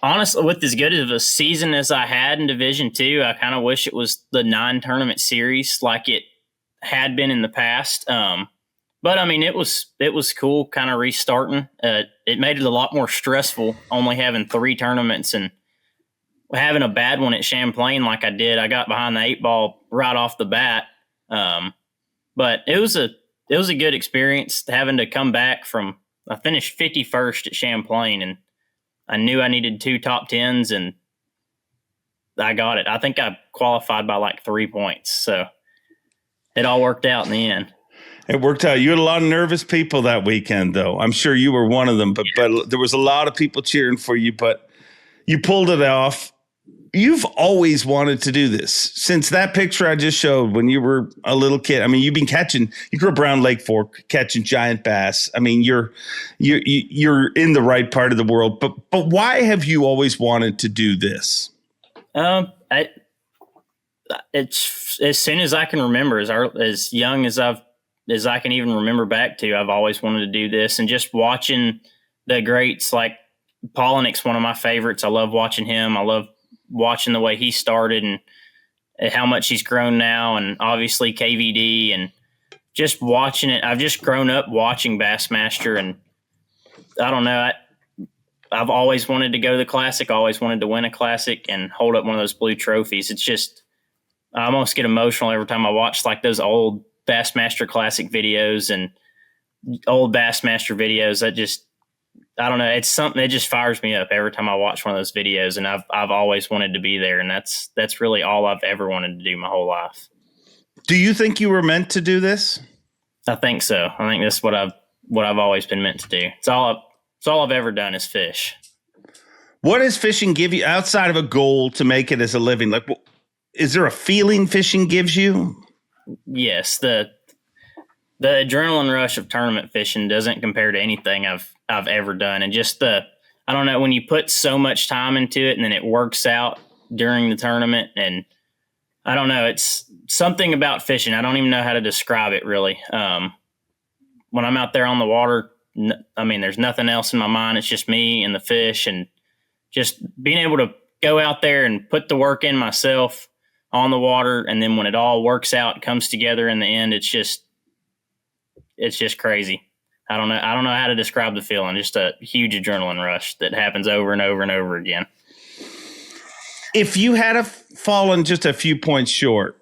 Honestly, with as good of a season as I had in Division II, I kind of wish it was the 9-tournament series like it had been in the past. But I mean, it was cool kind of restarting. It made it a lot more stressful only having 3 tournaments and having a bad one at Champlain like I did. I got behind the 8 ball right off the bat. But it was a good experience having to come back from. I finished 51st at Champlain, and I knew I needed 2 top 10s, and I got it. I think I qualified by like 3 points, so it all worked out in the end. It worked out. You had a lot of nervous people that weekend, though. I'm sure you were one of them, but there was a lot of people cheering for you, but you pulled it off. You've always wanted to do this since that picture I just showed when you were a little kid. I mean, you've been catching. You grew up around Lake Fork, catching giant bass. I mean, you're in the right part of the world. But why have you always wanted to do this? It's as soon as I can remember, as young as I can even remember back to, I've always wanted to do this. And just watching the greats, like Palnick's one of my favorites. I love watching him. I love watching the way he started and how much he's grown now, and obviously KVD, and just watching it. I've just grown up watching Bassmaster, and I don't know. I've always wanted to go to the Classic, always wanted to win a Classic and hold up one of those blue trophies. It's just, I almost get emotional every time I watch like those old Bassmaster Classic videos and old Bassmaster videos. I don't know. It's something that just fires me up every time I watch one of those videos, and I've always wanted to be there, and that's really all I've ever wanted to do my whole life. Do you think you were meant to do this? I think so. I think that's what I've always been meant to do. It's all I've ever done is fish. What does fishing give you outside of a goal to make it as a living? Like, is there a feeling fishing gives you? Yes, the adrenaline rush of tournament fishing doesn't compare to anything I've ever done. And just I don't know, when you put so much time into it and then it works out during the tournament, and I don't know, it's something about fishing. I don't even know how to describe it really. When I'm out there on the water, I mean, there's nothing else in my mind. It's just me and the fish, and just being able to go out there and put the work in myself on the water. And then when it all works out, comes together in the end, it's just crazy. I don't know how to describe the feeling. Just a huge adrenaline rush that happens over and over and over again. If you had fallen just a few points short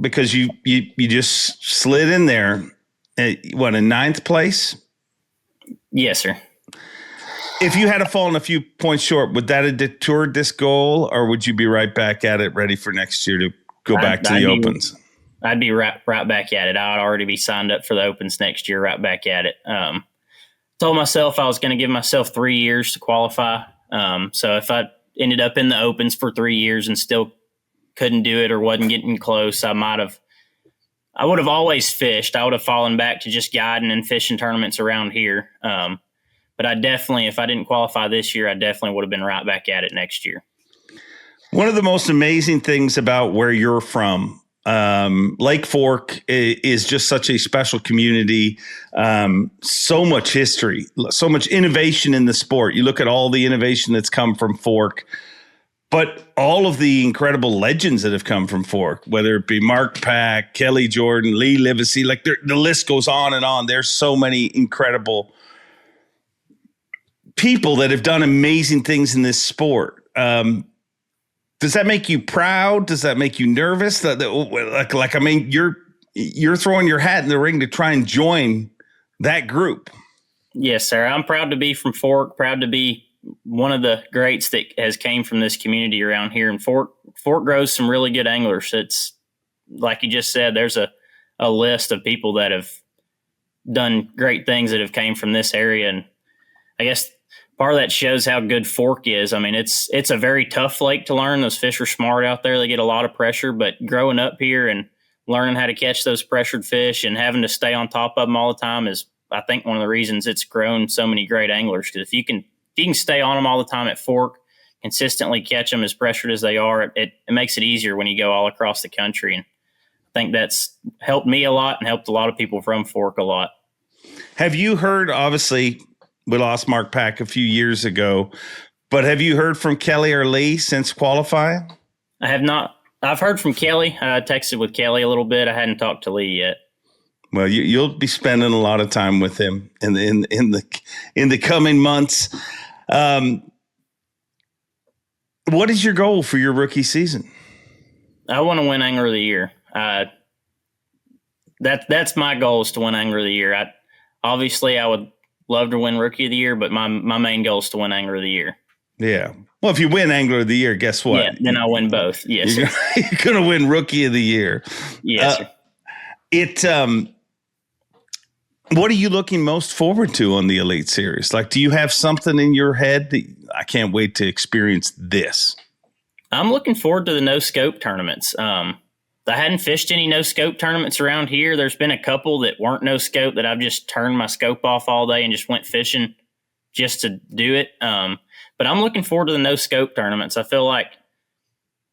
because you just slid in there, in 9th place? Yes, sir. If you had fallen a few points short, would that have detoured this goal, or would you be right back at it, ready for next year to go back to the Opens? I'd be right back at it. I'd already be signed up for the Opens next year, right back at it. Told myself I was going to give myself 3 years to qualify. So if I ended up in the Opens for 3 years and still couldn't do it or wasn't getting close, I would have always fished. I would have fallen back to just guiding and fishing tournaments around here. But I definitely, if I didn't qualify this year, I definitely would have been right back at it next year. One of the most amazing things about where you're from, Lake Fork is just such a special community. So much history, so much innovation in the sport. You look at all the innovation that's come from Fork, but all of the incredible legends that have come from Fork, whether it be Mark Pack, Kelly Jordan, Lee Livesey, like the list goes on and on. There's so many incredible people that have done amazing things in this sport. Does that make you proud? Does that make you nervous? I mean, you're throwing your hat in the ring to try and join that group. Yes, sir. I'm proud to be from Fork, proud to be one of the greats that has came from this community around here. And Fork grows some really good anglers. It's like you just said, there's a list of people that have done great things that have came from this area. And I guess part of that shows how good Fork is. I mean, it's a very tough lake to learn. Those fish are smart out there. They get a lot of pressure, but growing up here and learning how to catch those pressured fish and having to stay on top of them all the time is, I think, one of the reasons it's grown so many great anglers. Because if you can stay on them all the time at Fork, consistently catch them as pressured as they are, it makes it easier when you go all across the country. And I think that's helped me a lot and helped a lot of people from Fork a lot. Have you heard, obviously, we lost Mark Pack a few years ago, but have you heard from Kelly or Lee since qualifying? I have not. I've heard from Kelly. I texted with Kelly a little bit. I hadn't talked to Lee yet. Well, you'll be spending a lot of time with him in the coming months. What is your goal for your rookie season? I want to win Angler of the Year. That's my goal, is to win Angler of the Year. Obviously I would love to win Rookie of the Year, but my main goal is to win Angler of the Year. Yeah. Well, if you win Angler of the Year, guess what? Yeah, then I'll win both. Yes. You're going to win Rookie of the Year. Yes. What are you looking most forward to on the Elite Series? Like, do you have something in your head that I can't wait to experience this? I'm looking forward to the no scope tournaments. I hadn't fished any no scope tournaments around here. There's been a couple that weren't no scope that I've just turned my scope off all day and just went fishing just to do it. But I'm looking forward to the no scope tournaments. I feel like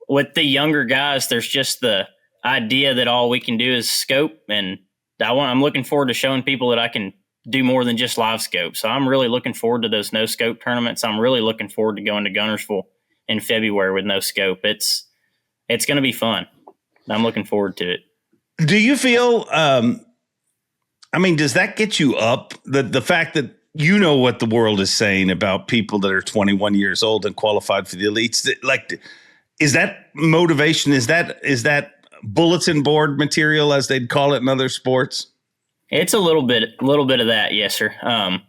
with the younger guys, there's just the idea that all we can do is scope, and I'm looking forward to showing people that I can do more than just live scope. So I'm really looking forward to those no scope tournaments. I'm really looking forward to going to Guntersville in February with no scope. It's going to be fun. I'm looking forward to it. Do you feel, does that get you up? The fact that you know what the world is saying about people that are 21 years old and qualified for the elites, like, is that motivation? Is that bulletin board material, as they'd call it in other sports? It's a little bit of that. Yes, sir. I'm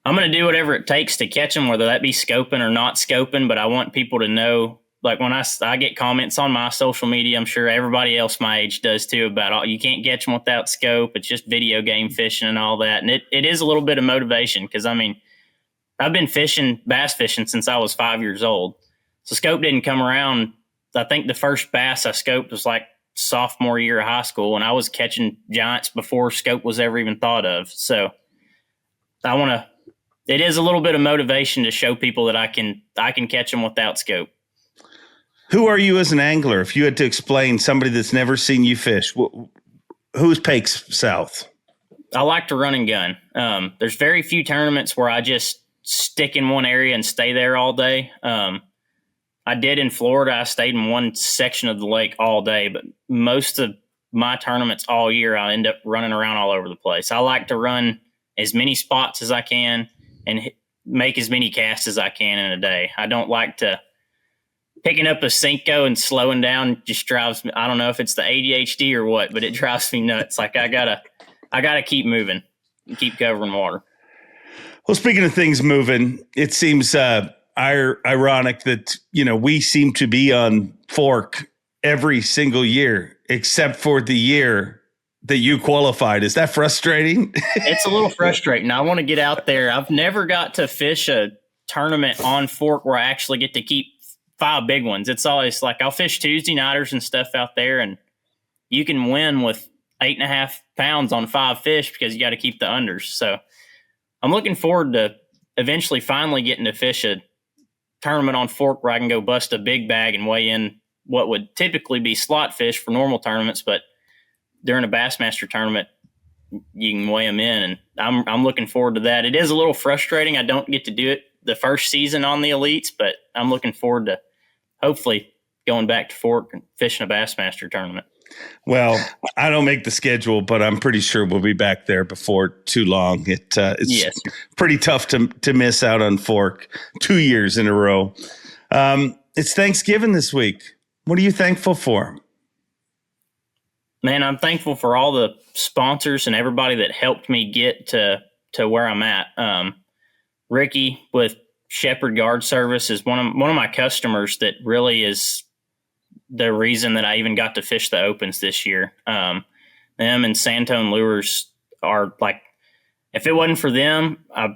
going to do whatever it takes to catch them, whether that be scoping or not scoping. But I want people to know, like, when I get comments on my social media, I'm sure everybody else my age does too, about you can't catch them without scope. It's just video game fishing and all that. And it is a little bit of motivation, because I've been bass fishing since I was 5 years old. So scope didn't come around. I think the first bass I scoped was like sophomore year of high school, and I was catching giants before scope was ever even thought of. So it is a little bit of motivation to show people that I can catch them without scope. Who are you as an angler? If you had to explain somebody that's never seen you fish, who's Pake South? I like to run and gun. There's very few tournaments where I just stick in one area and stay there all day. I did in Florida. I stayed in one section of the lake all day, but most of my tournaments all year, I end up running around all over the place. I like to run as many spots as I can and make as many casts as I can in a day. I don't like to picking up a Cinco and slowing down just drives me. I don't know if it's the ADHD or what, but it drives me nuts. Like, I gotta keep moving and keep covering water. Well, speaking of things moving, it seems ironic that, we seem to be on Fork every single year, except for the year that you qualified. Is that frustrating? It's a little frustrating. I want to get out there. I've never got to fish a tournament on Fork where I actually get to keep 5 big ones. It's always like I'll fish Tuesday nighters and stuff out there, and you can win with 8.5 pounds on 5 fish because you got to keep the unders. So I'm looking forward to eventually finally getting to fish a tournament on Fork where I can go bust a big bag and weigh in what would typically be slot fish for normal tournaments, but during a Bassmaster tournament, you can weigh them in, and I'm looking forward to that. It is a little frustrating. I don't get to do it the first season on the Elites, but I'm looking forward to hopefully going back to Fork and fishing a Bassmaster tournament. Well, I don't make the schedule, but I'm pretty sure we'll be back there before too long. It's pretty tough to miss out on Fork 2 years in a row. It's Thanksgiving this week. What are you thankful for? Man, I'm thankful for all the sponsors and everybody that helped me get to where I'm at. Ricky with Shepherd Guard Service is one of my customers that really is the reason that I even got to fish the opens this year. Them and Santone Lures are like, if it wasn't for them, I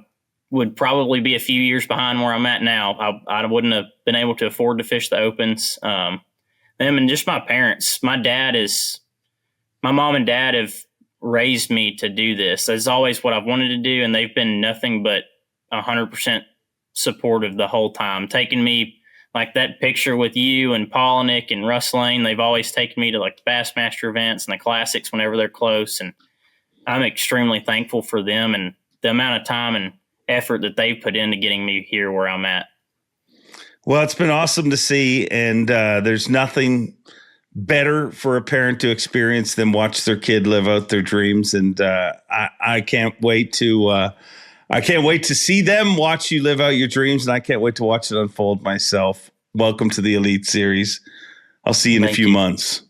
would probably be a few years behind where I'm at now. I wouldn't have been able to afford to fish the opens. Them and just my parents. My mom and dad have raised me to do this. That's always what I've wanted to do, and they've been nothing but 100% supportive the whole time. Taking me, like that picture with you and Nick and Russ Lane, they've always taken me to like the Bassmaster events and the classics whenever they're close, and I'm extremely thankful for them and the amount of time and effort that they've put into getting me here where I'm at. Well, it's been awesome to see, and there's nothing better for a parent to experience than watch their kid live out their dreams. And I can't wait to see them watch you live out your dreams. And I can't wait to watch it unfold myself. Welcome to the Elite Series. I'll see you in a few months.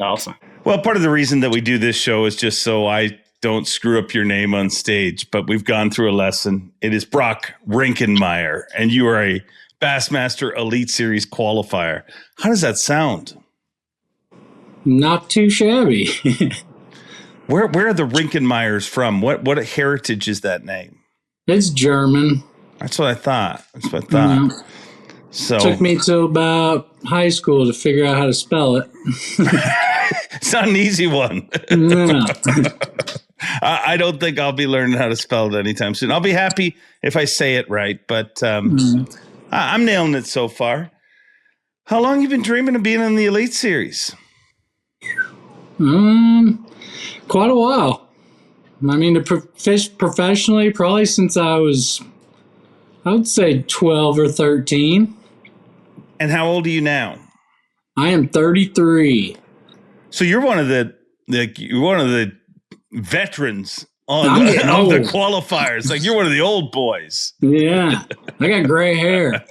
Awesome. Well, part of the reason that we do this show is just so I don't screw up your name on stage, but we've gone through a lesson. It is Brock Reinkemeyer, and you are a Bassmaster Elite Series qualifier. How does that sound? Not too shabby. Where are the Reinkenmeyers from? What heritage is that name? It's German. That's what I thought. Yeah. So took me till about high school to figure out how to spell it. It's not an easy one. No. I don't think I'll be learning how to spell it anytime soon. I'll be happy if I say it right, but I'm nailing it so far. How long have you been dreaming of being in the Elite Series? Quite a while. I mean, to fish professionally, probably since I would say 12 or 13. And how old are you now? I am 33. So you're one of the veterans of the qualifiers. Like, you're one of the old boys. Yeah, I got gray hair.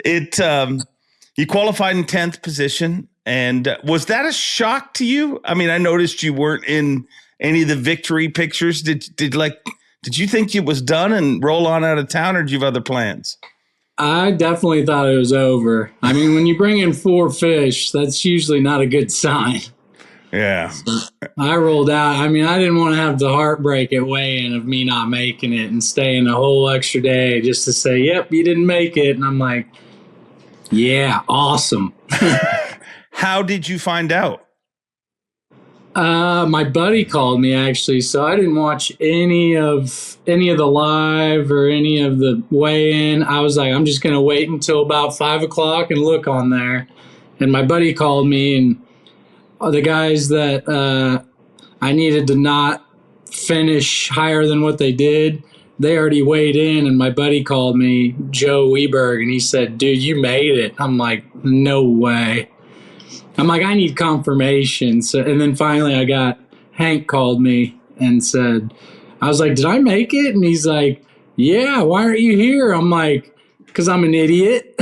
You qualified in 10th position. And was that a shock to you? I mean, I noticed you weren't in any of the victory pictures. Did you think it was done and roll on out of town, or did you have other plans? I definitely thought it was over. I mean, when you bring in 4 fish, that's usually not a good sign. Yeah. So I rolled out. I mean, I didn't want to have the heartbreak at weigh-in of me not making it and staying a whole extra day just to say, yep, you didn't make it. And I'm like, yeah, awesome. How did you find out? My buddy called me, actually, so I didn't watch any of the live or any of the weigh-in. I was like, I'm just going to wait until about 5 o'clock and look on there. And my buddy called me, and the guys that I needed to not finish higher than what they did, they already weighed in, and my buddy called me, Joe Weberg, and he said, dude, you made it. I'm like, no way. I'm like, I need confirmation. So, and then finally Hank called me and said, I was like, did I make it? And he's like, yeah, why aren't you here? I'm like, because I'm an idiot.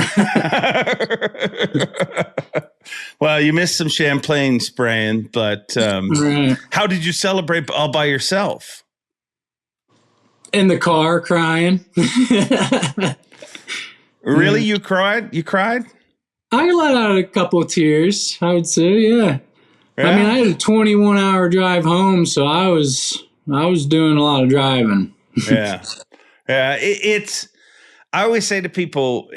Well, you missed some champagne spraying, but right. How did you celebrate all by yourself? In the car crying. Really? You cried? You cried? I let out a couple of tears, I would say, yeah. I mean, I had a 21-hour drive home, so I was doing a lot of driving. Yeah. I always say to people,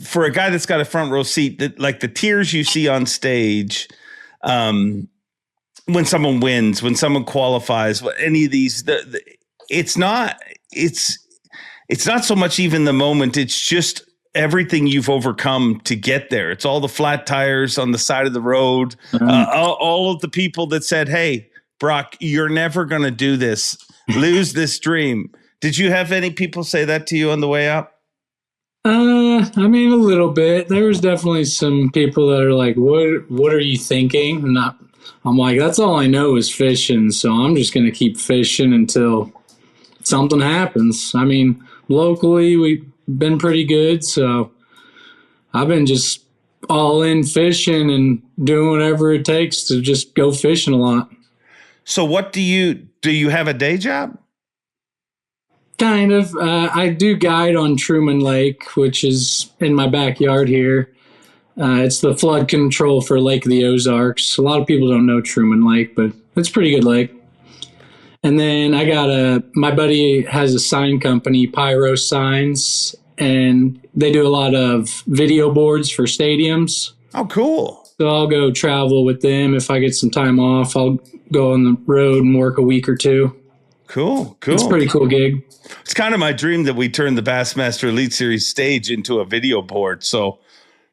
for a guy that's got a front row seat, that like the tears you see on stage, when someone wins, when someone qualifies, any of these, it's not so much even the moment. It's just everything you've overcome to get there. It's all the flat tires on the side of the road, all of the people that said, hey, Brock, you're never going to do this. Lose this dream. Did you have any people say that to you on the way up? I mean, a little bit. There was definitely some people that are like, what are you thinking? I'm like, that's all I know is fishing. So I'm just going to keep fishing until something happens. I mean, locally, we've been pretty good. So I've been just all in fishing and doing whatever it takes to just go fishing a lot. So what do you have a day job? Kind of. I do guide on Truman Lake, which is in my backyard here. It's the flood control for Lake of the Ozarks. A lot of people don't know Truman Lake, but it's a pretty good lake. And then I got my buddy has a sign company, Pyro Signs, and they do a lot of video boards for stadiums. Oh, cool. So I'll go travel with them. If I get some time off, I'll go on the road and work a week or two. Cool. It's a pretty cool gig. It's kind of my dream that we turn the Bassmaster Elite Series stage into a video board. So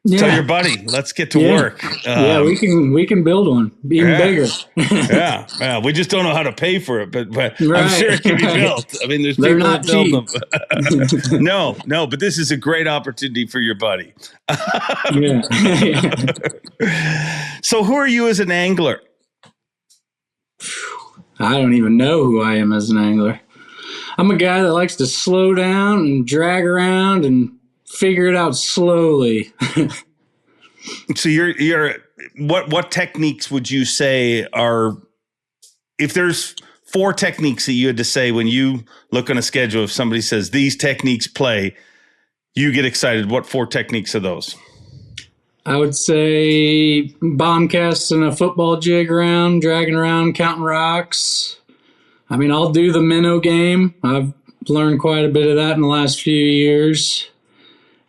tell your buddy, let's get to work. We can build one even bigger. Yeah. We just don't know how to pay for it, but I'm sure it can be built. I mean, there's They're people not that build them. No, but this is a great opportunity for your buddy. So who are you as an angler? I don't even know who I am as an angler. I'm a guy that likes to slow down and drag around and figure it out slowly. So you're what techniques would you say are, if there's 4 techniques that you had to say when you look on a schedule, if somebody says these techniques play, you get excited. What 4 techniques are those? I would say bomb casting a football jig around, dragging around, counting rocks. I mean, I'll do the minnow game. I've learned quite a bit of that in the last few years.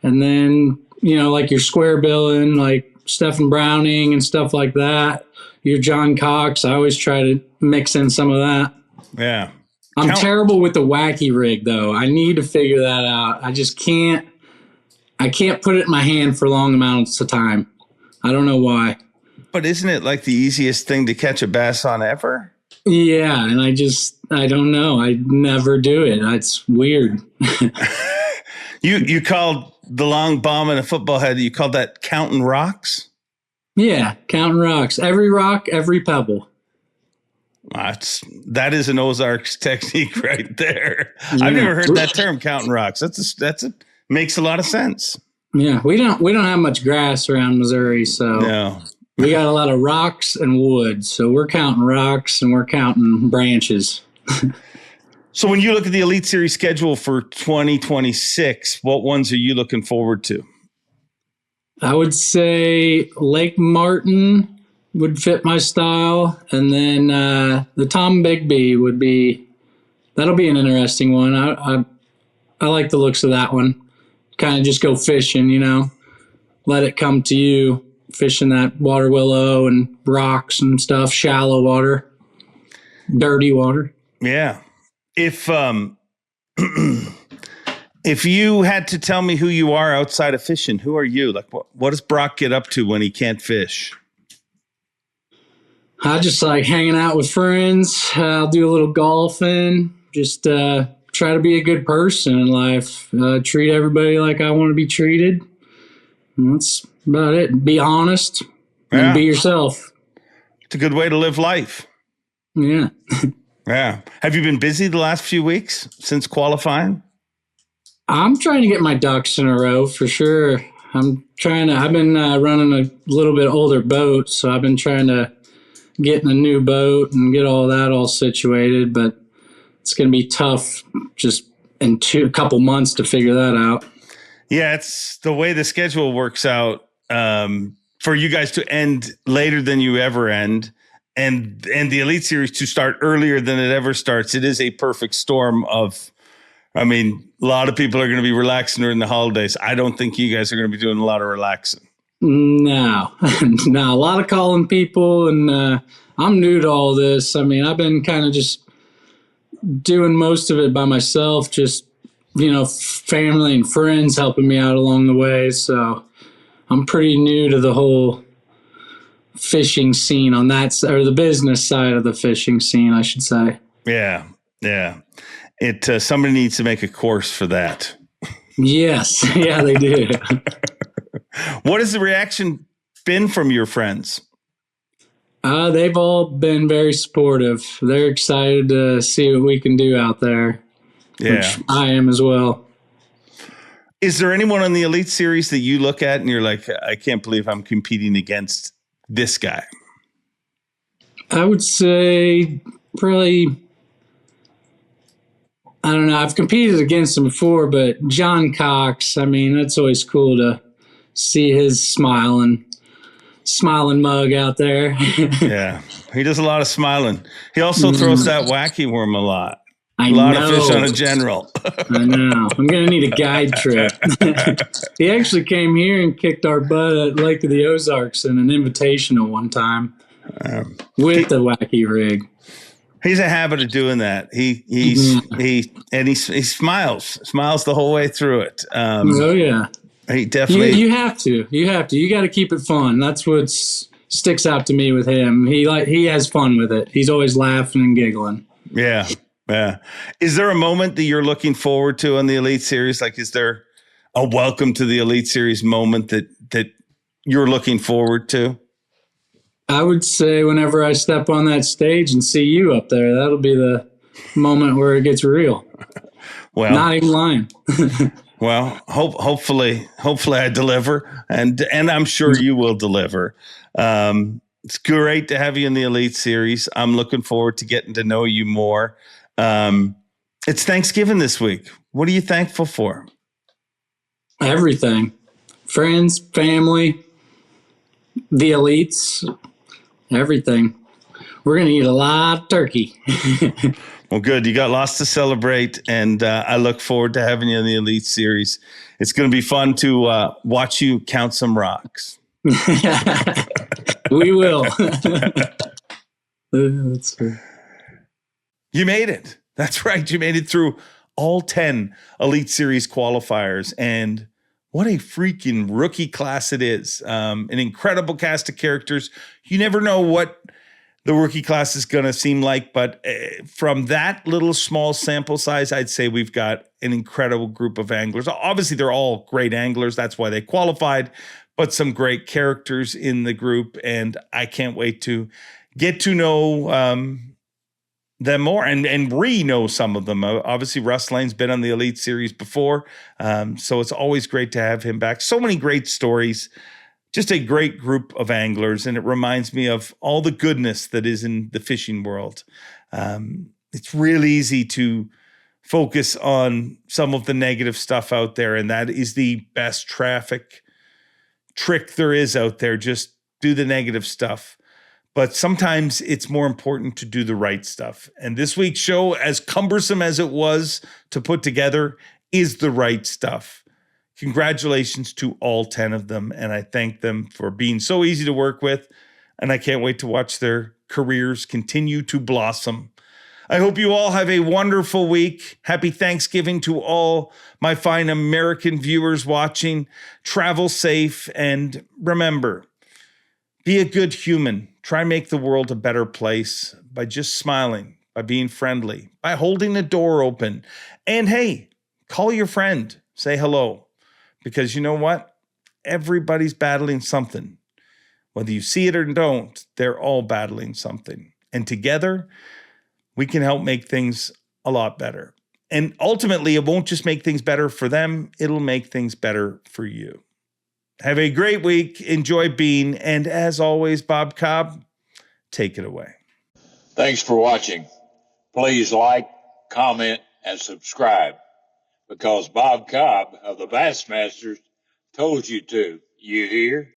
And then, like your square billing, like Stephen Browning and stuff like that. Your John Cox, I always try to mix in some of that. Yeah. I'm terrible with the wacky rig, though. I need to figure that out. I just can't. I can't put it in my hand for long amounts of time. I don't know why. But isn't it like the easiest thing to catch a bass on ever? Yeah, and I don't know. I never do it. It's weird. You called the long bomb and a football head, you called that counting rocks? Yeah, counting rocks. Every rock, every pebble. That is an Ozarks technique right there. Yeah. I've never heard that term, counting rocks. Makes a lot of sense. Yeah, we don't have much grass around Missouri, so no. We got a lot of rocks and wood. So we're counting rocks and we're counting branches. So when you look at the Elite Series schedule for 2026, what ones are you looking forward to? I would say Lake Martin would fit my style, and then the Tom Bigby that'll be an interesting one. I like the looks of that one. Kind of just go fishing, let it come to you, fishing that water willow and rocks and stuff, shallow water, dirty water. Yeah. If you had to tell me who you are outside of fishing, who are you? Like, what does Brock get up to when he can't fish? I just like hanging out with friends. I'll do a little golfing, just try to be a good person in life. Treat everybody like I want to be treated. And that's about it. Be honest and be yourself. It's a good way to live life. Yeah. Yeah. Have you been busy the last few weeks since qualifying? I'm trying to get my ducks in a row for sure. I've been running a little bit older boat, so I've been trying to get in a new boat and get all that all situated, but it's going to be tough just in a couple months to figure that out. Yeah, it's the way the schedule works out for you guys to end later than you ever end, and the Elite Series to start earlier than it ever starts. It is a perfect storm of, a lot of people are going to be relaxing during the holidays. I don't think you guys are going to be doing a lot of relaxing. No, a lot of calling people, and I'm new to all this. I've been kind of just doing most of it by myself, just family and friends helping me out along the way. So I'm pretty new to the whole fishing scene on that, or the business side of the fishing scene, I should say. Yeah. Somebody needs to make a course for that. Yes. Yeah, they do. What has the reaction been from your friends? They've all been very supportive. They're excited to see what we can do out there. Yeah. Which I am as well. Is there anyone on the Elite Series that you look at and you're like, I can't believe I'm competing against this guy? I would say probably, I don't know. I've competed against him before, but John Cox, I mean, it's always cool to see his smiling mug out there. Yeah, he does a lot of smiling. He also throws that wacky worm a lot. A lot of fish on a general. I know. I'm going to need a guide trip. He actually came here and kicked our butt at Lake of the Ozarks in an invitational one time with the wacky rig. He's a habit of doing that. He smiles the whole way through it. Oh yeah. He definitely. You have to. You got to keep it fun. That's what sticks out to me with him. He has fun with it. He's always laughing and giggling. Yeah. Is there a moment that you're looking forward to on the Elite Series? Like, is there a welcome to the Elite Series moment that you're looking forward to? I would say whenever I step on that stage and see you up there, that'll be the moment where it gets real. Well, not even lying. Well, hopefully I deliver, and I'm sure you will deliver. It's great to have you in the Elite Series. I'm looking forward to getting to know you more. It's Thanksgiving this week. What are you thankful for? Everything. Friends, family, the elites, everything. We're going to eat a lot of turkey. Well, good. You got lots to celebrate, and I look forward to having you in the Elite Series. It's going to be fun to watch you count some rocks. We will. That's fair. You made it. That's right. You made it through all 10 Elite Series qualifiers, and what a freaking rookie class it is. An incredible cast of characters. You never know what the rookie class is going to seem like, but from that little small sample size, I'd say we've got an incredible group of anglers. Obviously, they're all great anglers. That's why they qualified, but some great characters in the group, and I can't wait to get to know them more and re-know some of them. Obviously, Russ Lane's been on the Elite Series before, so it's always great to have him back. So many great stories, just a great group of anglers, and it reminds me of all the goodness that is in the fishing world. It's really easy to focus on some of the negative stuff out there, and that is the best traffic trick there is out there. Just do the negative stuff. But sometimes it's more important to do the right stuff. And this week's show, as cumbersome as it was to put together, is the right stuff. Congratulations to all 10 of them. And I thank them for being so easy to work with. And I can't wait to watch their careers continue to blossom. I hope you all have a wonderful week. Happy Thanksgiving to all my fine American viewers watching. Travel safe. And remember, be a good human. Try and make the world a better place by just smiling, by being friendly, by holding the door open. And hey, call your friend, say hello, because you know what? Everybody's battling something. Whether you see it or don't, they're all battling something. And together, we can help make things a lot better. And ultimately, it won't just make things better for them, it'll make things better for you. Have a great week. Enjoy being. And as always, Bob Cobb, take it away. Thanks for watching. Please like, comment, and subscribe because Bob Cobb of the Bassmasters told you to. You hear?